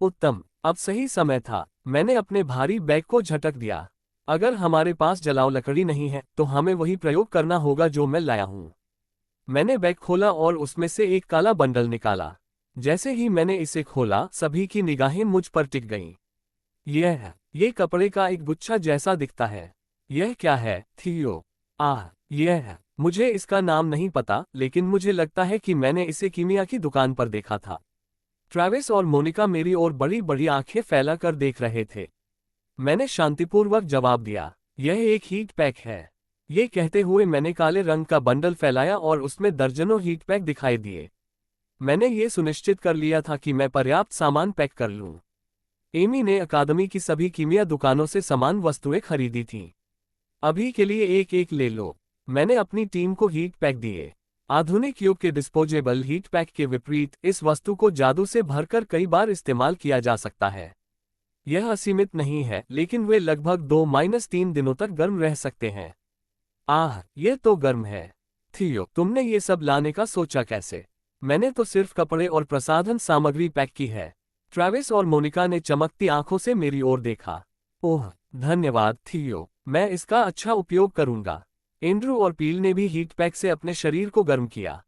उत्तम, अब सही समय था। मैंने अपने भारी बैग को झटक दिया। अगर हमारे पास जलाऊ लकड़ी नहीं है तो हमें वही प्रयोग करना होगा जो मैं लाया हूं। मैंने बैग खोला और उसमें से एक काला बंडल निकाला। जैसे ही मैंने इसे खोला, सभी की निगाहें मुझ पर टिक गईं। ये कपड़े का एक गुच्छा जैसा दिखता है। यह क्या है, थियो? मुझे इसका नाम नहीं पता, लेकिन मुझे लगता है कि मैंने इसे कीमिया की दुकान पर देखा था। ट्रेविस और मोनिका मेरी ओर बड़ी बड़ी आंखें फैलाकर देख रहे थे। मैंने शांतिपूर्वक जवाब दिया, यह एक हीट पैक है। ये कहते हुए मैंने काले रंग का बंडल फैलाया और उसमें दर्जनों हीट पैक दिखाई दिए। मैंने ये सुनिश्चित कर लिया था कि मैं पर्याप्त सामान पैक कर लूं। एमी ने अकादमी की सभी कीमिया दुकानों से समान वस्तुएं खरीदी थीं। अभी के लिए एक एक ले लो। मैंने अपनी टीम को हीट पैक दिए। आधुनिक युग के डिस्पोजेबल हीट पैक के विपरीत, इस वस्तु को जादू से भरकर कई बार इस्तेमाल किया जा सकता है। यह असीमित नहीं है, लेकिन वे लगभग 2-3 दिनों तक गर्म रह सकते हैं। ये तो गर्म है। थियो, तुमने ये सब लाने का सोचा कैसे? मैंने तो सिर्फ कपड़े और प्रसाधन सामग्री पैक की है। ट्रेविस और मोनिका ने चमकती आंखों से मेरी ओर देखा। ओह, धन्यवाद थियो, मैं इसका अच्छा उपयोग करूंगा। एंड्रू और पील ने भी हीट पैक से अपने शरीर को गर्म किया।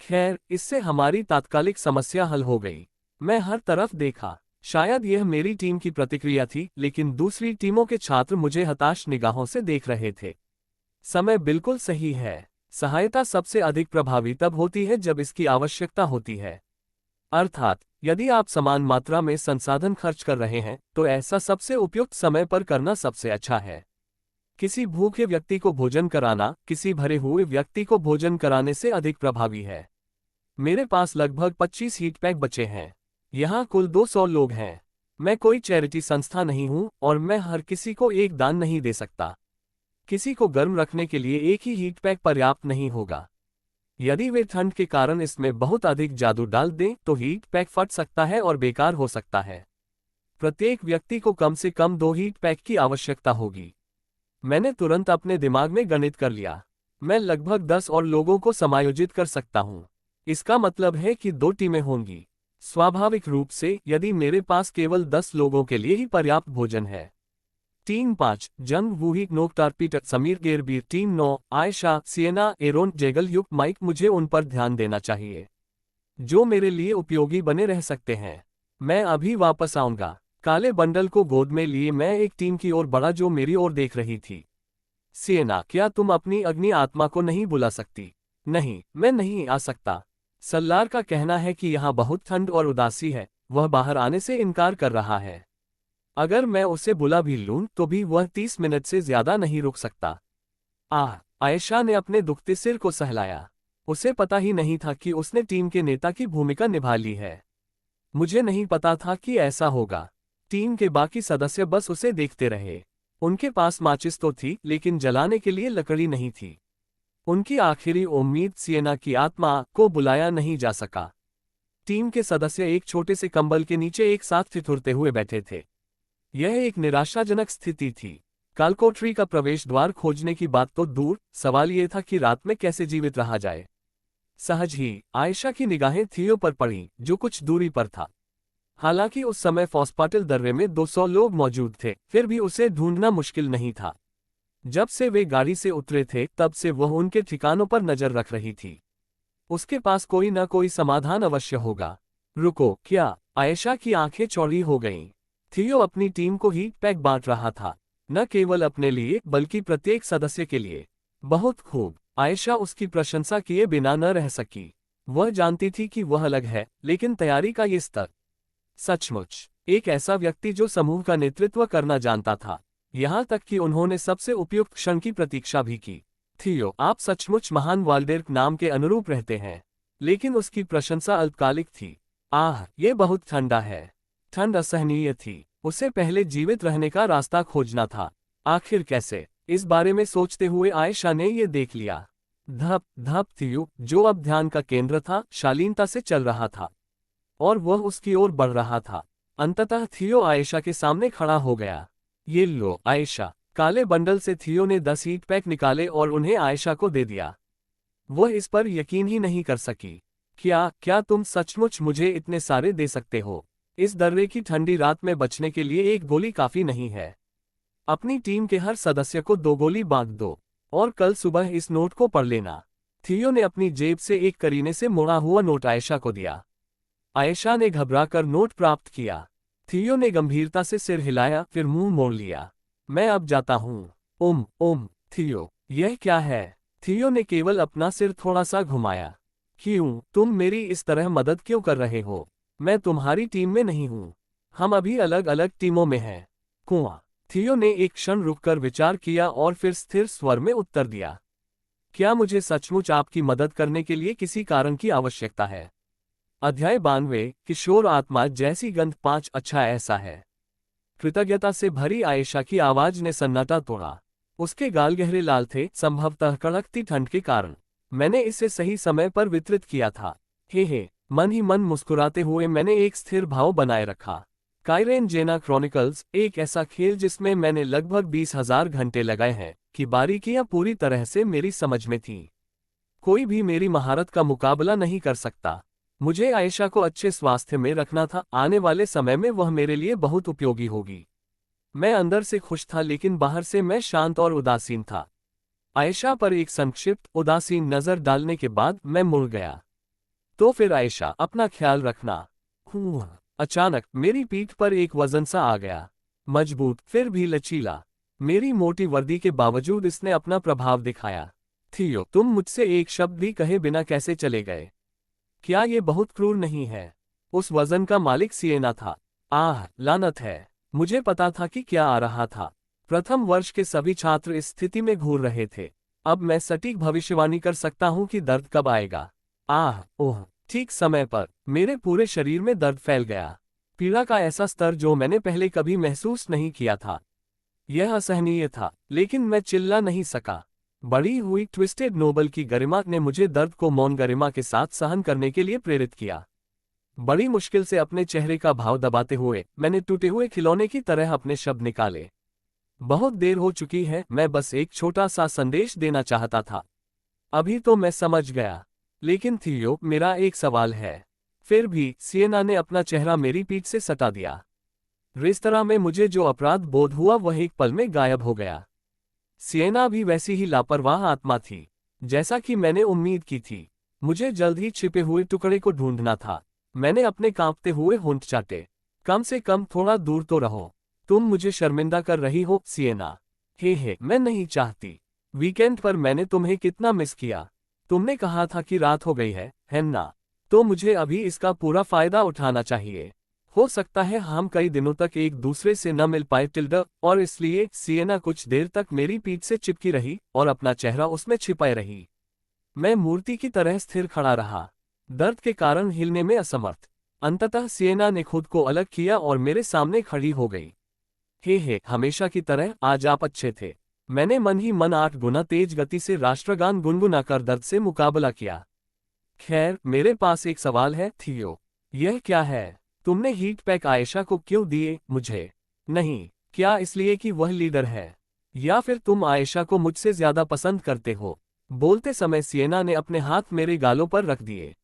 खैर, इससे हमारी तात्कालिक समस्या हल हो गई। मैं हर तरफ देखा। शायद यह मेरी टीम की प्रतिक्रिया थी, लेकिन दूसरी टीमों के छात्र मुझे हताश निगाहों से देख रहे थे। समय बिल्कुल सही है। सहायता सबसे अधिक प्रभावी तब होती है जब इसकी आवश्यकता होती है। अर्थात, यदि आप समान मात्रा में संसाधन खर्च कर रहे हैं, तो ऐसा सबसे उपयुक्त समय पर करना सबसे अच्छा है। किसी भूखे व्यक्ति को भोजन कराना किसी भरे हुए व्यक्ति को भोजन कराने से अधिक प्रभावी है। मेरे पास लगभग 25 हीट पैक बचे हैं। यहाँ कुल 200 लोग हैं। मैं कोई चैरिटी संस्था नहीं हूँ और मैं हर किसी को एक दान नहीं दे सकता। किसी को गर्म रखने के लिए एक ही हीट पैक पर्याप्त नहीं होगा। यदि वे ठंड के कारण इसमें बहुत अधिक जादू डाल दें तो हीट पैक फट सकता है और बेकार हो सकता है। प्रत्येक व्यक्ति को कम से कम 2 हीट पैक की आवश्यकता होगी। मैंने तुरंत अपने दिमाग में गणित कर लिया। मैं लगभग 10 और लोगों को समायोजित कर सकता हूँ। इसका मतलब है कि 2 टीमें होंगी। स्वाभाविक रूप से, यदि मेरे पास केवल 10 लोगों के लिए ही पर्याप्त भोजन है। टीम 5, जंग वूही नोक्टार पीटर समीर गेरबीर। टीम 9, आयशा सिएना एरोन जेगल युग माइक। मुझे उन पर ध्यान देना चाहिए जो मेरे लिए उपयोगी बने रह सकते हैं। मैं अभी वापस आऊंगा। काले बंडल को गोद में लिए मैं एक टीम की ओर बढ़ा जो मेरी ओर देख रही थी। सिएना, क्या तुम अपनी अग्नि आत्मा को नहीं बुला सकती? नहीं, मैं नहीं आ सकता। सल्लार का कहना है कि यहाँ बहुत ठंड और उदासी है। वह बाहर आने से इनकार कर रहा है। अगर मैं उसे बुला भी लूं तो भी वह 30 मिनट से ज्यादा नहीं रुक सकता। आयशा ने अपने दुखते सिर को सहलाया। उसे पता ही नहीं था कि उसने टीम के नेता की भूमिका निभा ली है। मुझे नहीं पता था कि ऐसा होगा। टीम के बाकी सदस्य बस उसे देखते रहे। उनके पास माचिस तो थी, लेकिन जलाने के लिए लकड़ी नहीं थी। उनकी आखिरी उम्मीद सिएना की आत्मा को बुलाया नहीं जा सका। टीम के सदस्य एक छोटे से कंबल के नीचे एक साथ ठिठुरते हुए बैठे थे। यह एक निराशाजनक स्थिति थी। कालकोठरी का प्रवेश द्वार खोजने की बात तो दूर, सवाल यह था कि रात में कैसे जीवित रहा जाए। सहज ही आयशा की निगाहें थियो पर पड़ी, जो कुछ दूरी पर था। हालांकि उस समय फॉस्पाटिल दर्रे में 200 लोग मौजूद थे, फिर भी उसे ढूंढना मुश्किल नहीं था। जब से वे गाड़ी से उतरे थे तब से वह उनके ठिकानों पर नजर रख रही थी। उसके पास कोई न कोई समाधान अवश्य होगा। रुको, क्या? आयशा की आंखें चौड़ी हो गईं। थियो अपनी टीम को ही पैक बांट रहा था, न केवल अपने लिए बल्कि प्रत्येक सदस्य के लिए। बहुत खूब। आयशा उसकी प्रशंसा किए बिना न रह सकी। वह जानती थी कि वह अलग है, लेकिन तैयारी का ये स्तर। सचमुच एक ऐसा व्यक्ति जो समूह का नेतृत्व करना जानता था। यहाँ तक कि उन्होंने सबसे उपयुक्त क्षण की प्रतीक्षा भी की। थियो, आप सचमुच महान वाल्डेर्क नाम के अनुरूप रहते हैं। लेकिन उसकी प्रशंसा अल्पकालिक थी। आह, ये बहुत ठंडा है। ठंड असहनीय थी। उसे पहले जीवित रहने का रास्ता खोजना था। आखिर कैसे? इस बारे में सोचते हुए आयशा ने ये देख लिया। धप धप थियो, जो अब ध्यान का केंद्र था, शालीनता से चल रहा था और वह उसकी ओर बढ़ रहा था। अंततः थियो आयशा के सामने खड़ा हो गया। ये लो आयशा। काले बंडल से थियो ने 10 हीट पैक निकाले और उन्हें आयशा को दे दिया। वह इस पर यकीन ही नहीं कर सकी। क्या तुम सचमुच मुझे इतने सारे दे सकते हो? इस दर्रे की ठंडी रात में बचने के लिए एक गोली काफी नहीं है। अपनी टीम के हर सदस्य को 2 गोली बांट दो और कल सुबह इस नोट को पढ़ लेना। थियो ने अपनी जेब से एक करीने से मुड़ा हुआ नोट आयशा को दिया। आयशा ने घबराकर नोट प्राप्त किया। थियो ने गंभीरता से सिर हिलाया, फिर मुंह मोड़ लिया। मैं अब जाता हूँ। थियो, यह क्या है? थियो ने केवल अपना सिर थोड़ा सा घुमाया। क्यों? तुम मेरी इस तरह मदद क्यों कर रहे हो? मैं तुम्हारी टीम में नहीं हूँ। हम अभी अलग अलग टीमों में हैं। कुआं। थियो ने एक क्षण रुककर विचार किया और फिर स्थिर स्वर में उत्तर दिया। क्या मुझे सचमुच आपकी मदद करने के लिए किसी कारण की आवश्यकता है? अध्याय 92, किशोर आत्मा जैसी गंध 5। अच्छा ऐसा है। कृतज्ञता से भरी आयशा की आवाज ने सन्नाटा तोड़ा। उसके गाल गहरे लाल थे, संभवतः कड़कती ठंड के कारण। मैंने इसे सही समय पर वितरित किया था। हे, मन ही मन मुस्कुराते हुए मैंने एक स्थिर भाव बनाए रखा। काइरेन जेना क्रॉनिकल्स, एक ऐसा खेल जिसमें मैंने लगभग 20,000 घंटे लगाए हैं, की बारीकियां पूरी तरह से मेरी समझ में थीं। कोई भी मेरी महारत का मुकाबला नहीं कर सकता। मुझे आयशा को अच्छे स्वास्थ्य में रखना था। आने वाले समय में वह मेरे लिए बहुत उपयोगी होगी। मैं अंदर से खुश था, लेकिन बाहर से मैं शांत और उदासीन था। आयशा पर एक संक्षिप्त उदासीन नजर डालने के बाद मैं मुड़ गया। तो फिर आयशा, अपना ख्याल रखना। अचानक मेरी पीठ पर एक वजन सा आ गया। मजबूत, फिर भी लचीला। मेरी मोटी वर्दी के बावजूद इसने अपना प्रभाव दिखाया। थियो, तुम मुझसे एक शब्द भी कहे बिना कैसे चले गए? क्या ये बहुत क्रूर नहीं है? उस वजन का मालिक सिएना था। आह, लानत है। मुझे पता था कि क्या आ रहा था। प्रथम वर्ष के सभी छात्र इस स्थिति में घूर रहे थे। अब मैं सटीक भविष्यवाणी कर सकता हूं कि दर्द कब आएगा। ओह, ठीक समय पर मेरे पूरे शरीर में दर्द फैल गया। पीड़ा का ऐसा स्तर जो मैंने पहले कभी महसूस नहीं किया था। यह असहनीय था, लेकिन मैं चिल्ला नहीं सका। बढ़ी हुई ट्विस्टेड नोबल की गरिमा ने मुझे दर्द को मौन गरिमा के साथ सहन करने के लिए प्रेरित किया। बड़ी मुश्किल से अपने चेहरे का भाव दबाते हुए मैंने टूटे हुए खिलौने की तरह अपने शब्द निकाले। बहुत देर हो चुकी है, मैं बस एक छोटा सा संदेश देना चाहता था। अभी तो मैं समझ गया, लेकिन थियो, मेरा एक सवाल है। फिर भी सिएना ने अपना चेहरा मेरी पीठ से सटा दिया। रेस्तरां में मुझे जो अपराध बोध हुआ वह एक पल में गायब हो गया। सिएना भी वैसी ही लापरवाह आत्मा थी, जैसा कि मैंने उम्मीद की थी। मुझे जल्द ही छिपे हुए टुकड़े को ढूंढना था। मैंने अपने कांपते हुए होंठ चाटे। कम से कम थोड़ा दूर तो रहो। तुम मुझे शर्मिंदा कर रही हो सिएना। हे, मैं नहीं चाहती। वीकेंड पर मैंने तुम्हें कितना मिस किया। तुमने कहा था कि रात हो गई है ना? तो मुझे अभी इसका पूरा फायदा उठाना चाहिए। हो सकता है हम कई दिनों तक एक दूसरे से न मिल पाए टिल्डा, और इसलिए सिएना कुछ देर तक मेरी पीठ से चिपकी रही और अपना चेहरा उसमें छिपाए रही। मैं मूर्ति की तरह स्थिर खड़ा रहा, दर्द के कारण हिलने में असमर्थ। अंततः सिएना ने खुद को अलग किया और मेरे सामने खड़ी हो गई। हे, हमेशा की तरह आज आप अच्छे थे। मैंने मन ही मन 8 गुना तेज गति से राष्ट्रगान गुनगुनाकर दर्द से मुकाबला किया। खैर, मेरे पास एक सवाल है थियो। यह क्या है? तुमने हीट पैक आयशा को क्यों दिए, मुझे नहीं? क्या इसलिए कि वह लीडर है, या फिर तुम आयशा को मुझसे ज्यादा पसंद करते हो? बोलते समय सिएना ने अपने हाथ मेरे गालों पर रख दिए।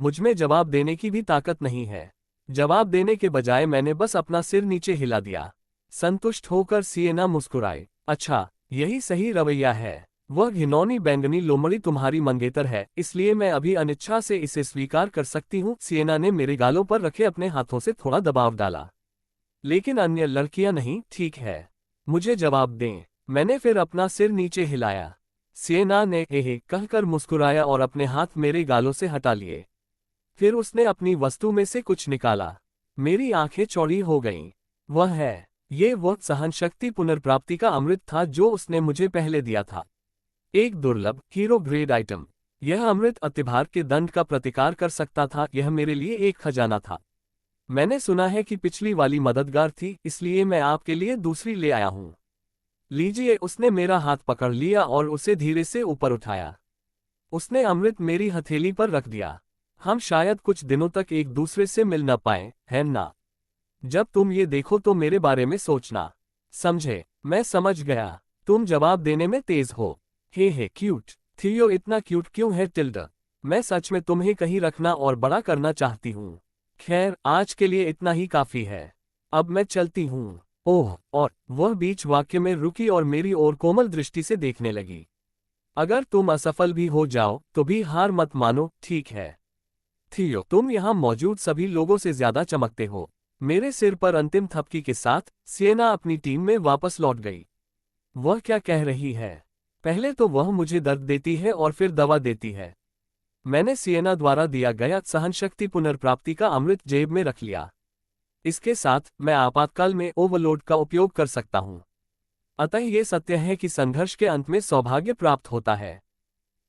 मुझमें जवाब देने की भी ताकत नहीं है। जवाब देने के बजाय मैंने बस अपना सिर नीचे हिला दिया। संतुष्ट होकर सिएना मुस्कुराए। अच्छा, यही सही रवैया है। वह घिनौनी बैंगनी लोमड़ी तुम्हारी मंगेतर है, इसलिए मैं अभी अनिच्छा से इसे स्वीकार कर सकती हूँ। सिएना ने मेरे गालों पर रखे अपने हाथों से थोड़ा दबाव डाला। लेकिन अन्य लड़कियां नहीं, ठीक है, मुझे जवाब दें। मैंने फिर अपना सिर नीचे हिलाया। सिएना ने एहे कहकर मुस्कुराया और अपने हाथ मेरे गालों से हटा लिए। फिर उसने अपनी वस्तु में से कुछ निकाला। मेरी आंखें चौड़ी हो गईं। वह है, ये वह सहनशक्ति पुनर्प्राप्ति का अमृत था जो उसने मुझे पहले दिया था। एक दुर्लभ हीरो ग्रेड आइटम। यह अमृत अतिभार के दंड का प्रतिकार कर सकता था। यह मेरे लिए एक खजाना था। मैंने सुना है कि पिछली वाली मददगार थी, इसलिए मैं आपके लिए दूसरी ले आया हूं। लीजिए। उसने मेरा हाथ पकड़ लिया और उसे धीरे से ऊपर उठाया। उसने अमृत मेरी हथेली पर रख दिया। हम शायद कुछ दिनों तक एक दूसरे से मिल न पाए, है ना? जब तुम ये देखो तो मेरे बारे में सोचना, समझे? मैं समझ गया, तुम जवाब देने में तेज हो। हे क्यूट थियो, इतना क्यूट क्यों है टिल्डा? मैं सच में तुम्हें कहीं रखना और बड़ा करना चाहती हूँ। खैर, आज के लिए इतना ही काफी है। अब मैं चलती हूँ। ओह, और वह बीच वाक्य में रुकी और मेरी ओर कोमल दृष्टि से देखने लगी। अगर तुम असफल भी हो जाओ तो भी हार मत मानो, ठीक है? थियो, तुम यहाँ मौजूद सभी लोगों से ज्यादा चमकते हो। मेरे सिर पर अंतिम थपकी के साथ सिएना अपनी टीम में वापस लौट गई। वह क्या कह रही है? पहले तो वह मुझे दर्द देती है और फिर दवा देती है। मैंने सिएना द्वारा दिया गया सहनशक्ति पुनर्प्राप्ति का अमृत जेब में रख लिया। इसके साथ मैं आपातकाल में ओवरलोड का उपयोग कर सकता हूँ। अतः ये सत्य है कि संघर्ष के अंत में सौभाग्य प्राप्त होता है।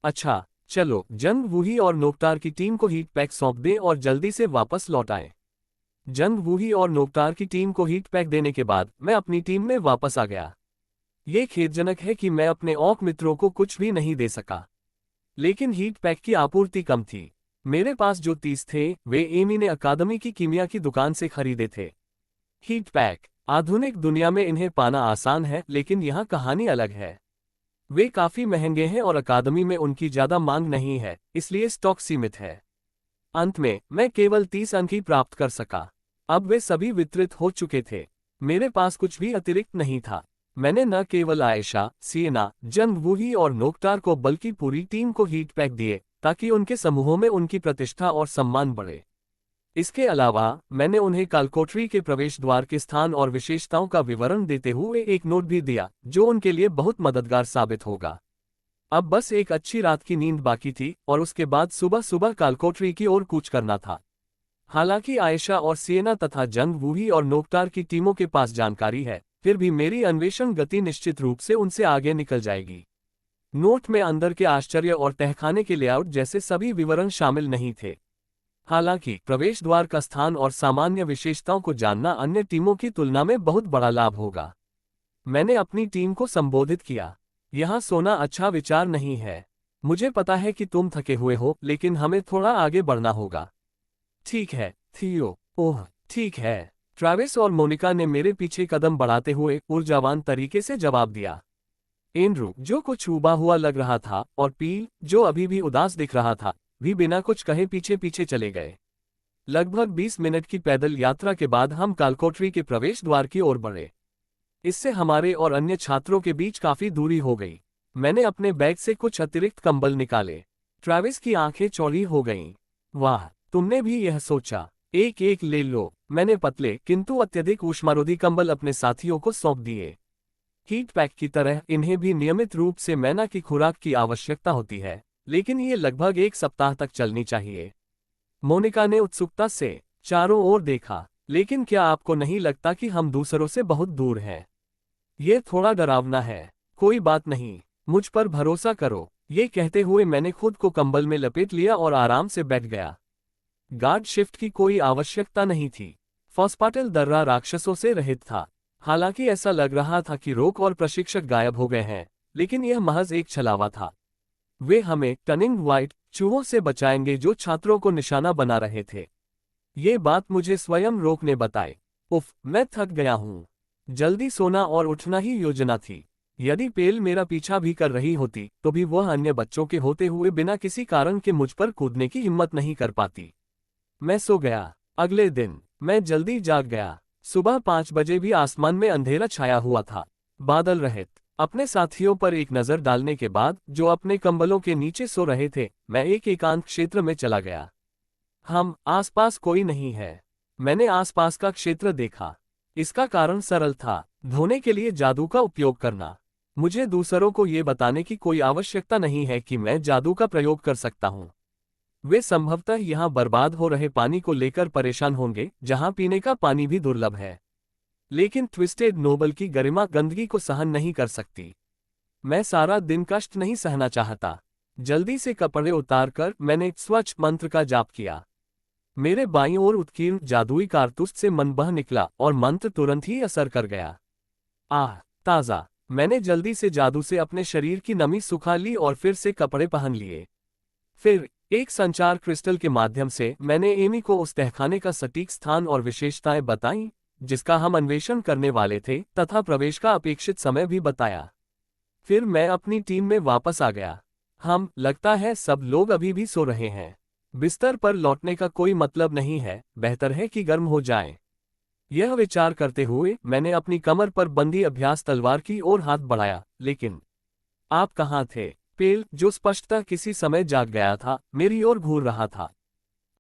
अच्छा, चलो जंग वूही और नोकटार की टीम को हीट पैक सौंप दें और जल्दी से वापस लौट आएं। जंग वूही और नोकटार की टीम को हीट पैक देने के बाद मैं अपनी टीम में वापस आ गया। ये खेदजनक है कि मैं अपने ऑक मित्रों को कुछ भी नहीं दे सका, लेकिन हीट पैक की आपूर्ति कम थी। मेरे पास जो 30 थे वे एमी ने अकादमी की कीमिया की दुकान से खरीदे थे। हीट पैक, आधुनिक दुनिया में इन्हें पाना आसान है, लेकिन यहाँ कहानी अलग है। वे काफी महंगे हैं और अकादमी में उनकी ज्यादा मांग नहीं है, इसलिए स्टॉक सीमित है। अंत में मैं केवल 30 अंक ही प्राप्त कर सका। अब वे सभी वितरित हो चुके थे। मेरे पास कुछ भी अतिरिक्त नहीं था। मैंने न केवल आयशा, सिएना, जंग वूही और नोकटार को बल्कि पूरी टीम को हीट पैक दिए ताकि उनके समूहों में उनकी प्रतिष्ठा और सम्मान बढ़े। इसके अलावा मैंने उन्हें कालकोठरी के प्रवेश द्वार के स्थान और विशेषताओं का विवरण देते हुए एक नोट भी दिया जो उनके लिए बहुत मददगार साबित होगा। अब बस एक अच्छी रात की नींद बाकी थी और उसके बाद सुबह सुबह कालकोठरी की ओर कूच करना था। हालांकि आयशा और सिएना तथा जंग वूही और नोकटार की टीमों के पास जानकारी है, फिर भी मेरी अन्वेषण गति निश्चित रूप से उनसे आगे निकल जाएगी। नोट में अंदर के आश्चर्य और तहखाने के लेआउट जैसे सभी विवरण शामिल नहीं थे। हालांकि प्रवेश द्वार का स्थान और सामान्य विशेषताओं को जानना अन्य टीमों की तुलना में बहुत बड़ा लाभ होगा। मैंने अपनी टीम को संबोधित किया, यहाँ सोना अच्छा विचार नहीं है। मुझे पता है कि तुम थके हुए हो, लेकिन हमें थोड़ा आगे बढ़ना होगा। ठीक है थियो। ओह ठीक है। ट्रैविस और मोनिका ने मेरे पीछे कदम बढ़ाते हुए ऊर्जावान तरीके से जवाब दिया। एंड्रू, जो कुछ उबा हुआ लग रहा था, और पील, जो अभी भी उदास दिख रहा था, भी बिना कुछ कहे पीछे पीछे चले गए। लगभग 20 मिनट की पैदल यात्रा के बाद हम कालकोठरी के प्रवेश द्वार की ओर बढ़े। इससे हमारे और अन्य छात्रों के बीच काफी दूरी हो गई। मैंने अपने बैग से कुछ अतिरिक्त कंबल निकाले। ट्रैविस की आंखें चौड़ी हो गईं। वाह, तुमने भी यह सोचा? एक एक ले लो। मैंने पतले किंतु अत्यधिक ऊष्मारोधी कंबल अपने साथियों को सौंप दिए। हीट पैक की तरह इन्हें भी नियमित रूप से मैना की खुराक की आवश्यकता होती है, लेकिन ये लगभग 1 सप्ताह तक चलनी चाहिए। मोनिका ने उत्सुकता से चारों ओर देखा। लेकिन क्या आपको नहीं लगता कि हम दूसरों से बहुत दूर हैं? ये थोड़ा डरावना है। कोई बात नहीं, मुझ पर भरोसा करो। ये कहते हुए मैंने खुद को कंबल में लपेट लिया और आराम से बैठ गया। गार्ड शिफ्ट की कोई आवश्यकता नहीं थी। फॉस्पाटेल दर्रा राक्षसों से रहित था। हालांकि ऐसा लग रहा था कि रोक और प्रशिक्षक गायब हो गए हैं, लेकिन यह महज एक छलावा था। वे हमें टनिंग व्हाइट चूहों से बचाएंगे जो छात्रों को निशाना बना रहे थे। ये बात मुझे स्वयं रोक ने बताई। उफ, मैं थक गया हूँ। जल्दी सोना और उठना ही योजना थी। यदि पेल मेरा पीछा भी कर रही होती तो भी वह अन्य बच्चों के होते हुए बिना किसी कारण के मुझ पर कूदने की हिम्मत नहीं कर पाती। मैं सो गया। अगले दिन मैं जल्दी जाग गया। सुबह 5 बजे भी आसमान में अंधेरा छाया हुआ था, बादल रहित। अपने साथियों पर एक नजर डालने के बाद, जो अपने कंबलों के नीचे सो रहे थे, मैं एक एकांत क्षेत्र में चला गया। आसपास कोई नहीं है। मैंने आसपास का क्षेत्र देखा। इसका कारण सरल था, धोने के लिए जादू का उपयोग करना। मुझे दूसरों को ये बताने की कोई आवश्यकता नहीं है कि मैं जादू का प्रयोग कर सकता हूँ। वे संभवतः यहाँ बर्बाद हो रहे पानी को लेकर परेशान होंगे, जहाँ पीने का पानी भी दुर्लभ है। लेकिन ट्विस्टेड नोबल की गरिमा गंदगी को सहन नहीं कर सकती। मैं सारा दिन कष्ट नहीं सहना चाहता। जल्दी से कपड़े उतारकर मैंने स्वच्छ मंत्र का जाप किया। मेरे बाईं ओर उत्कीर्ण जादुई कारतूस से मन बह निकला और मंत्र तुरंत ही असर कर गया। आह, ताज़ा! मैंने जल्दी से जादू से अपने शरीर की नमी सुखा ली और फिर से कपड़े पहन लिए। फिर एक संचार क्रिस्टल के माध्यम से मैंने एमी को उस तहखाने का सटीक स्थान और विशेषताएं बताईं, जिसका हम अन्वेषण करने वाले थे, तथा प्रवेश का अपेक्षित समय भी बताया। फिर मैं अपनी टीम में वापस आ गया। लगता है सब लोग अभी भी सो रहे हैं। बिस्तर पर लौटने का कोई मतलब नहीं है, बेहतर है कि गर्म हो जाएं। यह विचार करते हुए मैंने अपनी कमर पर बंधी अभ्यास तलवार की ओर हाथ बढ़ाया, लेकिन आप कहाँ थे? पेल, जो स्पष्टतः किसी समय जाग गया था, मेरी ओर घूर रहा था।